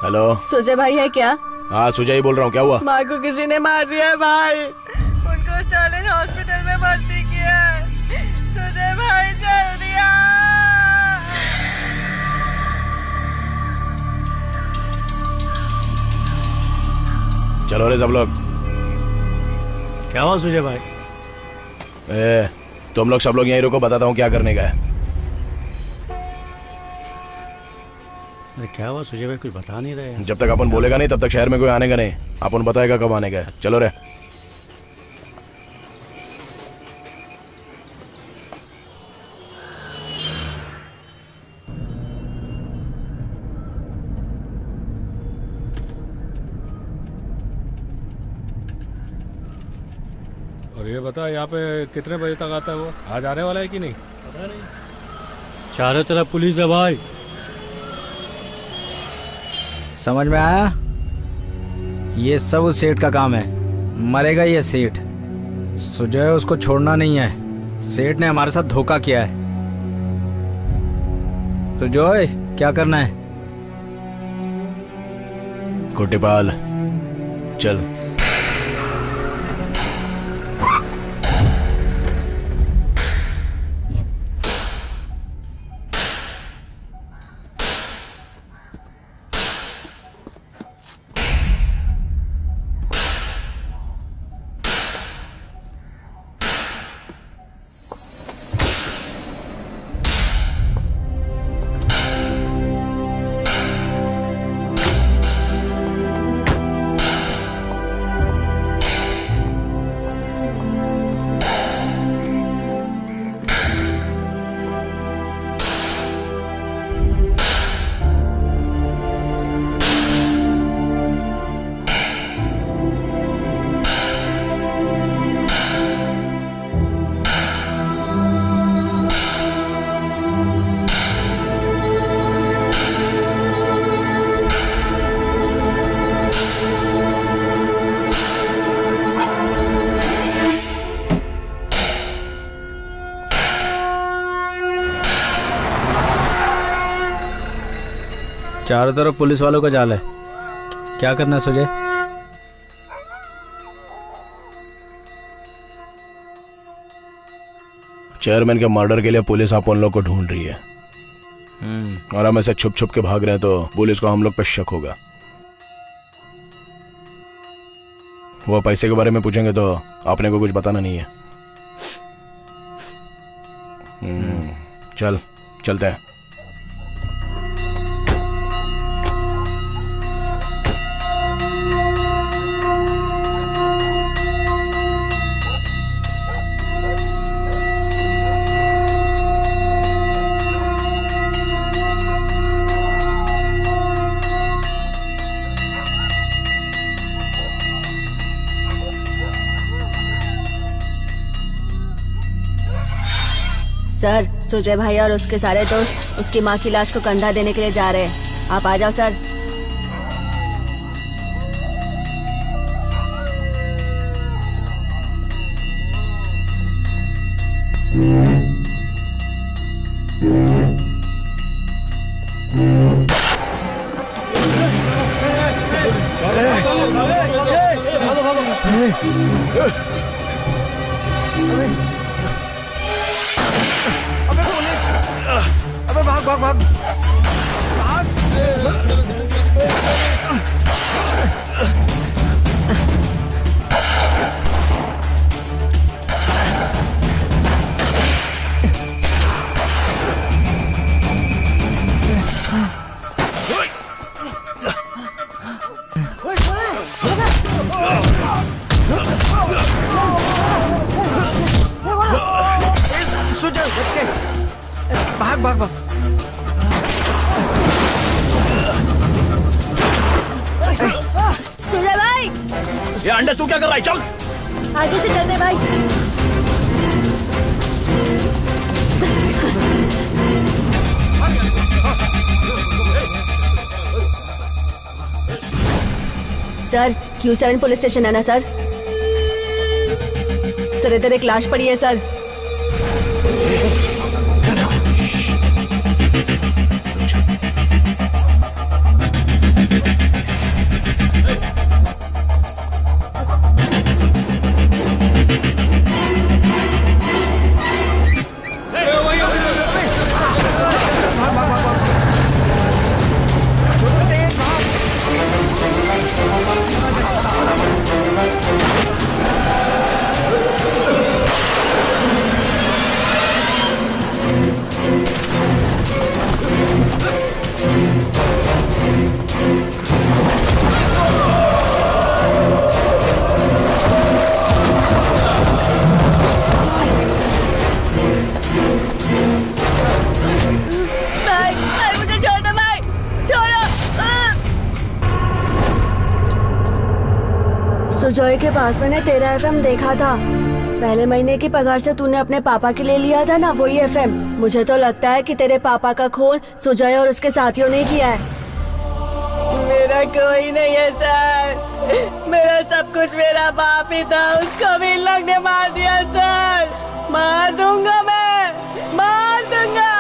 हेलो, सुजय भाई है क्या? हाँ सुजय ही बोल रहा हूँ। क्या हुआ? माँ को किसी ने मार दिया है भाई। उनको स्टालिन हॉस्पिटल में भर्ती किया है। सुजय भाई जल्दी आ। चलो रे सब लोग। क्या हुआ सुजय भाई? तुम लोग सब लोग यहीं रुको, बताता हूँ क्या करने का है। अरे क्या हुआ सुजय भाई, कुछ बता नहीं रहे? जब तक अपन बोलेगा नहीं तब तक शहर में कोई आने का नहीं। अपन बताएगा कब आने का है। चलो रे। और ये बता, यहाँ पे कितने बजे तक आता है वो? आज आने वाला है कि नहीं? पता नहीं। चारों तरफ पुलिस है भाई। समझ में आया? ये सब उस सेठ का काम है। मरेगा ये सेठ। सुजय उसको छोड़ना नहीं है। सेठ ने हमारे साथ धोखा किया है। तो जोय क्या करना है? कोटिपाल चल। चारों तरफ पुलिस वालों का जाल है। क्या करना है सुजय? चेयरमैन के मर्डर के लिए पुलिस अपन लोग को ढूंढ रही है। और हम ऐसे छुप छुप के भाग रहे हैं तो पुलिस को हम लोग पे शक होगा। वो पैसे के बारे में पूछेंगे तो आपने को कुछ बताना नहीं है। चल चलते हैं। सर, सुजय भाई और उसके सारे दोस्त उसकी माँ की लाश को कंधा देने के लिए जा रहे हैं। आप आ जाओ सर। अबे पुलिस! अबे भाग भाग भाग! सुजय बच के भाग भाग भाग। सुजय भाई, ये अंडे तू क्या कर रहा है? चल आगे से चलते भाई। सर, Q7 पुलिस स्टेशन है ना सर? सर, इधर एक लाश पड़ी है सर। सुजॉय के पास मैंने तेरा FM देखा था। पहले महीने की पगार से तूने अपने पापा के लिए लिया था ना, वही FM। मुझे तो लगता है कि तेरे पापा का खून सुजॉय और उसके साथियों ने किया है। मेरा कोई नहीं है सर, मेरा सब कुछ मेरा बाप ही था, उसको भी इन लोग ने मार दिया सर। मार दूंगा मैं, मार दूंगा।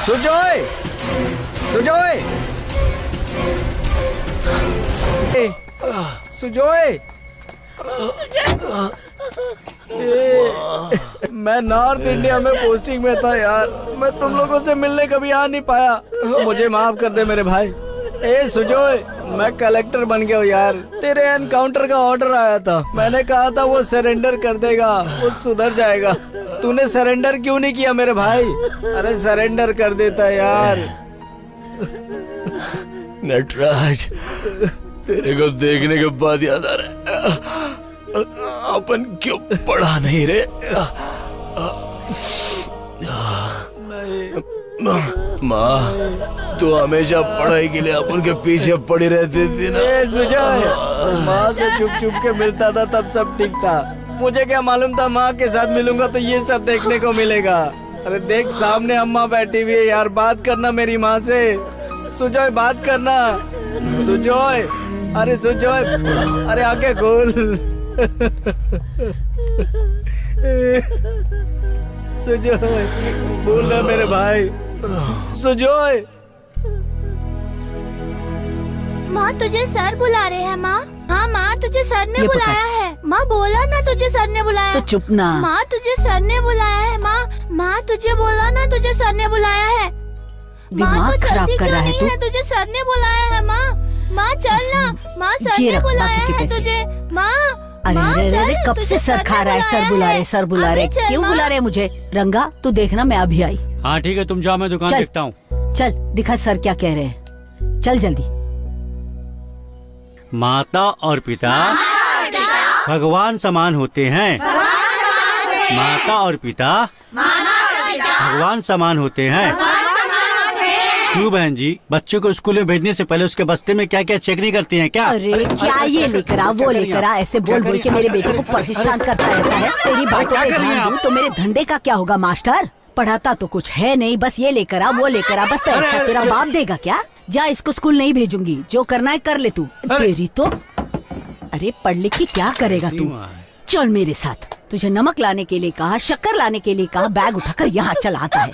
सुजॉय, सुजॉय, सुजॉय, मैं नॉर्थ इंडिया में पोस्टिंग में था यार। मैं तुम लोगों से मिलने कभी आ नहीं पाया, मुझे माफ कर दे मेरे भाई। ए सुजॉय, मैं कलेक्टर बन गया हूँ यार। तेरे एनकाउंटर का ऑर्डर आया था, मैंने कहा था वो सरेंडर कर देगा, वो सुधर जाएगा। तूने सरेंडर क्यों नहीं किया मेरे भाई? अरे सरेंडर कर देता यार। नटराज, तेरे को देखने के बाद याद आ रहा है अपन क्यों पढ़ा नहीं रे। माँ, तू हमेशा पढ़ाई के लिए अपन के पीछे पड़ी रहती थी ना। सुजॉय, माँ से चुप चुप के मिलता था तब सब ठीक था। मुझे क्या मालूम था माँ के साथ मिलूंगा तो ये सब देखने को मिलेगा। अरे देख सामने अम्मा बैठी हुई है यार, बात करना मेरी माँ से। सुजॉय बात करना। सुजॉय अरे सुजोय, अरे आंखें खोल। सुजोय, बोल ना मेरे भाई। सुजोय। माँ तुझे सर बुला रहे हैं माँ। हाँ माँ तुझे सर ने बुलाया है। माँ बोला ना तुझे सर ने बुलाया। तो चुप ना। माँ तुझे सर ने बुलाया है माँ। माँ तुझे बोला ना तुझे सर ने बुलाया है। दिमाग खराब कर रहा है तू। तुझे सर ने बुलाया है माँ। माँ चल ना। माँ सर ने बुलाया है तुझे। माँ अरे अरे कब से सर खा रहा है। सर बुला रहे, सर बुला रहे। क्यों बुला रहे मुझे? रंगा तू देखना, मैं अभी आई। हाँ ठीक है, तुम जाओ, मैं दुकान देखता हूँ। चल दिखा सर क्या कह रहे हैं। चल जल्दी। माता और पिता भगवान समान होते हैं। माता और पिता भगवान समान होते हैं। क्यों बहन जी, बच्चों को स्कूल में भेजने से पहले उसके बस्ते में क्या क्या चेक नहीं करती हैं क्या? अरे क्या ये लेकर आ, वो लेकर आ, ऐसे बोल बोल के मेरे बेटे को परेशान करता रहता है। तेरी बातों पे ध्यान दूं तो मेरे धंधे का क्या होगा मास्टर? पढ़ाता तो कुछ है नहीं, बस ये लेकर आ वो लेकर आ, बस पैसा तेरा बाप देगा क्या? जा, इसको स्कूल नहीं भेजूंगी, जो करना है कर ले तू। तेरी तो अरे पढ़ लिख के क्या करेगा तू? चल मेरे साथ। तुझे नमक लाने के लिए कहा, शक्कर लाने के लिए कहा, बैग उठाकर यहाँ चला आता है।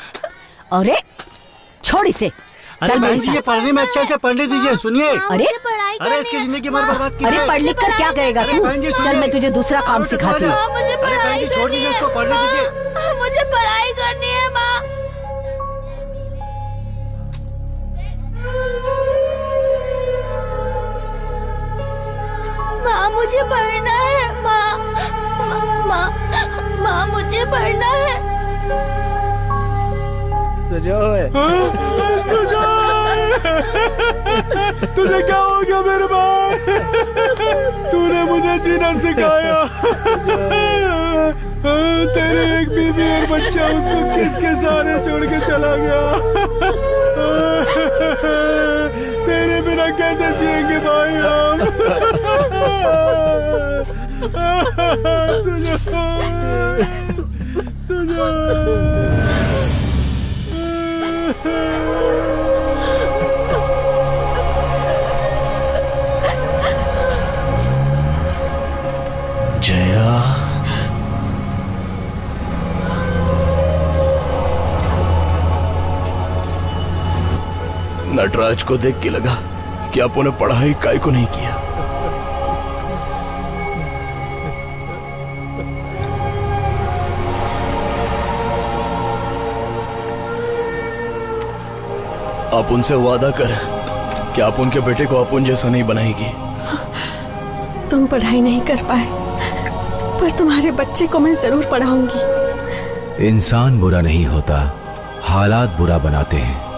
अरे छोड़ इसे। चल बहन जी, ये पढ़ने में अच्छे से पढ़ने दीजिए। सुनिए, अरे इसकी जिंदगी मर बर्बाद की। अरे पढ़ लिख कर क्या करेगा तू? चल मैं तुझे दूसरा काम सिखाती हूँ। मुझे पढ़ाई करनी है। मुझे पढ़ाई करनी है माँ। माँ मुझे पढ़ना है। माँ माँ माँ मुझे पढ़ना है। सुजोय, तुझे क्या हो गया मेरे भाई? तूने मुझे जीना सिखाया। तेरी एक बीवी और बच्चा, उसको किसके सहारे छोड़ के चला गया? तेरे बिना कैसे जिएंगे भाई हम? जया, नटराज को देख के लगा कि आपो ने पढ़ाई काय को नहीं किया। आप उनसे वादा कर कि आप उनके बेटे को अपन जैसा नहीं बनाएगी। तुम पढ़ाई नहीं कर पाए, पर तुम्हारे बच्चे को मैं जरूर पढ़ाऊंगी। इंसान बुरा नहीं होता, हालात बुरा बनाते हैं।